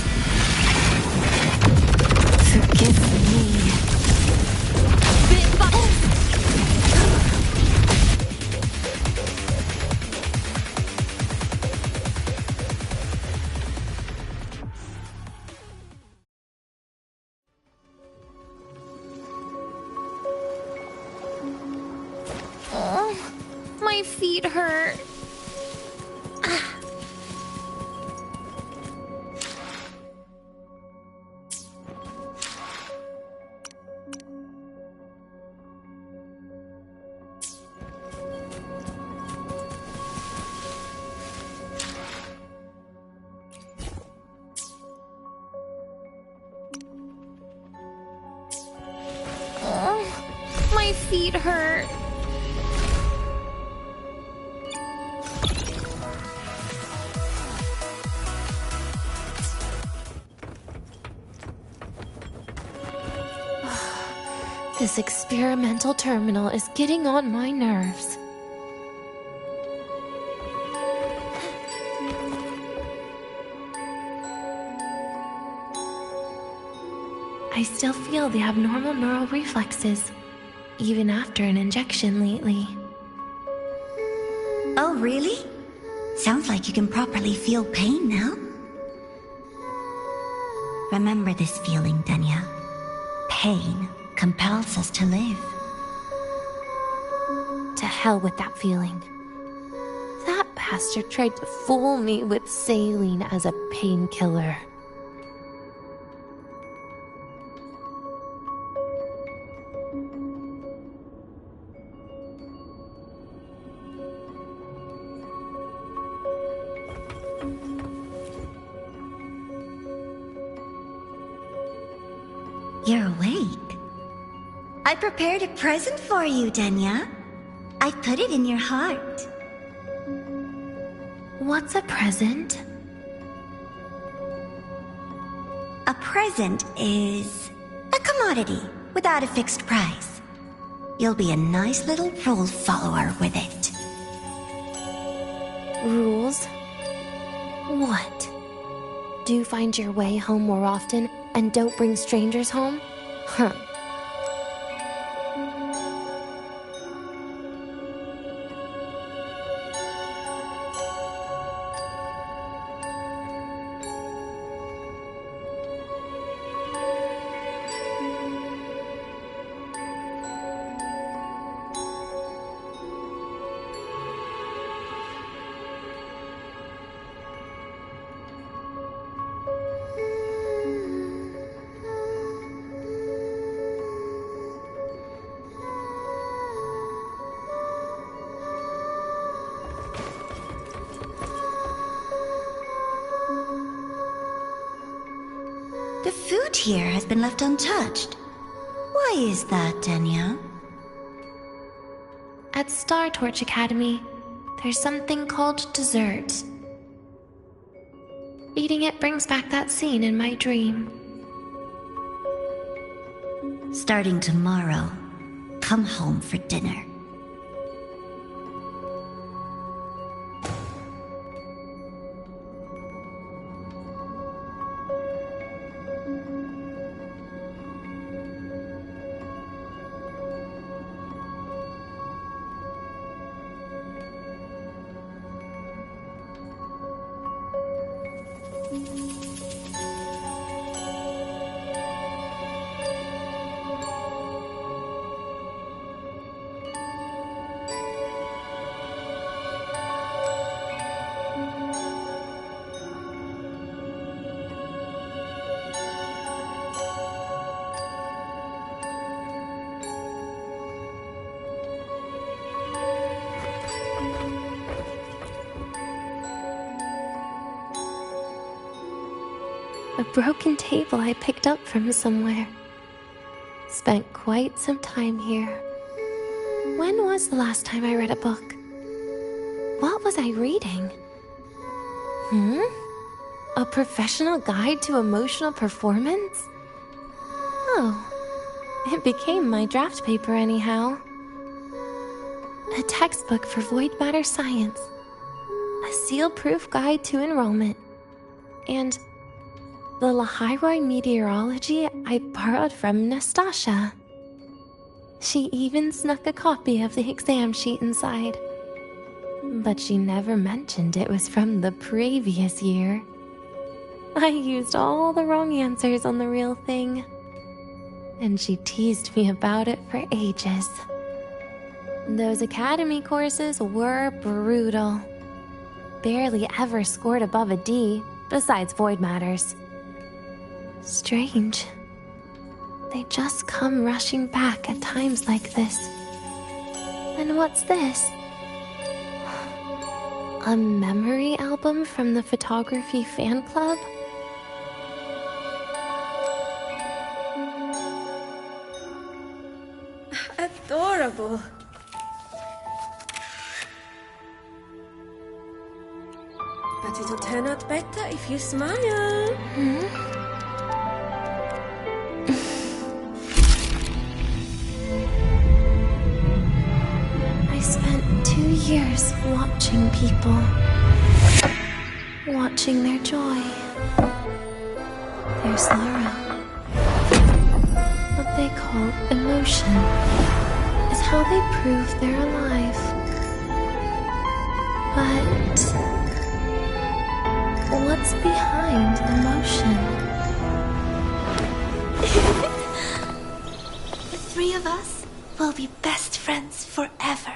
Forgive me. Bit by... My feet hurt. My feet hurt. This experimental terminal is getting on my nerves. I still feel the abnormal neural reflexes, even after an injection lately. Oh, really? Sounds like you can properly feel pain now. Remember this feeling, Denya. Pain compels us to live. To hell with that feeling. That bastard tried to fool me with saline as a painkiller. You're awake. I prepared a present for you, Denya. I put it in your heart. What's a present? A present is a commodity without a fixed price. You'll be a nice little rule follower with it. Rules? What? Do find your way home more often and don't bring strangers home? Huh. The food here has been left untouched. Why is that, Denya? At Star Torch Academy, there's something called dessert. Eating it brings back that scene in my dream. Starting tomorrow, come home for dinner. A broken table I picked up from somewhere. Spent quite some time here. When was the last time I read a book? What was I reading? A professional guide to emotional performance? Oh, it became my draft paper anyhow. A textbook for void matter science. A seal-proof guide to enrollment. And the Lahiroi meteorology I borrowed from Nastasha. She even snuck a copy of the exam sheet inside. But she never mentioned it was from the previous year. I used all the wrong answers on the real thing. And she teased me about it for ages. Those academy courses were brutal. Barely ever scored above a D, besides void matters. Strange. They just come rushing back at times like this. And what's this? A memory album from the photography fan club? Adorable. But it'll turn out better if you smile. years watching people, watching their joy, their sorrow. What they call emotion is how they prove they're alive. But what's behind emotion? The three of us will be best friends forever.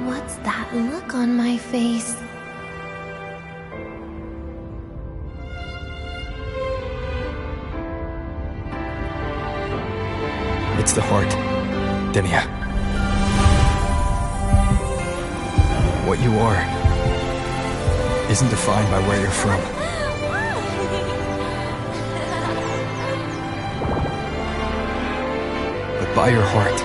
What's that look on my face? It's the heart, Denia. What you are isn't defined by where you're from. But by your heart.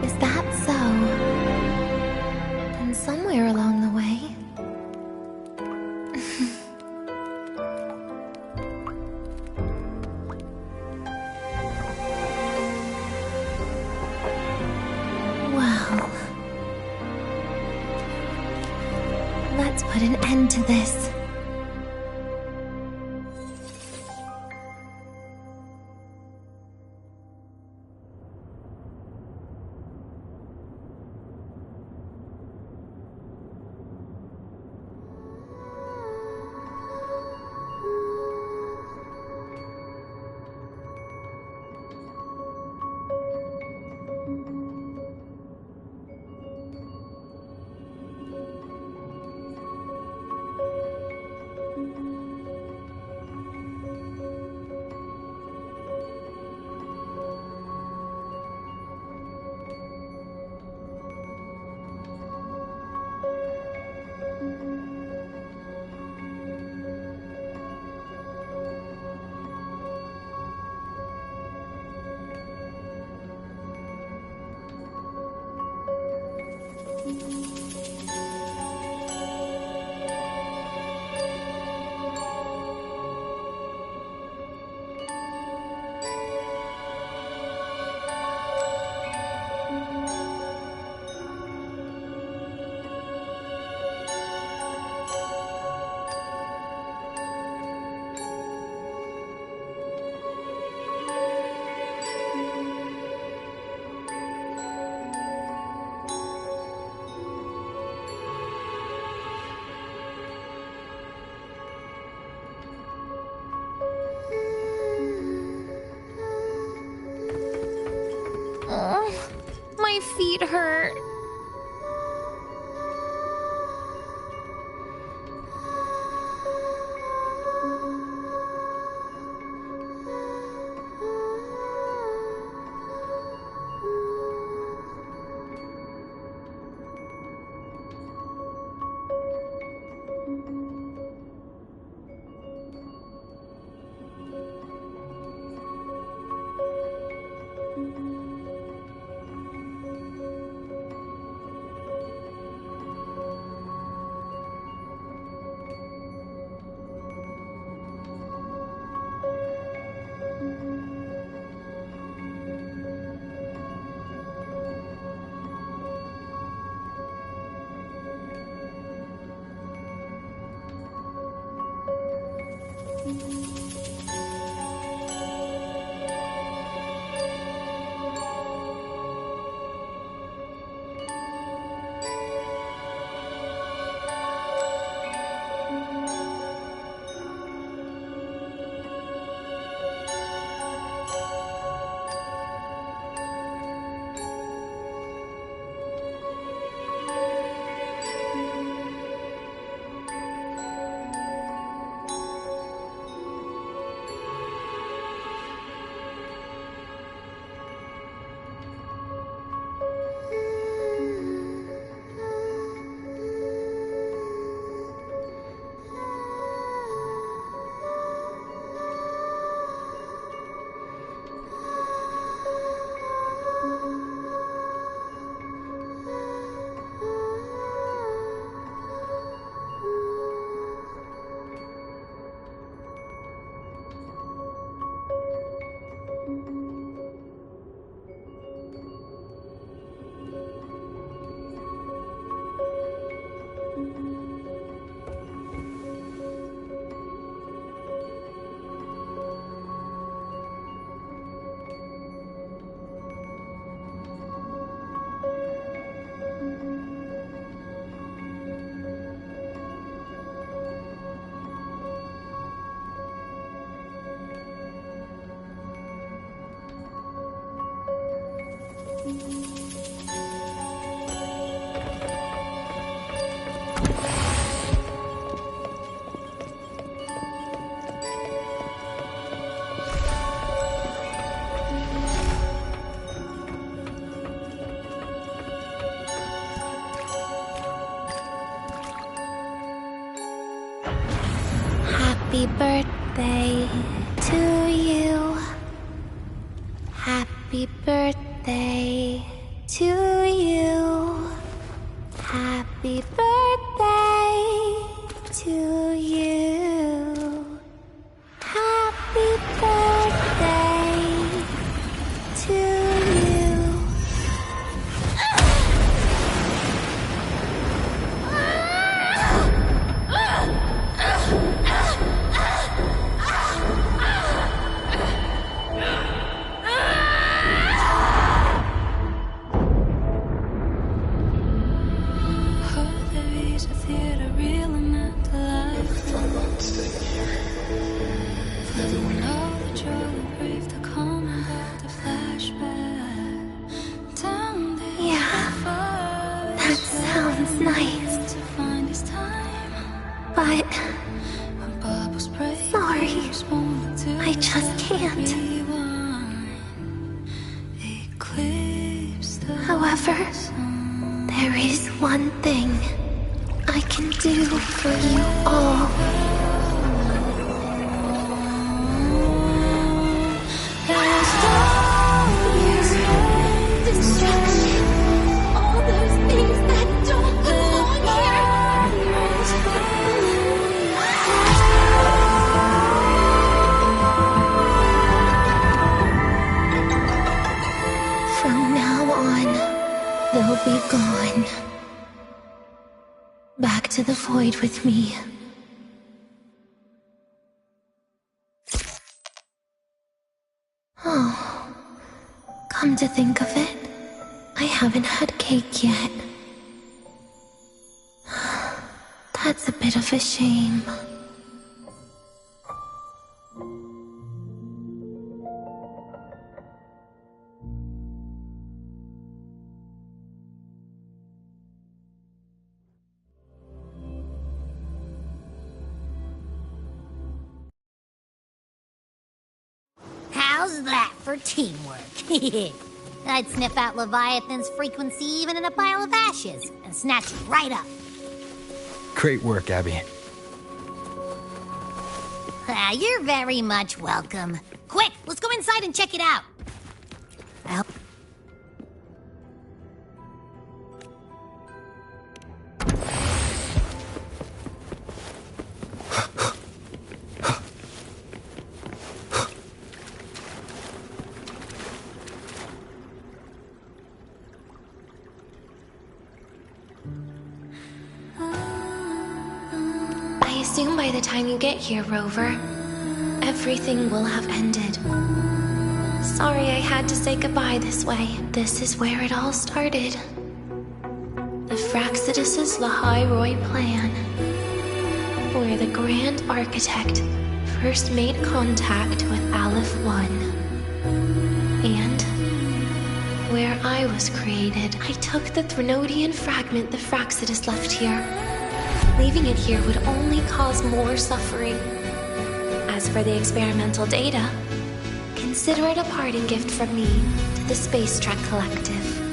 Is that so? And somewhere along the way... Well... Let's put an end to this. My feet hurt. Happy birthday to you. Happy birthday to you. Happy birthday to you. Happy birthday to you. Nice. But... sorry. I just can't. However, there is one thing I can do for you all. They'll be gone. Back to the void with me. Oh, come to think of it, I haven't had cake yet. That's a bit of a shame. How's that for teamwork? I'd sniff out Leviathan's frequency even in a pile of ashes and snatch it right up. Great work, Abby. You're very much welcome. Quick, let's go inside and check it out. Well... I assume by the time you get here, Rover, everything will have ended. Sorry I had to say goodbye this way. This is where it all started. The Fraxidus' Lahai-Roi plan, where the Grand Architect first made contact with Aleph 1. And where I was created, I took the Threnodian fragment the Fraxidus left here. Leaving it here would only cause more suffering. As for the experimental data, consider it a parting gift from me to the Space Trek Collective.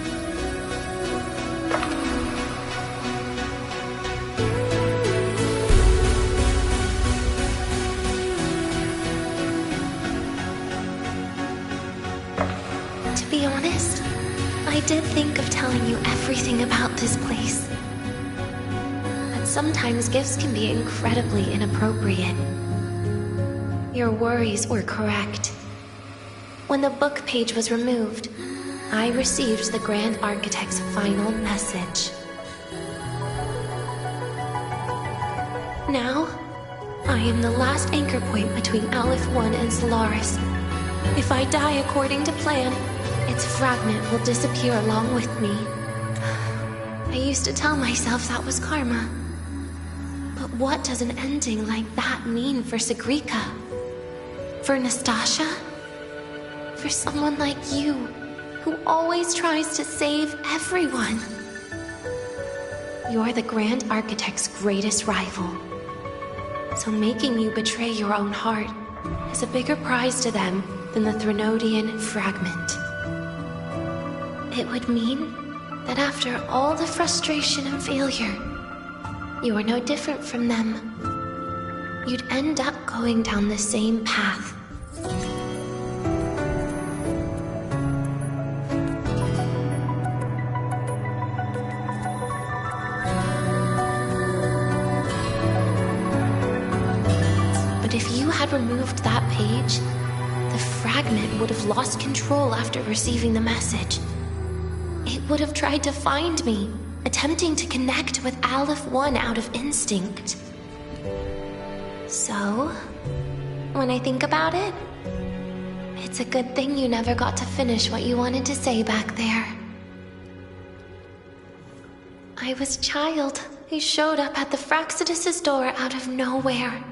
To be honest, I did think of telling you everything about this place. Sometimes gifts can be incredibly inappropriate. Your worries were correct. When the book page was removed, I received the Grand Architect's final message. Now, I am the last anchor point between Aleph 1 and Solaris. If I die according to plan, its fragment will disappear along with me. I used to tell myself that was karma. But what does an ending like that mean for Sigrika? For Nastasha? For someone like you, who always tries to save everyone. You're the Grand Architect's greatest rival. So making you betray your own heart is a bigger prize to them than the Threnodian fragment. It would mean that after all the frustration and failure, you are no different from them. You'd end up going down the same path. But if you had removed that page, the fragment would have lost control after receiving the message. It would have tried to find me, attempting to connect with Aleph 1 out of instinct. So, when I think about it, it's a good thing you never got to finish what you wanted to say back there. I was a child who showed up at the Fraxidus' door out of nowhere.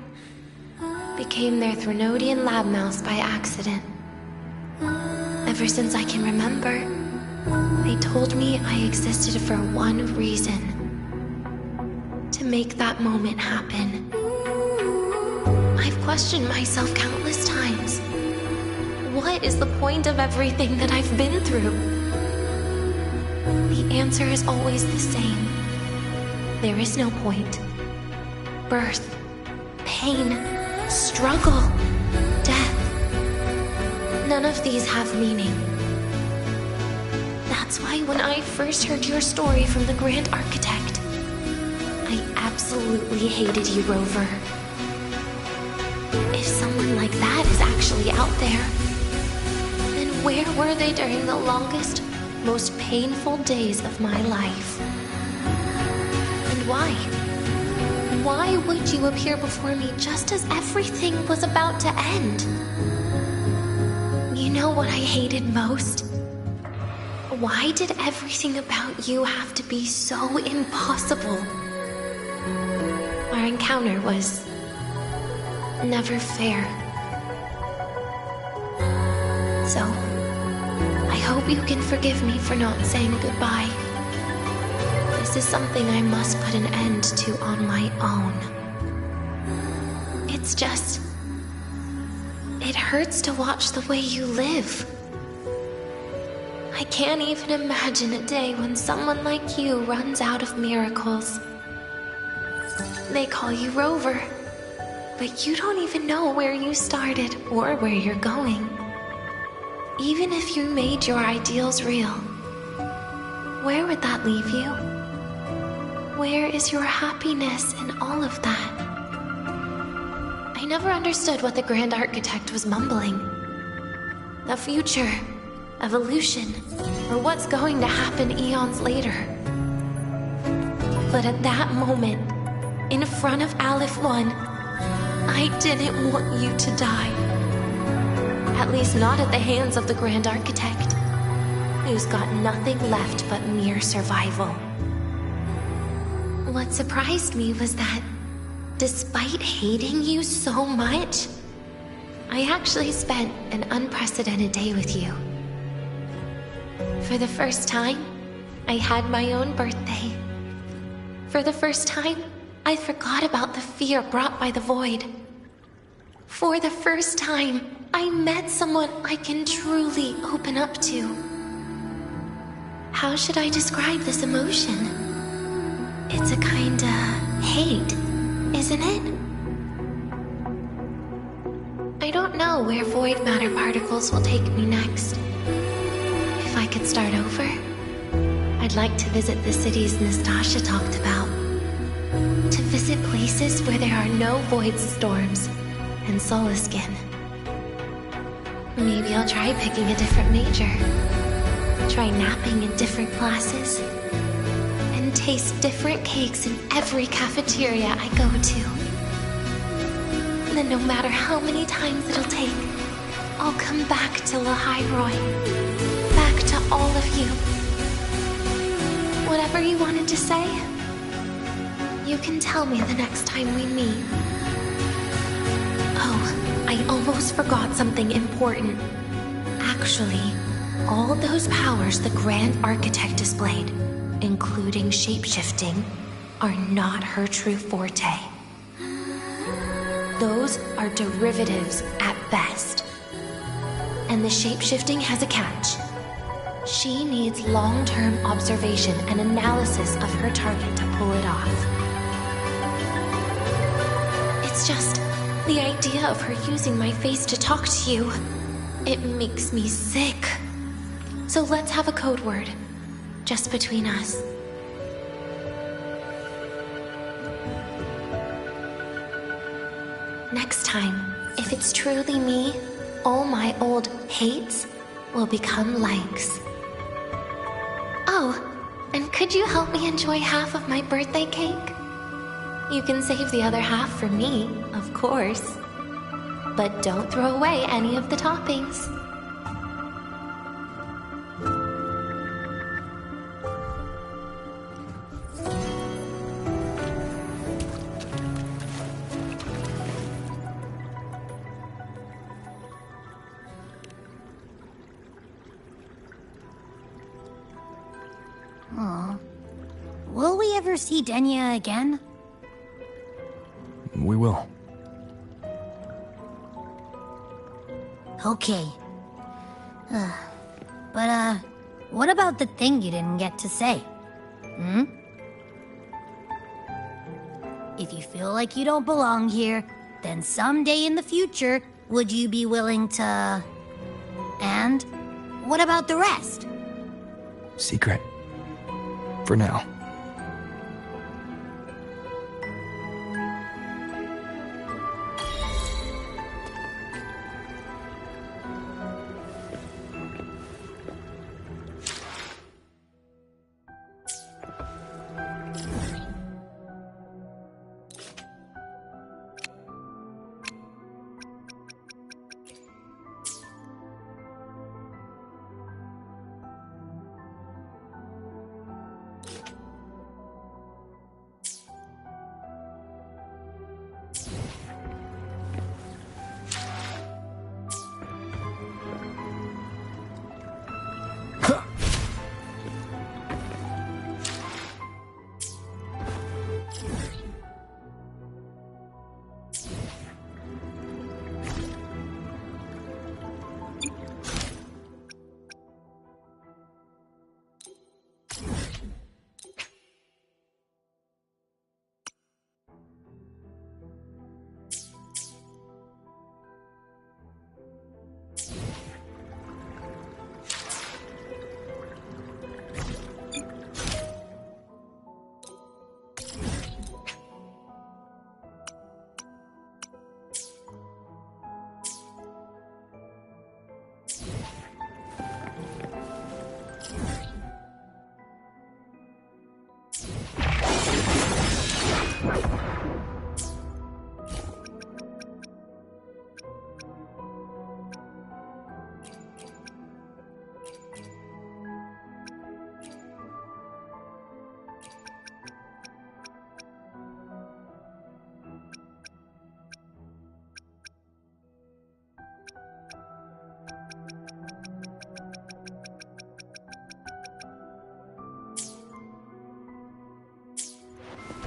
Became their Threnodian lab mouse by accident. Ever since I can remember, they told me I existed for one reason. To make that moment happen. I've questioned myself countless times. What is the point of everything that I've been through? The answer is always the same. There is no point. Birth, pain, struggle, death. None of these have meaning. That's why when I first heard your story from the Grand Architect, I absolutely hated you, Rover. If someone like that is actually out there, then where were they during the longest, most painful days of my life? And why? Why would you appear before me just as everything was about to end? You know what I hated most? Why did everything about you have to be so impossible? Our encounter was never fair. So, I hope you can forgive me for not saying goodbye. This is something I must put an end to on my own. It's just... it hurts to watch the way you live. I can't even imagine a day when someone like you runs out of miracles. They call you Rover, but you don't even know where you started or where you're going. Even if you made your ideals real, where would that leave you? Where is your happiness in all of that? I never understood what the Grand Architect was mumbling. The future, evolution, or what's going to happen eons later. But at that moment, in front of Aleph 1, I didn't want you to die. At least not at the hands of the Grand Architect, who's got nothing left but mere survival. What surprised me was that, despite hating you so much, I actually spent an unprecedented day with you. For the first time, I had my own birthday. For the first time, I forgot about the fear brought by the void. For the first time, I met someone I can truly open up to. How should I describe this emotion? It's a kinda hate, isn't it? I don't know where void matter particles will take me next. If I could start over, I'd like to visit the cities Nastasha talked about. To visit places where there are no void storms and Solaskin. Maybe I'll try picking a different major. Try napping in different classes. And taste different cakes in every cafeteria I go to. Then no matter how many times it'll take, I'll come back to Lahairoi. Back to all of you. Whatever you wanted to say, you can tell me the next time we meet. Oh, I almost forgot something important. Actually, All those powers the Grand Architect displayed, including shapeshifting, are not her true forte. Those are derivatives at best. And the shapeshifting has a catch. She needs long-term observation and analysis of her target to pull it off. It's just the idea of her using my face to talk to you. It makes me sick. So let's have a code word, just between us. Next time, if it's truly me, all my old hates will become likes. Oh, and could you help me enjoy half of my birthday cake? You can save the other half for me, of course. But don't throw away any of the toppings. Will we ever see Denia again? We will. Okay. But, what about the thing you didn't get to say? If you feel like you don't belong here, then someday in the future, would you be willing to... And what about the rest? Secret. For now.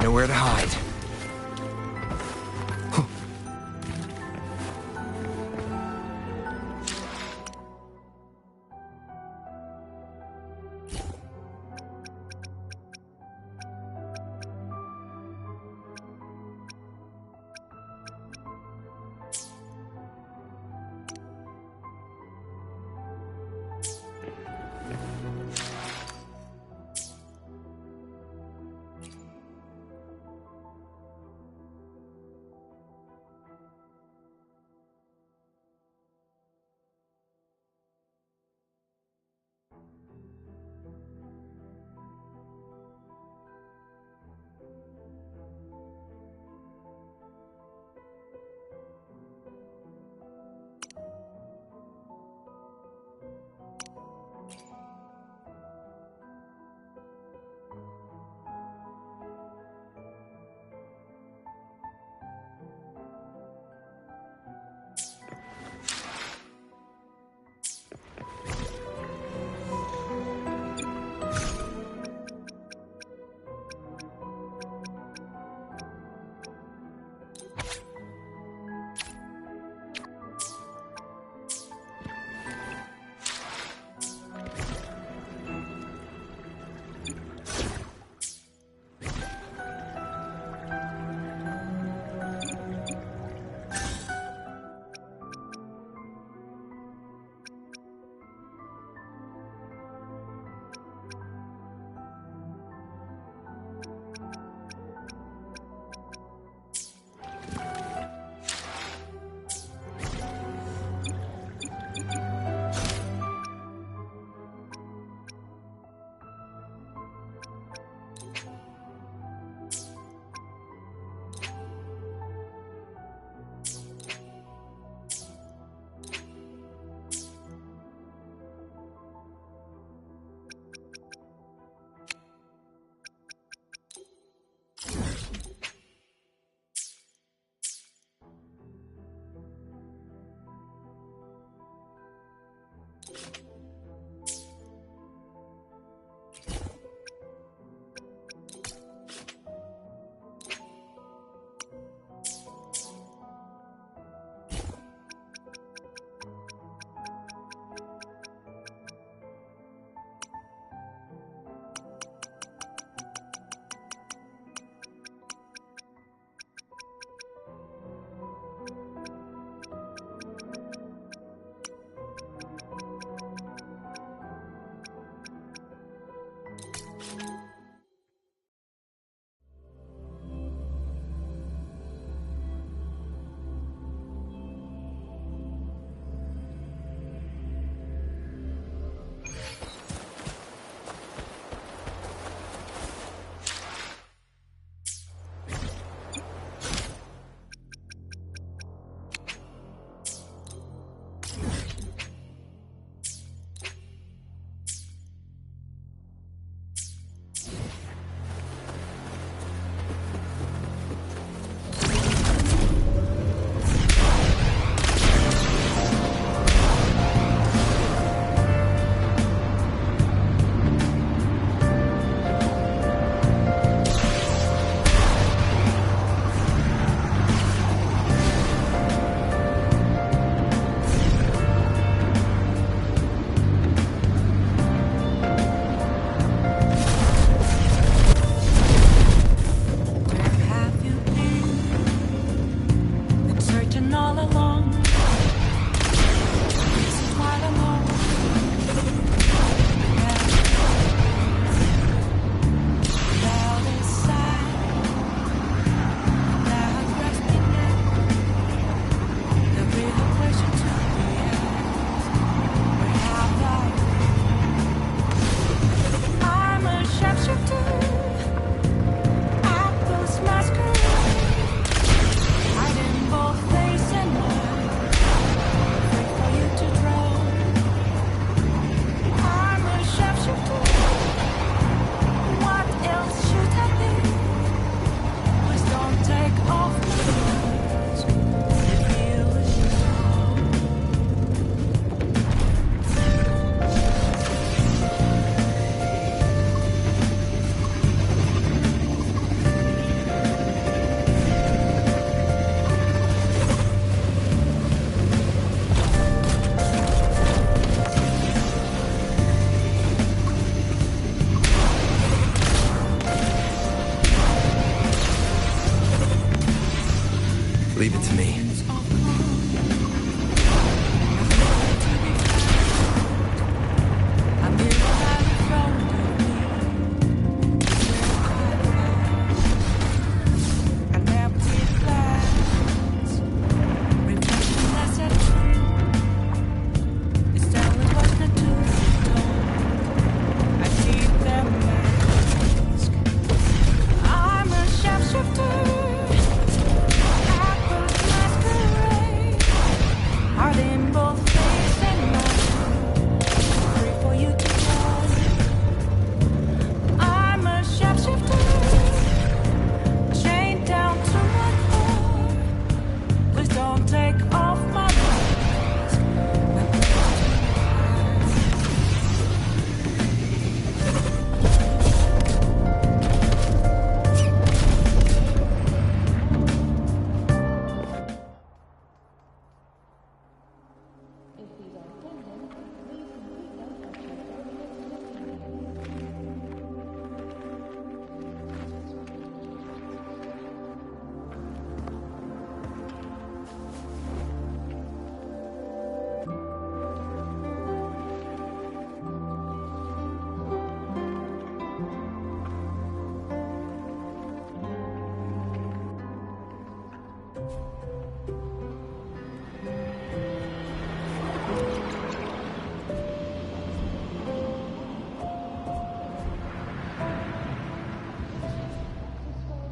Nowhere to hide.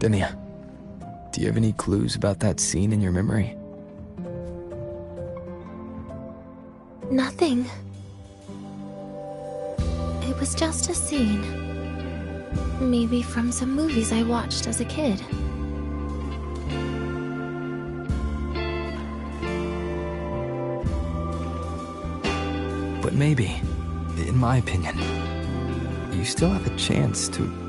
Denia, do you have any clues about that scene in your memory? Nothing. It was just a scene. Maybe from some movies I watched as a kid. But maybe, in my opinion, you still have a chance to...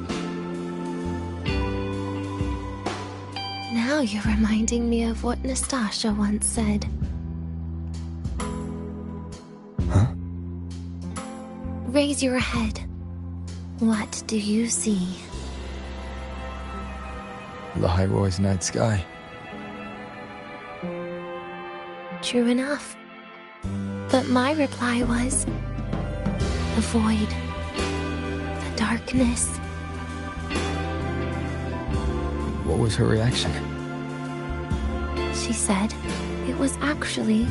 Now you're reminding me of what Nastasha once said. Huh? Raise your head. What do you see? Lahiroy's night sky. True enough. But my reply was... the void. The darkness. What was her reaction? She said it was actually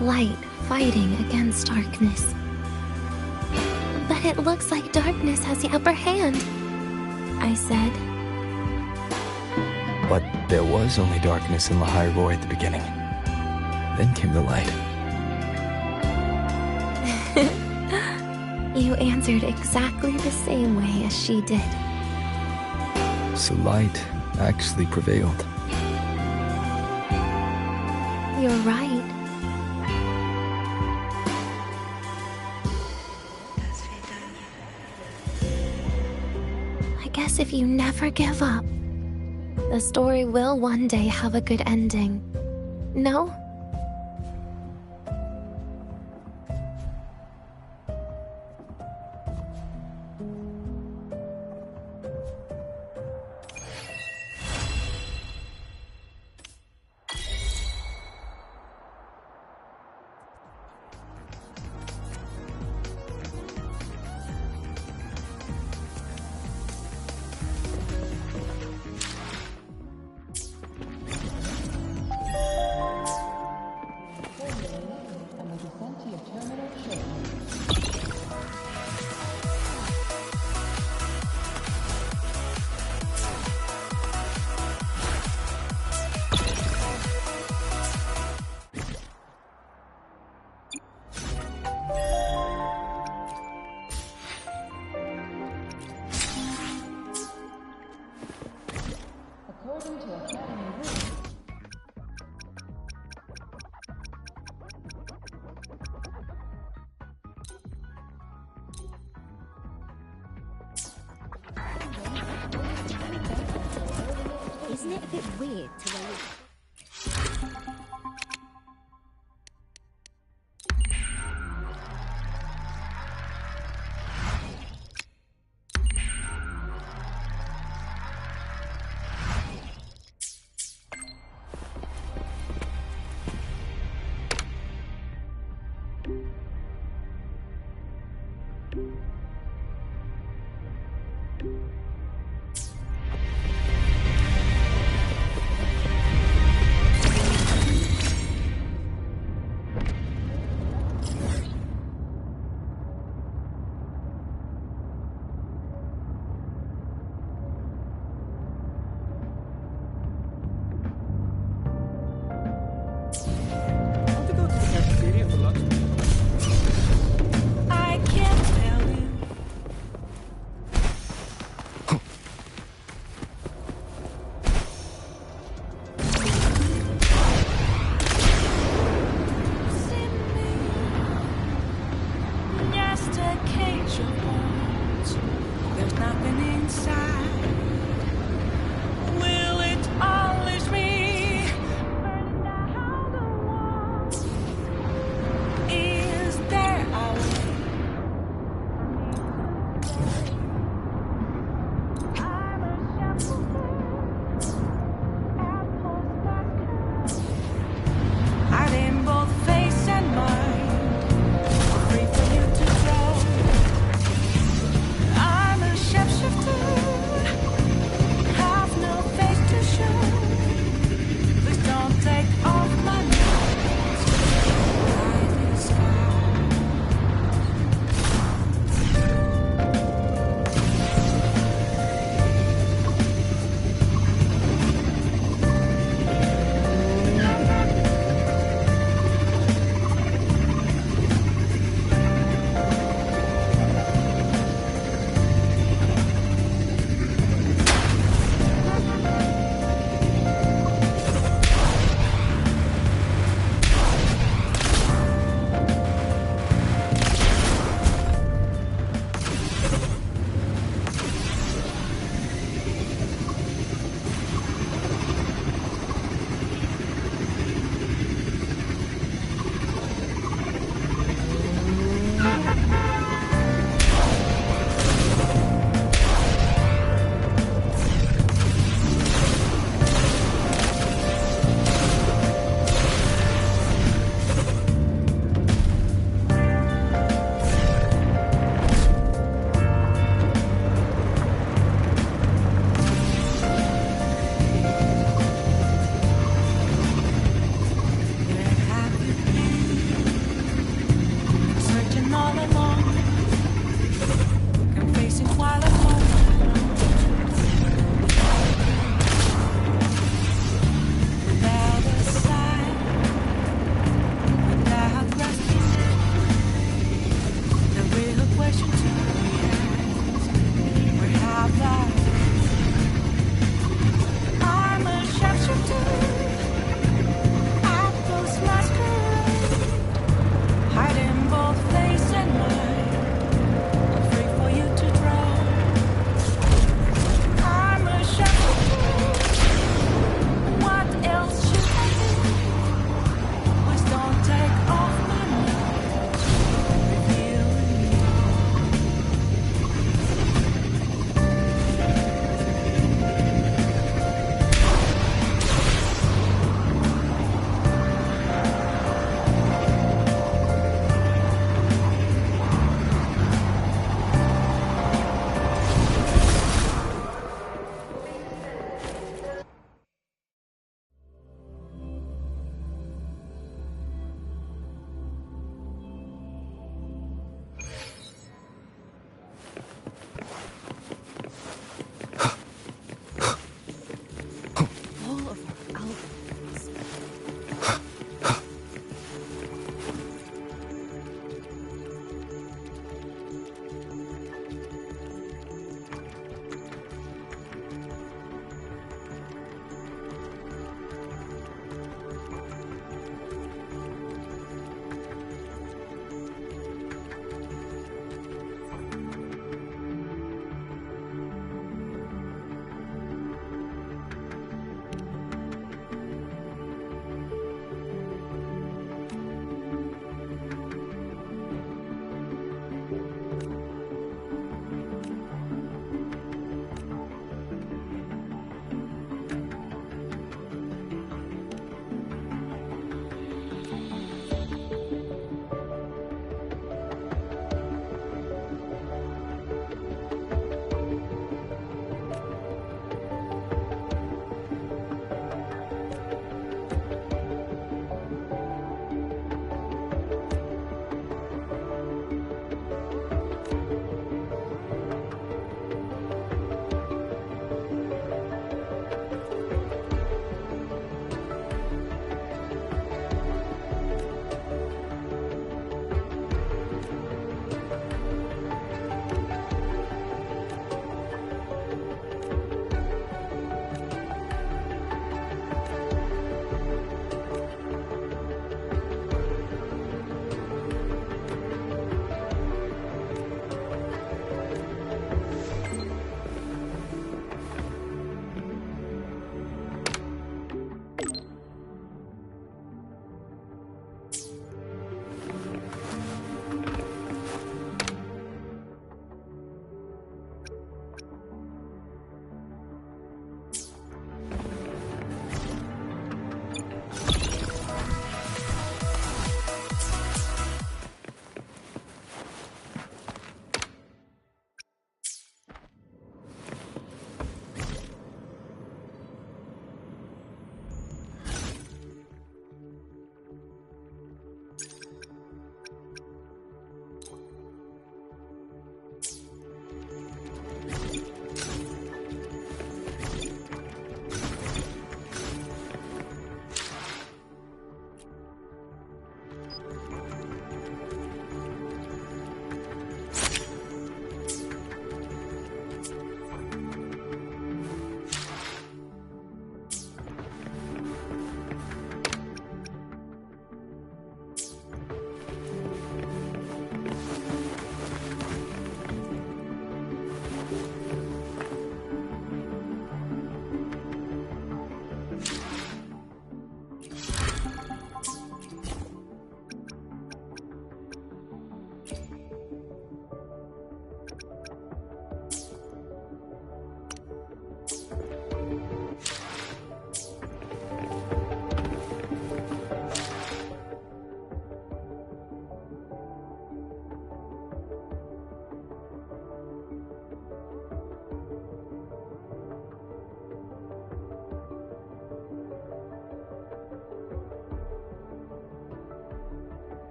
light fighting against darkness. But it looks like darkness has the upper hand, I said. But there was only darkness in Lahiroy at the beginning. Then came the light. You answered exactly the same way as she did. So light actually prevailed. You're right. I guess if you never give up, the story will one day have a good ending. No? Isn't it a bit weird to where There's nothing inside.